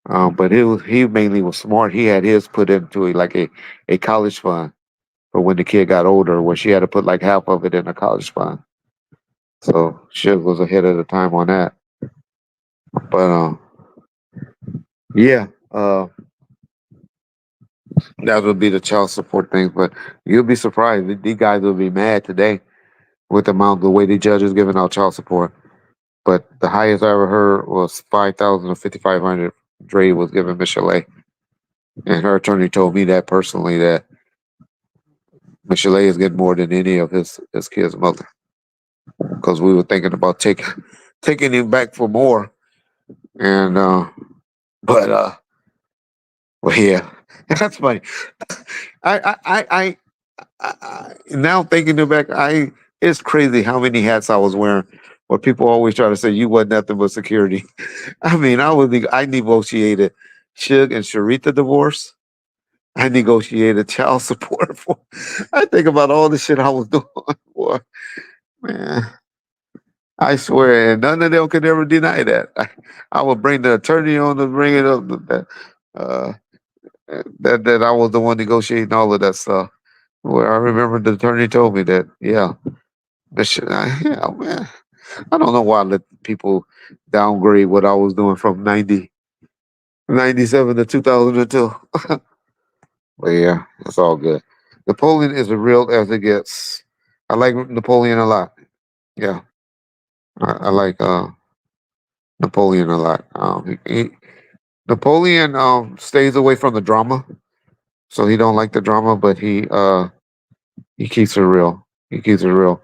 But he mainly was smart. He had his put into a college fund for when the kid got older, where she had to put like half of it in a college fund. So Suge was ahead of the time on that. But yeah, that would be the child support thing. But you'll be surprised. These guys will be mad today with the way the judge is giving out child support. But the highest I ever heard was 5,000 or 5,500. Dre was giving Michelet, and her attorney told me that personally that Michelet is getting more than any of his kids' mother, because we were thinking about taking him back for more, and but well, yeah, that's funny. I now thinking back, it's crazy how many hats I was wearing. Where people always try to say you wasn't nothing but security. I mean, I negotiated Suge and Sharita divorce. I negotiated child support for. I think about all the shit I was doing. Boy, man, I swear, and none of them could ever deny that. I would bring the attorney on to bring it up uh, that I was the one negotiating all of that stuff. Well, I remember the attorney told me that. Yeah, yeah, man. I don't know why I let people downgrade what I was doing from 97 to 2002. But yeah, it's all good. Napoleon is as real as it gets. I like Napoleon a lot. Yeah, I like Napoleon a lot. Napoleon stays away from the drama, so he don't like the drama, but he keeps it real. He keeps it real.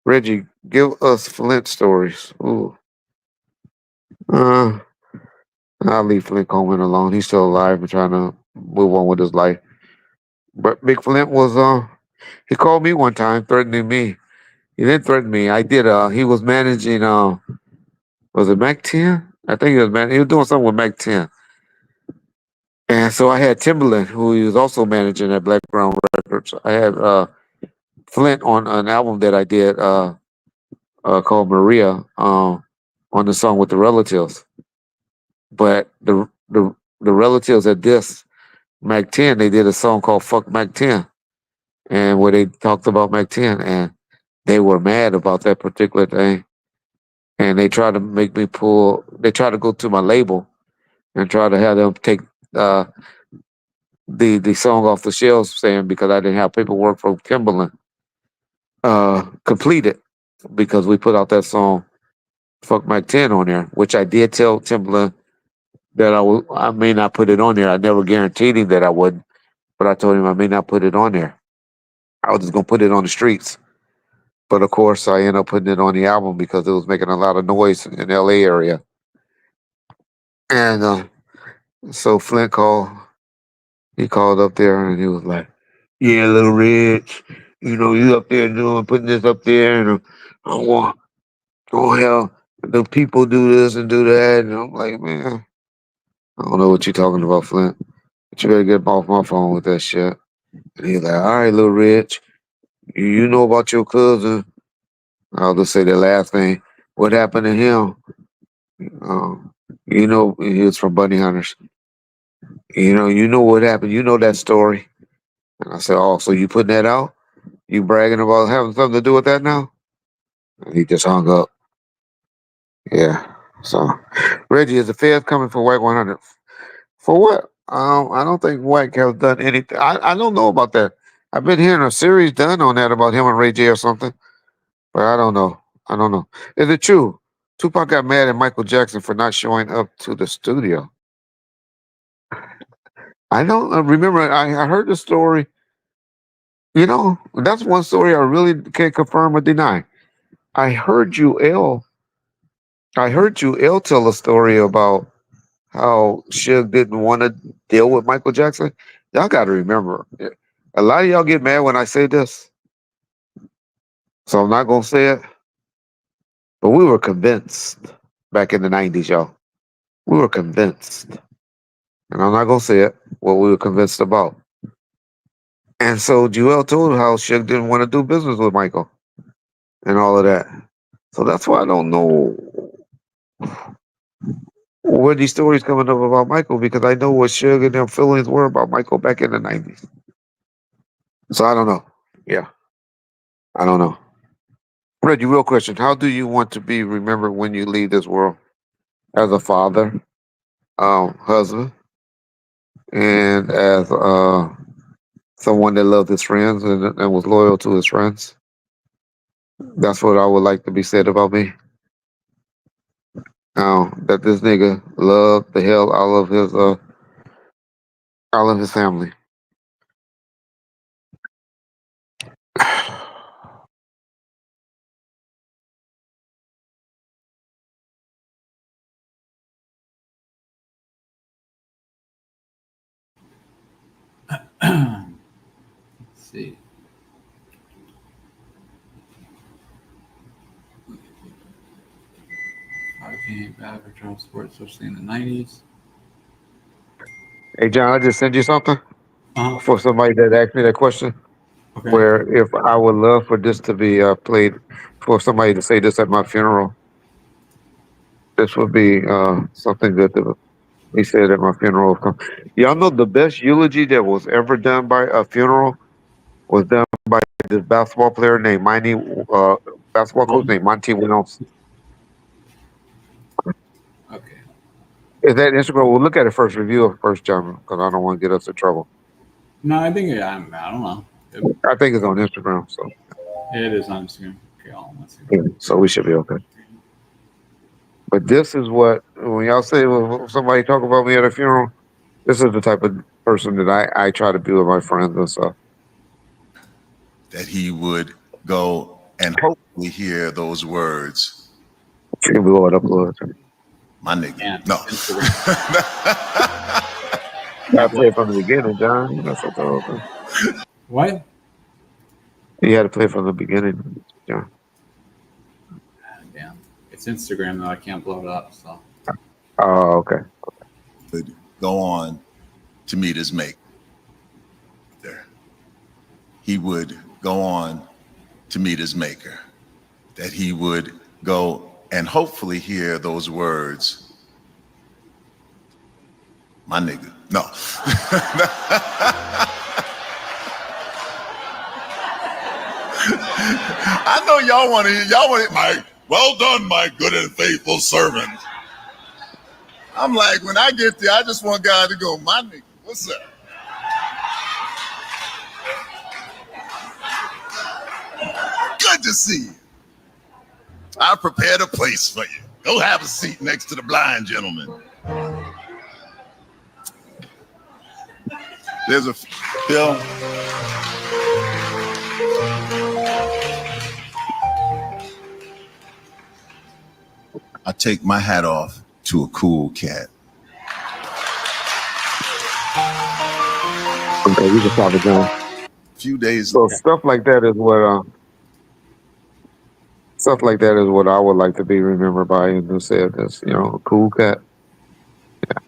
Reggie, give us Flint stories. Ooh. Uh, I'll leave Flint Coleman alone. He's still alive and trying to move on with his life. But Big Flint was he called me one time threatening me. He didn't threaten me. I did he was managing was it Mac 10? I think he was doing something with Mac 10. And so I had Timberland, who he was also managing at Black Brown Records. I had Flint on an album that I did called Maria on the song with the Relatives. But the Relatives at this Mac 10, they did a song called Fuck Mac 10. And where they talked about Mac 10, and they were mad about that particular thing. And they tried to make me they tried to go to my label and try to have them take the song off the shelves, saying because I didn't have paperwork from Timberland completed, because we put out that song Fuck Mac 10 on there, which I did tell Timberland that I may not put it on there. I never guaranteed him that I wouldn't, but I told him I may not put it on there. I was just gonna put it on the streets. But of course, I ended up putting it on the album because it was making a lot of noise in the LA area. And so Flint he called up there and he was like, yeah, Little Rich, you up there putting this up there, and I want, oh hell, the people do this and do that. And I'm like, man, I don't know what you're talking about, Flint. But you better get off my phone with that shit. And he's like, all right, Little Rich, you know about your cousin. I'll just say the last thing. What happened to him? You know, he was from Bunny Hunters. You know what happened. You know that story. And I said, oh, so you putting that out? You bragging about having something to do with that now? And he just hung up. Yeah. So, Reggie, is the feds coming for White 100? For what? I don't think White has done anything. I don't know about that. I've been hearing a series done on that about him and Ray J or something, but I don't know. I don't know. Is it true? Tupac got mad at Michael Jackson for not showing up to the studio. I don't remember. I heard the story. That's one story I really can't confirm or deny. I heard you, L. I heard you, L, tell a story about how Suge didn't want to deal with Michael Jackson. Y'all got to remember, a lot of y'all get mad when I say this, so I'm not gonna say it. But we were convinced back in the '90s, y'all. We were convinced, and I'm not gonna say it. What we were convinced about. And so Joel told how Suge didn't want to do business with Michael and all of that. So that's why I don't know where these stories coming up about Michael, because I know what Suge and their feelings were about Michael back in the '90s. So I don't know. Yeah, I don't know. Reggie, real question: how do you want to be remembered when you leave this world? As a father, husband, and as someone that loved his friends and was loyal to his friends. That's what I would like to be said about me. That this nigga loved the hell out of his family. Let's see. Became bad for child sports, especially in the 90s. Hey John, I just sent you something Uh-huh. for somebody that asked me that question. Okay. Where if I would love for this to be played, for somebody to say this at my funeral, this would be something good to be said at my funeral. Y'all know the best eulogy that was ever done by a funeral was done by this basketball player named basketball coach named Monty Williams. Okay. Is that Instagram? We'll look at it first. Review it first, John, because I don't want to get us in trouble. No, I think I don't know. I think it's on Instagram, so It is on Instagram. Okay, let's see. yeah, so we should be okay. But this is what when y'all say when somebody talk about me at a funeral, this is the type of person that I try to be with my friends and stuff. That he would go and hopefully hear those words. Can we blow it up a little bit? My nigga. Yeah, No. I play it from the beginning, John. That's what the whole thing. What? You had to play from the beginning, John. Damn. It's Instagram though. I can't blow it up. So. Oh, okay. Would go on to meet his mate. There. He would go on to meet his maker. That he would go and hopefully hear those words. My nigga. No. I know y'all want to, my well done, my good and faithful servant. I'm like, when I get there, I just want God to go, my nigga, what's up? Good to see you. I prepared a place for you. Go have a seat next to the blind gentleman. There's a Bill. I take my hat off to a cool cat. Okay, you can stop it, John. A few days. So stuff like that is what I would like to be remembered by, and who said this, a cool cat.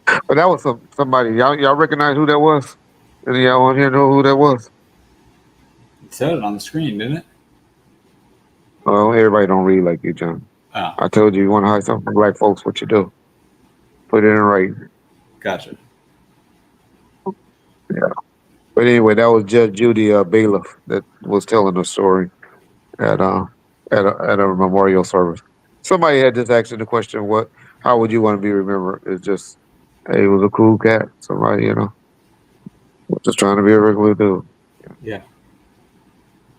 Yeah. But that was somebody y'all recognize who that was? Any of y'all on here know who that was? It said it on the screen, didn't it? Well, everybody don't read like you, John. Oh. I told you want to hide something from black folks, what you do. put it in writing. Gotcha. Yeah. But anyway, that was Judge Judy Bailiff that was telling the story at a memorial service. Somebody had just asked the question, "What? How would you want to be remembered?" It's just, hey, he was a cool cat. Somebody, just trying to be a regular dude. Yeah.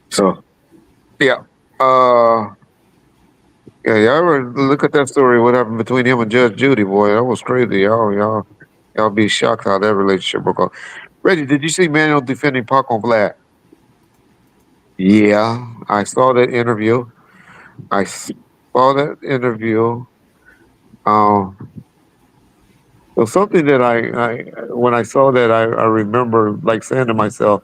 So, yeah. Yeah, y'all ever look at that story? What happened between him and Judge Judy? Boy, that was crazy. Y'all be shocked how that relationship broke up. Reggie, did you see Manuel defending Pac on Vlad? Yeah, I saw that interview. I saw that interview. Um, it was something that I when I saw that I remember like saying to myself,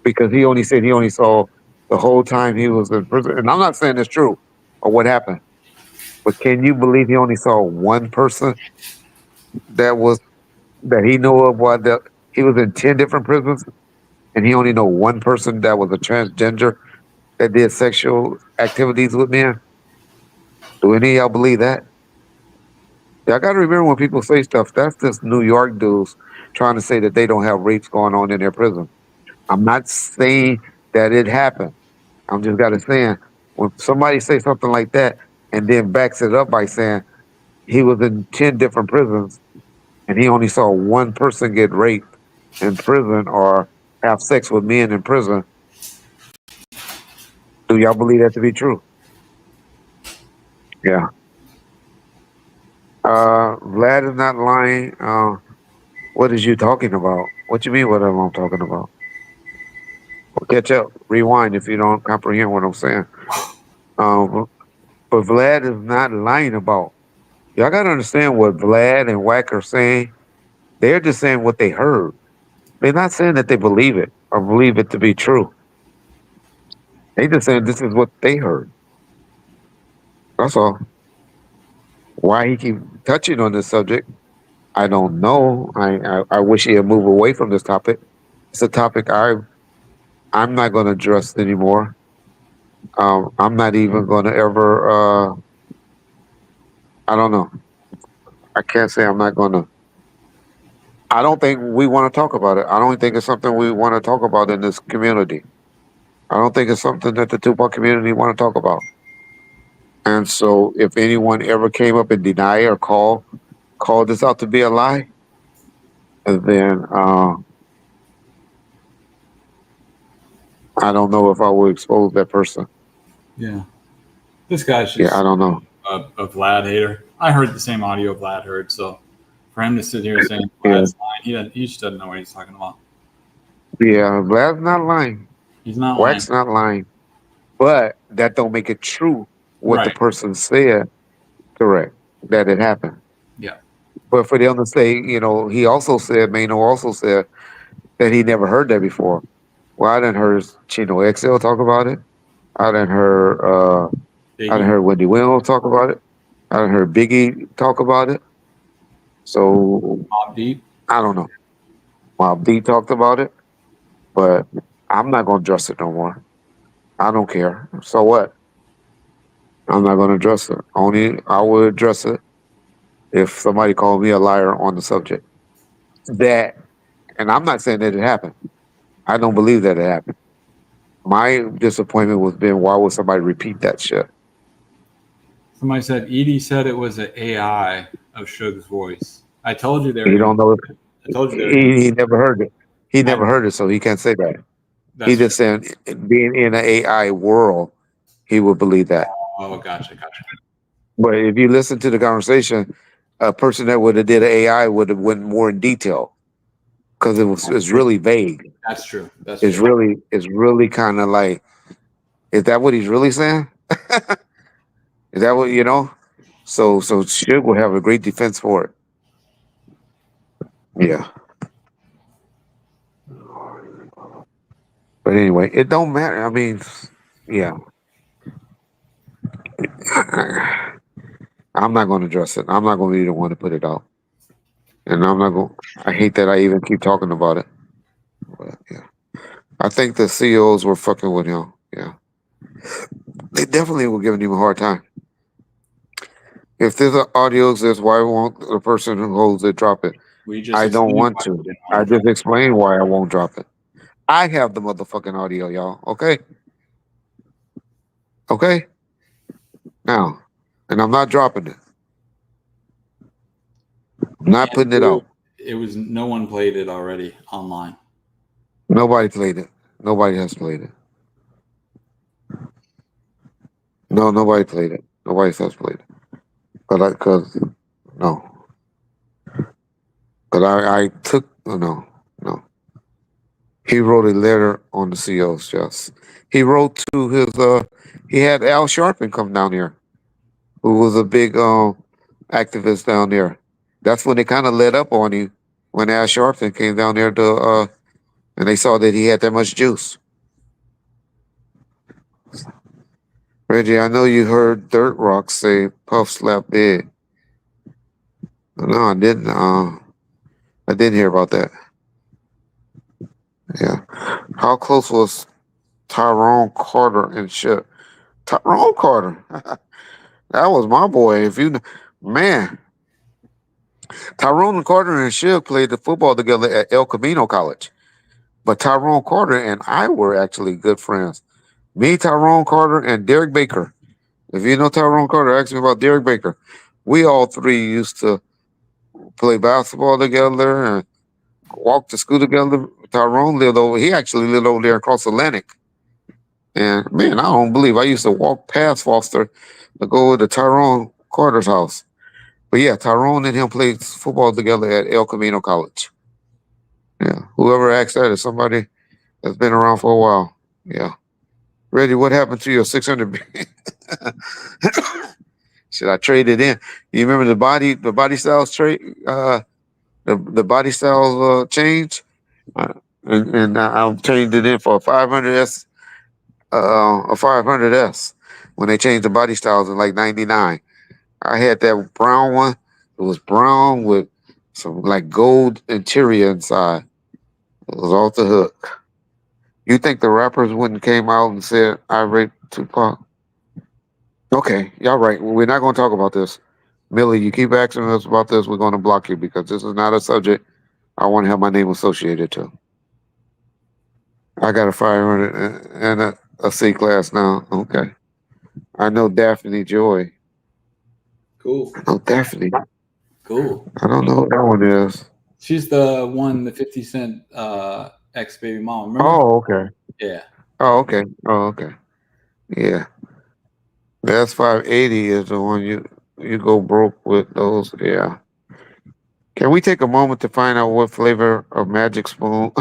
because he only said he only saw the whole time he was in prison, and I'm not saying it's true or what happened, but can you believe he only saw one person that was that he knew of? While that he was in 10 different prisons, and he only know one person that was a transgender that did sexual activities with men. Do any of y'all believe that? Yeah, I got to remember when people say stuff, that's just New York dudes trying to say that they don't have rapes going on in their prison. I'm not saying that it happened. I'm just got to saying when somebody say something like that and then backs it up by saying he was in 10 different prisons and he only saw one person get raped in prison or have sex with men in prison. Do y'all believe that to be true? Yeah. Vlad is not lying. What is you talking about? What you mean what am I talking about? Well, catch up, rewind if you don't comprehend what I'm saying. Um, but Vlad is not lying about. Y'all gotta understand what Vlad and Wack are saying. They're just saying what they heard. They're not saying that they believe it or believe it to be true. They just saying this is what they heard. That's all. Why he keep touching on this subject, I don't know. I wish he had moved away from this topic. It's a topic I'm not going to address anymore. I'm not even going to ever. I don't know. I can't say I'm not going to. I don't think we want to talk about it. I don't think it's something we want to talk about in this community. I don't think it's something that the Tupac community want to talk about. And so, if anyone ever came up and deny or called this out to be a lie, then I don't know if I would expose that person. Yeah. This guy's Yeah, just I don't know. a Vlad hater. I heard the same audio Vlad heard, so for him to sit here saying Yeah. Vlad's lying, he just doesn't know what he's talking about. Yeah, Vlad's not lying. He's not Wax lying. not lying. But that don't make it true what the Right. person said, correct, that it happened. Yeah. But for them to say, he also said, Mano also said that he never heard that before. Well, I didn't heard Chino XL talk about it. I didn't heard Biggie. Wendy Williams talk about it. I didn't heard Biggie talk about it. So Mobb Deep. I don't know. Mobb D talked about it, but I'm not gonna address it no more. I don't care. So what? I'm not gonna address it. Only I would address it if somebody called me a liar on the subject. That, and I'm not saying that it happened. I don't believe that it happened. My disappointment was been why would somebody repeat that shit? Somebody said Edie said it was an AI of Suge's voice. I told you there. He don't know. I told you there. He never heard it. He never heard it, so he can't say that. He That's just saying being in an AI world, he would believe that. oh, gotcha. But if you listen to the conversation, a person that would have did an AI would have went more in detail because it's really vague. That's true. That's It's true. really kind of like, is that what he's really saying? Is that what So Suge will have a great defense for it. Yeah. But anyway, it don't matter. I mean, yeah. I'm not going to address it. I'm not going to be the one to put it out. And I'm not going. I hate that I even keep talking about it. But yeah, I think the CEOs were fucking with him. Yeah, they definitely were giving him a hard time. If there's an audio exists, why won't the person who holds it drop it? We just I don't explained want why we to. didn't I want to. just explained why I won't drop it. I have the motherfucking audio, y'all. Okay? Okay? Now, and I'm not dropping it. I'm not putting it out. It was no one played it already online. Nobody played it. Nobody has played it. No, nobody played it. Nobody has played it. No. But I took, no. He wrote a letter on the CO's chest. He wrote to he had Al Sharpton come down here, who was a big activist down there. That's when they kind of let up on him when Al Sharpton came down there and they saw that he had that much juice. Reggie, I know you heard Dirt Rock say Puff slap big. No, I didn't. I didn't hear about that. Yeah. How close was Tyrone Carter and shit? Tyrone Carter. That was my boy. Man, Tyrone Carter and Shiv played the football together at El Camino College. But Tyrone Carter and I were actually good friends. Me, Tyrone Carter, and Derek Baker. If you know Tyrone Carter, ask me about Derek Baker. We all three used to play basketball together and walk to school together. Tyrone he actually lived over there across Atlantic. And man, I don't believe I used to walk past Foster to go to Tyrone Carter's house. But yeah, Tyrone and him played football together at El Camino College. Yeah. Whoever asked that is somebody that's been around for a while. Yeah. Reggie, what happened to your 600? Should I trade it in? You remember the body styles trade? The body styles change? And I'll change it in for a 500S, a 500S when they changed the body styles in like 99. I had that brown one. It was brown with some like gold interior inside. It was off the hook. You think the rappers wouldn't came out and said I raped Tupac? Okay, y'all right. We're not going to talk about this. Millie, you keep asking us about this, we're going to block you because this is not a subject I want to have my name associated to. I got a 500 and a C class now. Okay. I know Daphne Joy. Cool. Oh, Daphne. Cool. I don't know what that one is. She's the 50 Cent ex baby mom. Remember? Oh, okay. Yeah. Oh, okay. Oh, okay. Yeah. That's 580 is the one you go broke with those. Yeah. Can we take a moment to find out what flavor of Magic Spoon?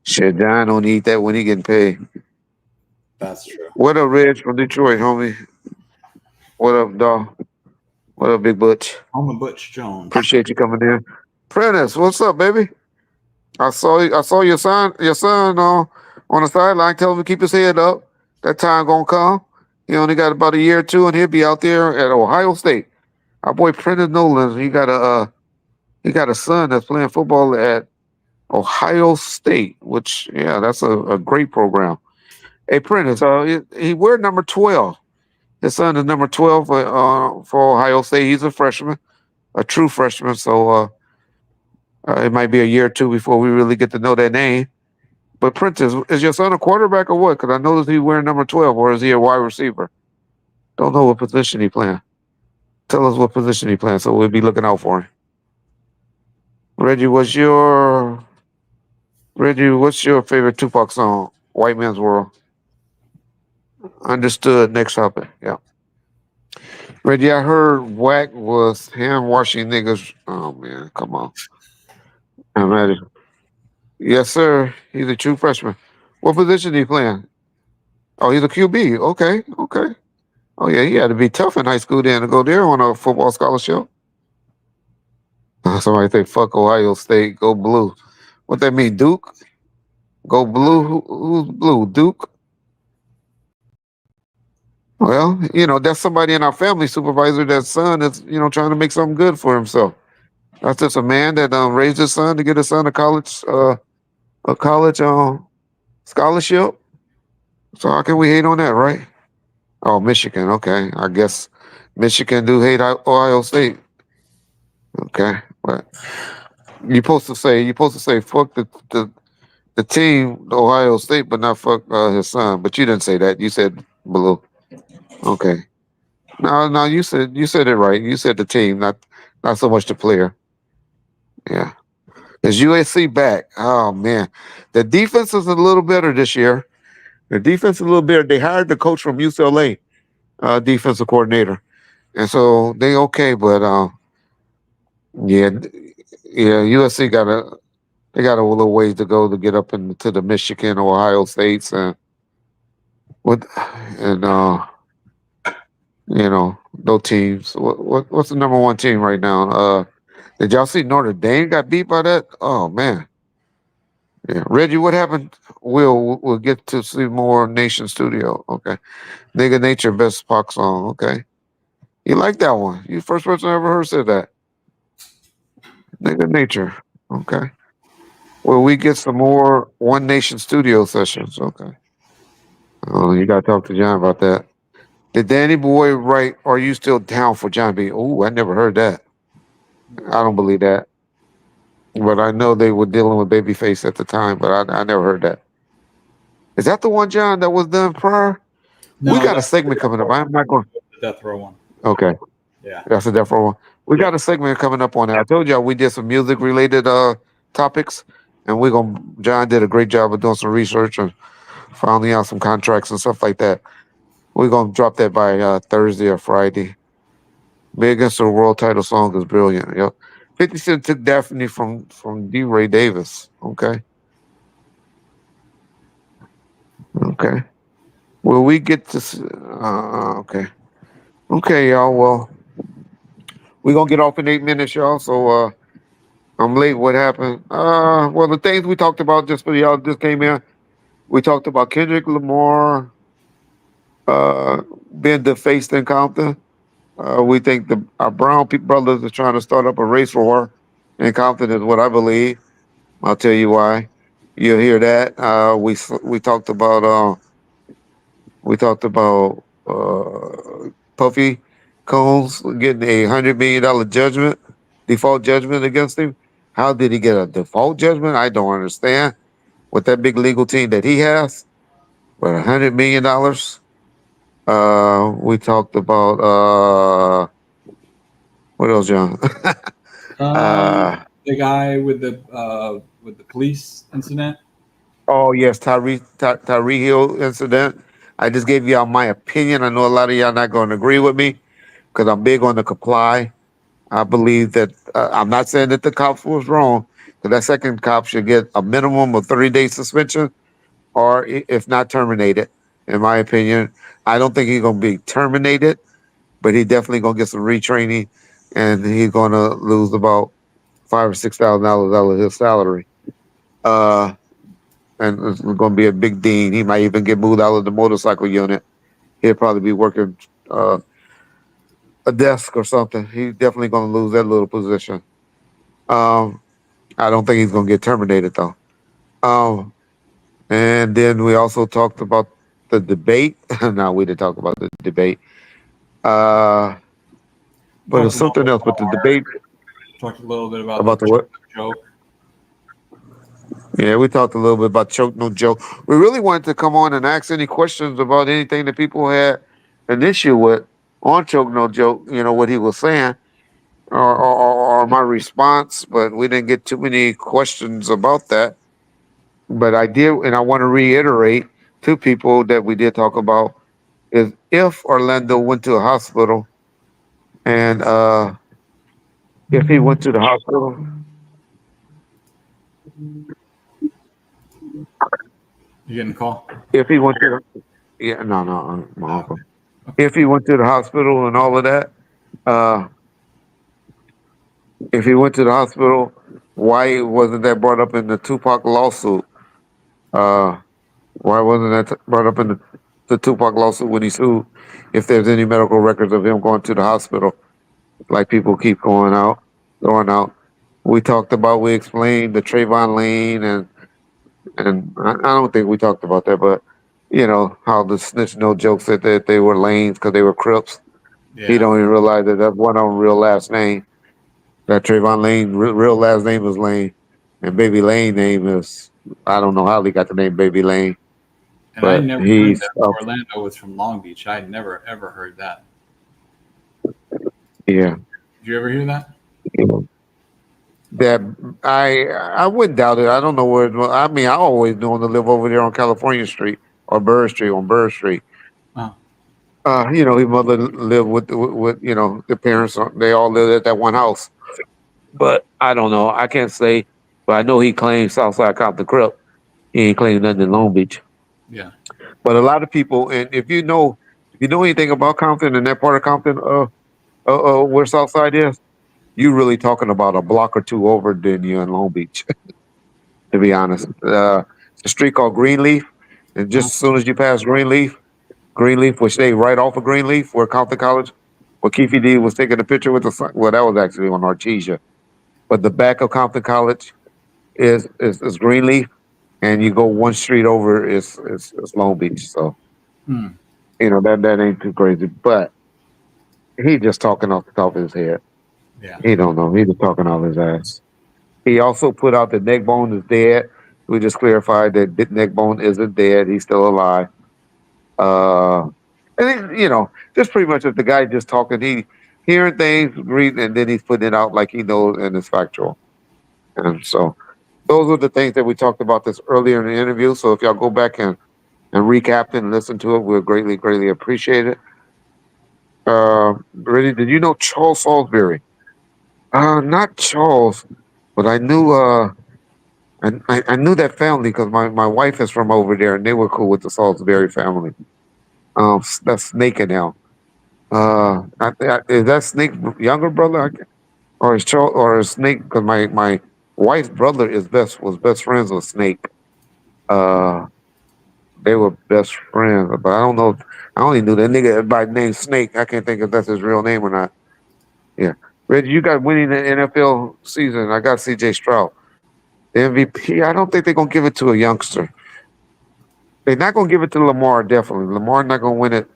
Shit, John don't eat that when he getting paid. That's true. What up, Reg from Detroit, homie? What up, dog? What up, Big Butch? Home Butch Jones. Appreciate you coming in. Prentice, what's up, baby? I saw your son on the sideline telling him to keep his head up. That time gonna come. He only got about a year or two, and he'll be out there at Ohio State. Our boy Prentice Nolan, he got a son that's playing football at Ohio State, which that's a great program. Hey Prentice, he wear number 12. His son is number 12 for Ohio State. He's a freshman, a true freshman. So it might be a year or two before we really get to know that name. But Prentice, is your son a quarterback or what? Because I noticed he's wearing number 12, or is he a wide receiver? Don't know what position he playing. Tell us what position he playing, so we'll be looking out for him. Reggie, what's your favorite Tupac song? White Man's World. Understood. Next topic. Yeah. Reggie, I heard Whack was hand washing niggas. Oh man, come on. I'm ready. Yes, sir. He's a true freshman. What position he playing? Oh, he's a QB. Okay, okay. Oh yeah, he had to be tough in high school then to go there on a football scholarship. Somebody say fuck Ohio State, go blue. What that mean, Duke? Go blue? Who's blue? Duke? Well, that's somebody in our family supervisor. That son is, trying to make something good for himself. That's just a man that raised his son to get his son a college scholarship. So how can we hate on that, right? Oh, Michigan. Okay, I guess Michigan do hate Ohio State. Okay, but you're supposed to say fuck the team, Ohio State, but not fuck his son. But you didn't say that. You said Blue. Okay. No, you said it right. You said the team, not so much the player. Yeah. Is USC back? Oh man, the defense is a little better this year. The defense is a little better. They hired the coach from UCLA, defensive coordinator, and so they okay. But yeah, yeah, USC they got a little ways to go to get up into the Michigan, Ohio States, and what and no teams. What's the number one team right now? Did y'all see Notre Dame got beat by that? Oh man. Yeah, Reggie, what happened? We'll get to see more Nation Studio. Okay, Nigga Nature best Pac song. Okay, you like that one? You first person I ever heard said that. Nigga Nature. Okay. Well, we get some more One Nation Studio sessions. Okay. Oh, you gotta talk to John about that. Did Danny Boy write? Are you still down for John B? Oh, I never heard that. I don't believe that. But I know they were dealing with Babyface at the time, but I never heard that. Is that the one, John, that was done prior? No, we got a segment coming up. I'm not going. The Death Row one. Okay, Yeah. that's a Death Row one. We got a segment coming up on that. I told y'all we did some music related topics, and John did a great job of doing some research and finding out some contracts and stuff like that. We're gonna drop that by Thursday or Friday. Me Against the World title song is brilliant. Yep. 50 Cent took Daphne from D. Ray Davis. Okay. Okay. Will we get to? Okay. Okay, y'all. Well, we're gonna get off in 8 minutes, y'all. So I'm late. What happened? Well, the things we talked about just for y'all just came in. We talked about Kendrick Lamar being defaced in Compton. We think our brown brothers are trying to start up a race war in Compton, is what I believe. I'll tell you why. You'll hear that. We talked about Puffy Combs getting $100 million default judgment against him. How did he get a default judgment? I don't understand. With that big legal team that he has, but $100 million. We talked about what else, John? The guy with the police incident. Oh yes, Tyree Hill incident. I just gave y'all my opinion. I know a lot of y'all not going to agree with me because I'm big on the comply. I believe that I'm not saying that the cops was wrong, because that second cop should get a minimum of 30-day suspension, or if not terminated. In my opinion, I don't think he's going to be terminated, but he definitely going to get some retraining, and he's going to lose about $5,000 or $6,000 out of his salary. And it's going to be a big dean. He might even get moved out of the motorcycle unit. He'll probably be working a desk or something. He's definitely going to lose that little position. I don't think he's going to get terminated though. And then we also talked about the debate. No, we didn't talk about the debate. But it's something else. But the debate. Talked a little bit about the what? Joke. Yeah, we talked a little bit about Choke No Joke. We really wanted to come on and ask any questions about anything that people had an issue with on Choke No Joke, what he was saying, or my response, but we didn't get too many questions about that. But I did, and I want to reiterate to people that we did talk about, is if Orlando went to a hospital and if he went to the hospital. You getting a call? If he went to my uncle. If he went to the hospital and all of that, if he went to the hospital, why wasn't that brought up in the Tupac lawsuit? Why wasn't that brought up in the Tupac lawsuit when he sued? If there's any medical records of him going to the hospital, like people keep throwing out. We explained the Trayvon Lane, and I don't think we talked about that, but how the snitch no joke said that they were lanes because they were Crips. Yeah. He don't even realize that that's one of them real last name. That Trayvon Lane real last name is Lane, and Baby Lane name is I don't know how he got the name Baby Lane, And I but never heard he's that Orlando was from Long Beach. I never ever heard that. yeah. Did you ever hear that? That I wouldn't doubt it. I don't know where. I mean, I always knew him to live over there on California Street or Burr Street on Burr Street. Oh, His mother lived with the parents. They all lived at that one house. But I don't know. I can't say. But I know he claims Southside Compton Crip. He ain't claimed nothing in Long Beach. yeah. But a lot of people, and if you know anything about Compton and that part of Compton, where Southside is, you really talking about a block or two over than you in Long Beach. To be honest, it's a street called Greenleaf, and just as soon as you pass Greenleaf, which they right off of Greenleaf, where Compton College, where Keefe D was taking a picture with the sun. Well, that was actually on Artesia, but the back of Compton College is Greenleaf, and you go one street over is Long Beach. So Hmm. that ain't too crazy, but he just talking off the top of his head. Yeah. He don't know. He just talking off his ass. He also put out that Neckbone is dead. We just clarified that Neckbone isn't dead. He's still alive. And just pretty much if the guy just talking, he hearing things, reading, and then he's putting it out like he knows and it's factual. And so those are the things that we talked about this earlier in the interview. So if y'all go back and recap it and listen to it, we'll greatly, greatly appreciate it. Really, did you know Charles Salisbury? Not Charles, but I knew I knew that family because my wife is from over there and they were cool with the Salisbury family. That's Snake and now. Is that Snake younger brother, or is Charles, or is Snake? Because my wife's brother was best friends with Snake. Uh, they were best friends, but I don't know. I only knew that nigga by name Snake. I can't think if that's his real name or not. Yeah, Reggie, you got winning the NFL season. I got C.J. Stroud, the MVP. I don't think they're gonna give it to a youngster. They're not gonna give it to Lamar. Definitely, Lamar not gonna win it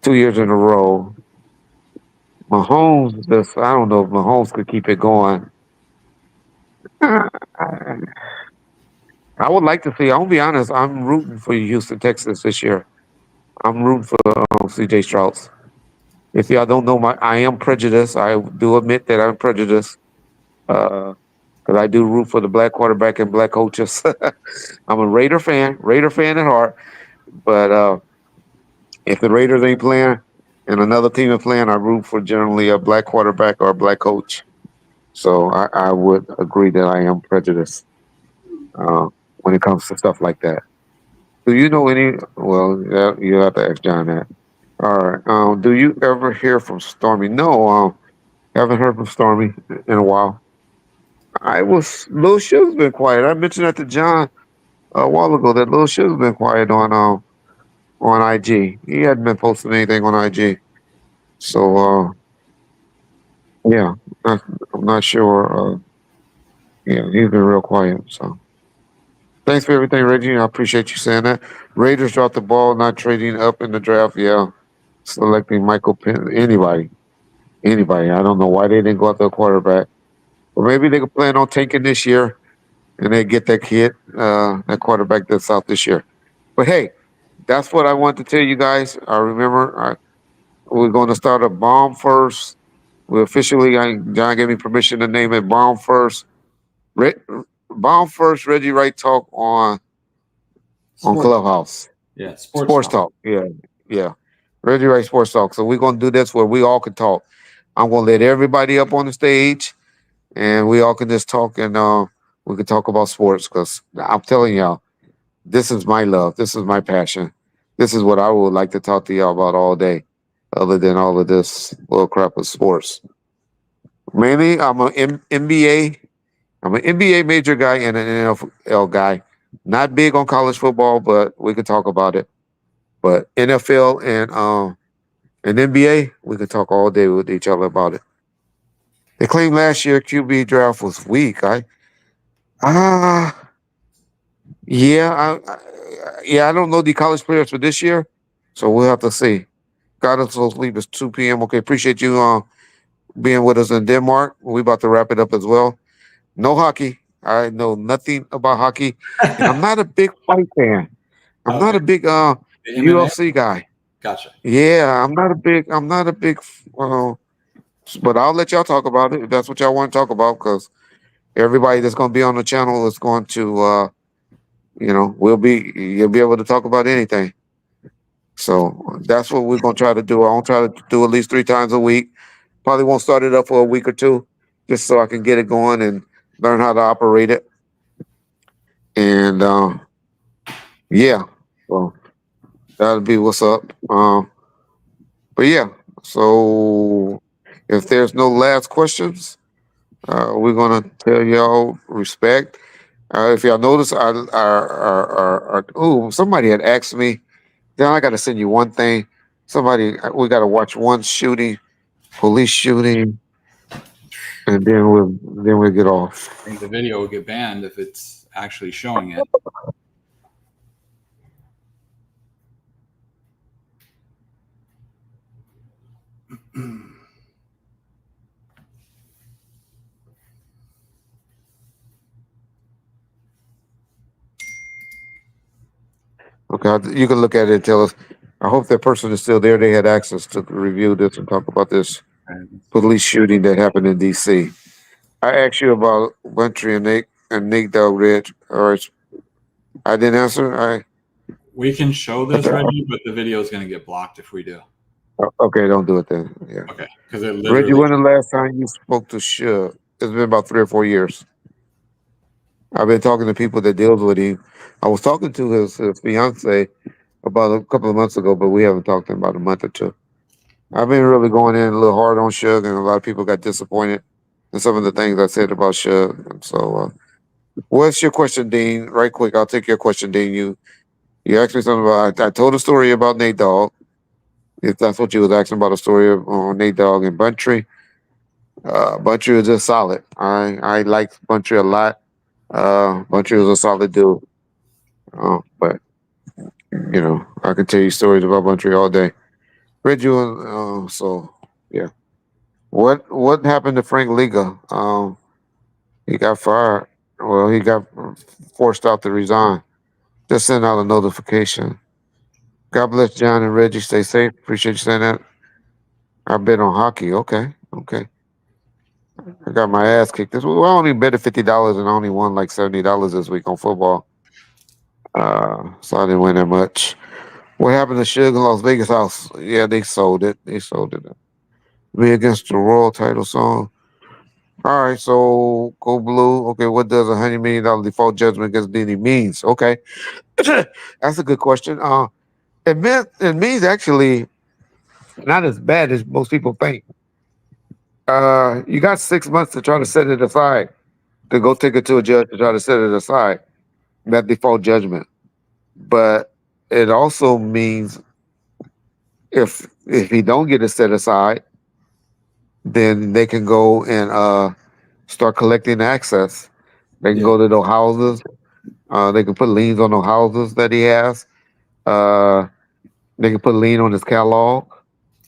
2 years in a row. Mahomes, I don't know if Mahomes could keep it going. I would like to see. I'll be honest. I'm rooting for Houston Texans this year. I'm rooting for C.J. Stroud. If y'all don't know, I am prejudiced. I do admit that I'm prejudiced because I do root for the black quarterback and black coaches. I'm a Raider fan at heart. But if the Raiders ain't playing and another team is playing, I root for generally a black quarterback or a black coach. So I would agree that I am prejudiced when it comes to stuff like that. Do you know any? Well, yeah, you have to ask John that. All right. Do you ever hear from Stormy? No. Haven't heard from Stormy in a while. Lil Sugar's been quiet. I mentioned that to John a while ago that Lil Sugar's been quiet on IG. He hadn't been posting anything on IG. So yeah, I'm not sure. Yeah, he's been real quiet. So thanks for everything, Reggie. I appreciate you saying that. Raiders dropped the ball, not trading up in the draft. Yeah, selecting Michael Penn. Anybody. I don't know why they didn't go after a quarterback. Or maybe they could plan on tanking this year and they get that kid, that quarterback that's out this year. But hey, that's what I want to tell you guys. I remember we're going to start a bomb first. We officially, John gave me permission to name it Bomb First. Bomb First Reggie Wright Talk on Clubhouse. Yeah. Sports Talk. Yeah. Yeah. Reggie Wright Sports Talk. So we're going to do this where we all can talk. I'm going to let everybody up on the stage and we all can just talk and we can talk about sports because I'm telling y'all, this is my love. This is my passion. This is what I would like to talk to y'all about all day, other than all of this little crap of sports. Mainly, I'm an NBA major guy and an NFL guy. Not big on college football, but we can talk about it. But NFL and NBA, we can talk all day with each other about it. They claimed last year QB draft was weak. Yeah, I don't know the college players for this year, so we'll have to see. got us to sleep. It's 2 p.m. Okay, appreciate you being with us in Denmark. We about to wrap it up as well. No hockey. I know nothing about hockey, and I'm not a big fight fan. I'm not Okay. a big The MMA? UFC guy. Gotcha. Yeah, I'm not a big. But I'll let y'all talk about it if that's what y'all want to talk about. Because everybody that's going to be on the channel is going to, you'll be able to talk about anything. So that's what we're going to try to do. I'll try to do at least 3 times a week. Probably won't start it up for a week or two, just so I can get it going and learn how to operate it. And yeah, well, that'll be what's up. But yeah, so if there's no last questions, we're gonna tell y'all respect. If y'all notice, somebody had asked me. Then I got to send you one thing. We got to watch one shooting, police shooting, and then we'll get off. I think the video will get banned if it's actually showing it. Okay, you can look at it and tell us. I hope that person is still there. They had access to review this and talk about this police shooting that happened in D.C. I asked you about Buntry and Nate Dalridge. All right, I didn't answer. We can show this, Reggie, but the video is going to get blocked if we do. Okay, don't do it then. Yeah. Okay, because it Reggie, literally. when the last time you spoke to Suge? It's been about 3 or 4 years. I've been talking to people that deals with him. I was talking to his fiance about a couple of months ago, but we haven't talked in about a month or two. I've been really going in a little hard on Suge, and a lot of people got disappointed in some of the things I said about Suge. And so, what's your question, Dean? Right quick, I'll take your question, Dean. You asked me something about. I told a story about Nate Dogg. If that's what you was asking about, a story of Nate Dogg and Buntry. Buntry was just solid. I liked Buntry a lot. Buntry was a solid dude. But I could tell you stories about Buntry all day. Reggie, so yeah. What happened to Frank Liga? He got fired. Well, he got forced out to resign. Just send out a notification. God bless John and Reggie. Stay safe. Appreciate you saying that. I bet on hockey. Okay. I got my ass kicked this week. Well, I only betted $50 and I only won like $70 this week on football. So I didn't win that much. What happened to Suge in Las Vegas House? Yeah, they sold it. Me against the Royal title song. All right, so go blue. Okay, what does $100 million default judgment against Diddy means? Okay, that's a good question. It means actually not as bad as most people think. You got 6 months to try to set it aside, to go take it to a judge to try to set it aside, that default judgment. But it also means if he don't get it set aside, then they can go and start collecting access. They can go to those houses. They can put liens on those houses that he has. They can put lien on his catalog.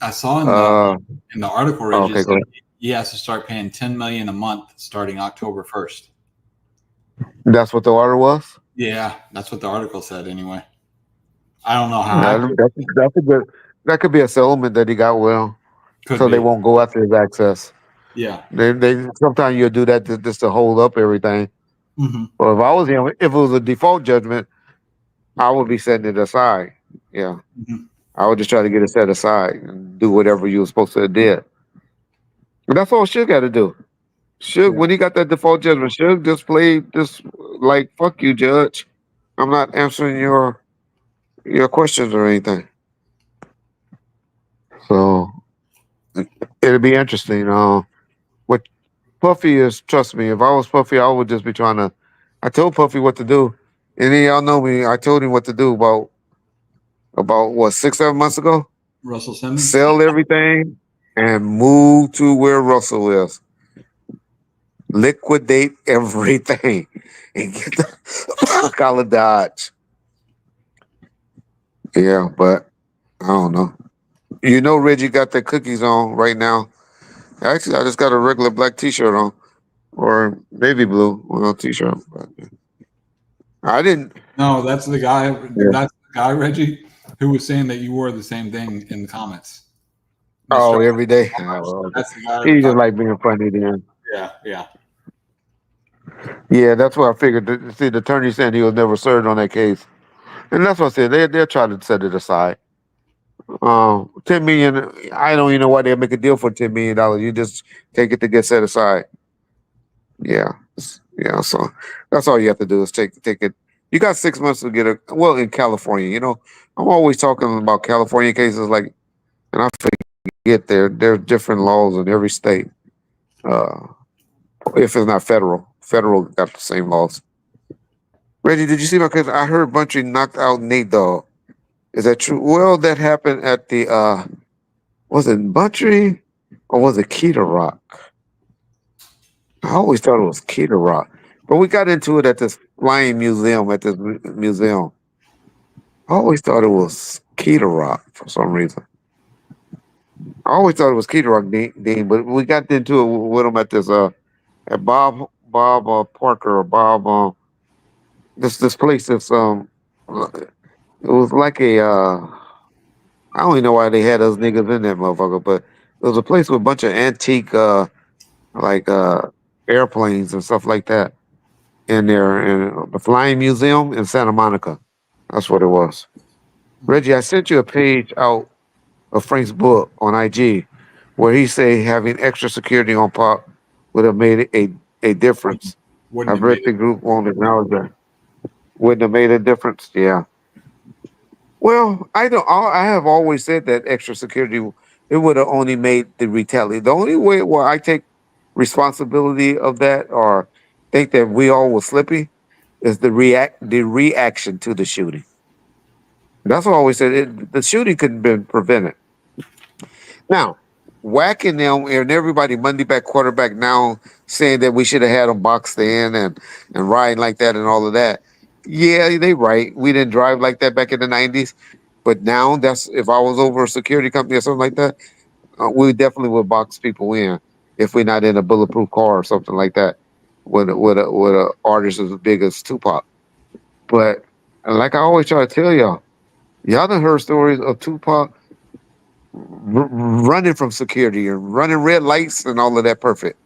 I saw in the article, Reggie, said he has to start paying $10 million a month starting October 1st. That's what the order was? Yeah, that's what the article said anyway. I don't know how. That's a good. That could be a settlement that he got well, they won't go after his access. Yeah. They sometimes you'll do that just to hold up everything. Mm-hmm. But if I was him, if it was a default judgment, I would be setting it aside. Yeah. Mm-hmm. I would just try to get it set aside and do whatever you were supposed to have did. But that's all Suge got to do. Suge, when he got that default judgment, Suge just played this like, fuck you, judge. I'm not answering your questions or anything. So it'll be interesting. What Puffy is, trust me, if I was Puffy, I would just be trying to. I told Puffy what to do. And y'all know me, I told him what to do about what, 6-7 months ago? Russell Simmons? Sell everything and move to where Russell is. Liquidate everything and get the fuck out of Dodge. Yeah, but I don't know. You know, Reggie got the cookies on right now. Actually, I just got a regular black T-shirt on, or navy blue T-shirt. But I didn't. No, that's the guy. Yeah. That's the guy, Reggie, who was saying that you wore the same thing in the comments. Oh, Mr. every day. Oh, okay. That's the guy. He just like being funny then. Yeah. Yeah, that's what I figured. See, the attorney said he was never served on that case, and that's what I said. They're trying to set it aside. 10 million. I don't even know why they make a deal for $10 million. You just take it to get set aside. Yeah, yeah. So that's all you have to do is take it. You got 6 months to get in California. I'm always talking about California cases, like, and I forget there's different laws in every state. If it's not federal got the same laws. Reggie, did you see my case? I heard Bunchy knocked out Nate Dogg. Is that true? Well, that happened at the was it Bunchy or was it Keter Rock? I always thought it was Keter Rock, but we got into it at this flying museum museum. I always thought it was Keter Rock for some reason. I always thought it was Keter Rock, Dean, but we got into it with him at this at Bob Parker or Bob this place that's it was like a I don't even know why they had those niggas in that motherfucker, but it was a place with a bunch of antique like airplanes and stuff like that in there, in the Flying Museum in Santa Monica. That's what it was. Reggie, I sent you a page out of Frank's book on IG where he say having extra security on Pop would have made a difference. I bet the group won't acknowledge that. Wouldn't have made a difference. Yeah. Well, I have always said that extra security, it would have only made the retaliation. The only way where I take responsibility of that or think that we all were slippy is the reaction to the shooting. That's what I always said. The shooting couldn't have been prevented. Now, whacking them and everybody Monday back quarterback now saying that we should have had them boxed in and riding like that and all of that. Yeah, they right. We didn't drive like that back in the 90s. But now that's if I was over a security company or something like that, we definitely would box people in if we're not in a bulletproof car or something like that with a artist as big as Tupac. But like I always try to tell y'all done heard stories of Tupac running from security and running red lights and all of that perfect.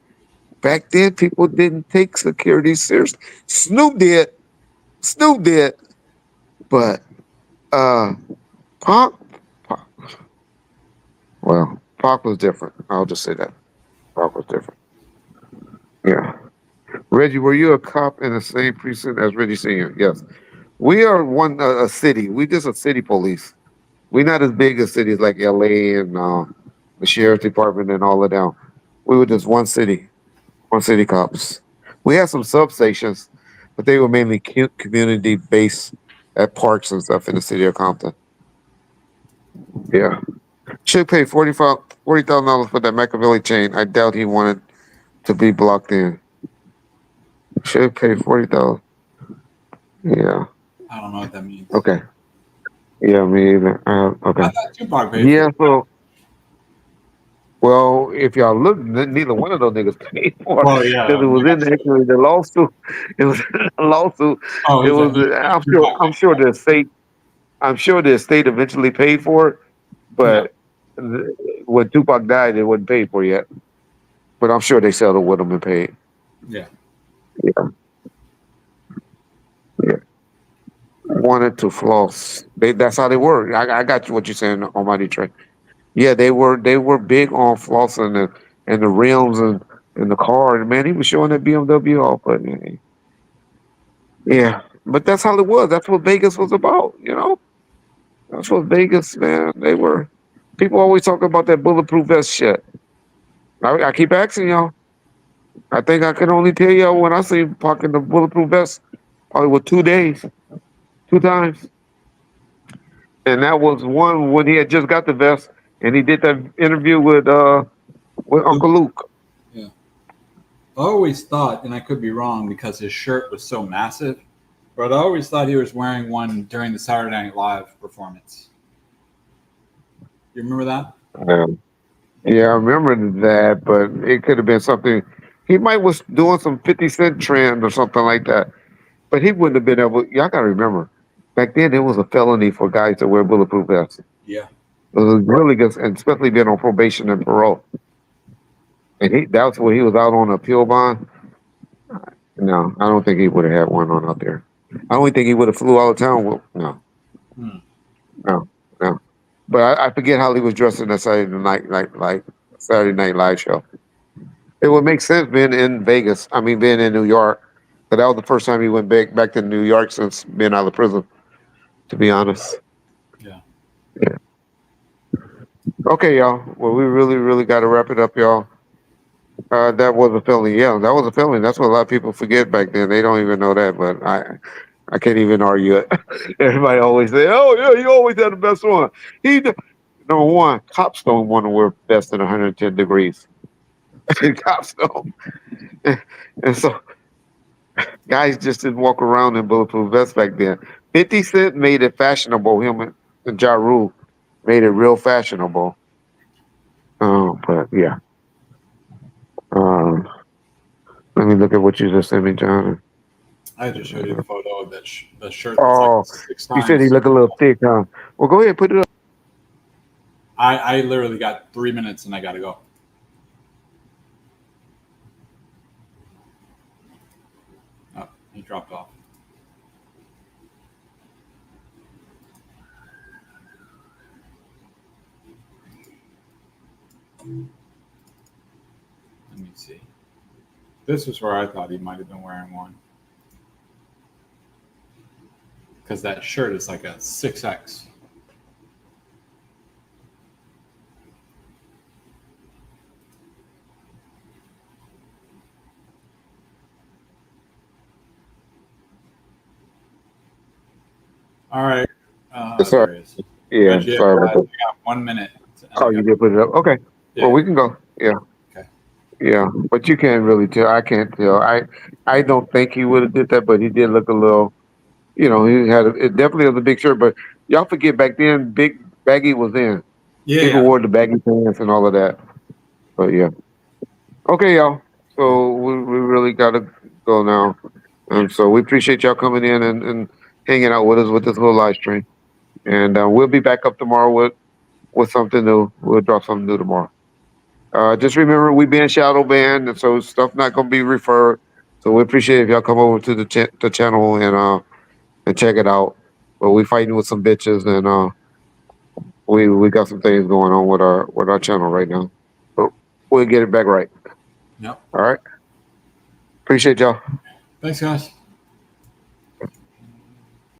Back then, people didn't take security seriously. Snoop did, but Pac, well, Pac was different. I'll just say that. Pac was different. Yeah. Reggie, were you a cop in the same precinct as Reggie Sr.? Yes. We are a city. We just a city police. We're not as big as cities like LA and the sheriff's department and all of them. We were just one city cops. We had some substations, but they were mainly community based at parks and stuff in the city of Compton. Yeah. Should pay $40,000 for that Machiavelli chain. I doubt he wanted to be blocked in. Should pay $40,000. Yeah. I don't know what that means. Okay. Yeah, me either. Okay. I thought Tupac paid Yeah, so well, if y'all look, neither one of those niggas paid for it. Well, yeah. Because it was in actually the lawsuit. It was in the lawsuit. Oh, It was. I'm sure the state. I'm sure the state eventually paid for it, but when Tupac died, it wasn't paid for yet. But I'm sure they settled with him and paid. Yeah. Wanted to floss. That's how they were. I got you what you're saying, Almighty Trey. Yeah, they were big on flossing and the rims and the car. And man, he was showing that BMW off, but yeah. But that's how it was. That's what Vegas was about, That's what Vegas, man. People always talk about that bulletproof vest shit. I keep asking y'all. I think I can only tell y'all when I see Pac in the bulletproof vest, probably with 2 days. 2 times. And that was one when he had just got the vest and he did that interview with Uncle Luke. Yeah. I always thought, and I could be wrong because his shirt was so massive, but I always thought he was wearing one during the Saturday Night Live performance. You remember that? Yeah, I remember that, but it could have been something. He might was doing some 50 Cent trend or something like that, but he wouldn't have been able. Y'all gotta remember, back then it was a felony for guys to wear bulletproof vests. Yeah. It was really good, and especially being on probation and parole. And that's where he was out on appeal bond. No, I don't think he would have had one on out there. I don't think he would have flew out of town. No, Hmm. no, no. But I forget how he was dressed in that like Saturday Night Live show. It would make sense being in Vegas. I mean, being in New York. But that was the first time he went back to New York since being out of prison. To be honest. Yeah. Yeah. Okay, y'all. Well, we really got to wrap it up, y'all. That was a felony. Yeah, that was a felony. That's what a lot of people forget back then. They don't even know that, but I can't even argue it. Everybody always say, "Oh yeah, you always had the best one." Number one, cops don't want to wear vests in 110 degrees. Cops don't, and so guys just didn't walk around in bulletproof vests back then. 50 Cent made it fashionable. Him and Ja Rule made it real fashionable. But yeah. Um, Let me look at what you just sent me, John. I just showed you the photo of that the shirt that's like Oh, 6 you said he times. looked a little thick, huh? Well, go ahead and put it up. I literally got 3 minutes and I got to go. Oh, he dropped off. Let me see. This is where I thought he might have been wearing one. Because that shirt is like a 6X. All right. Sorry. There he is. Yeah, Reggie, sorry about that. I got 1 minute. Oh, you did put it up. Okay. Yeah. Well, we can go. Yeah. Okay. Yeah, but you can't really tell. I can't tell. I don't think he would have did that, but he did look a little. You know, he had it definitely was a big shirt. But y'all forget back then, big baggy was in. Yeah. People wore the baggy pants and all of that. But yeah. Okay, y'all. So we really got to go now. And so we appreciate y'all coming in and hanging out with us with this little live stream. And we'll be back up tomorrow with something new. We'll drop something new tomorrow. Just remember, we being shadow banned, and so stuff not gonna be referred. So we appreciate if y'all come over to the channel and check it out. But we fighting with some bitches, and we got some things going on with our channel right now. But we'll get it back right. Yep. All right. Appreciate y'all. Thanks, guys.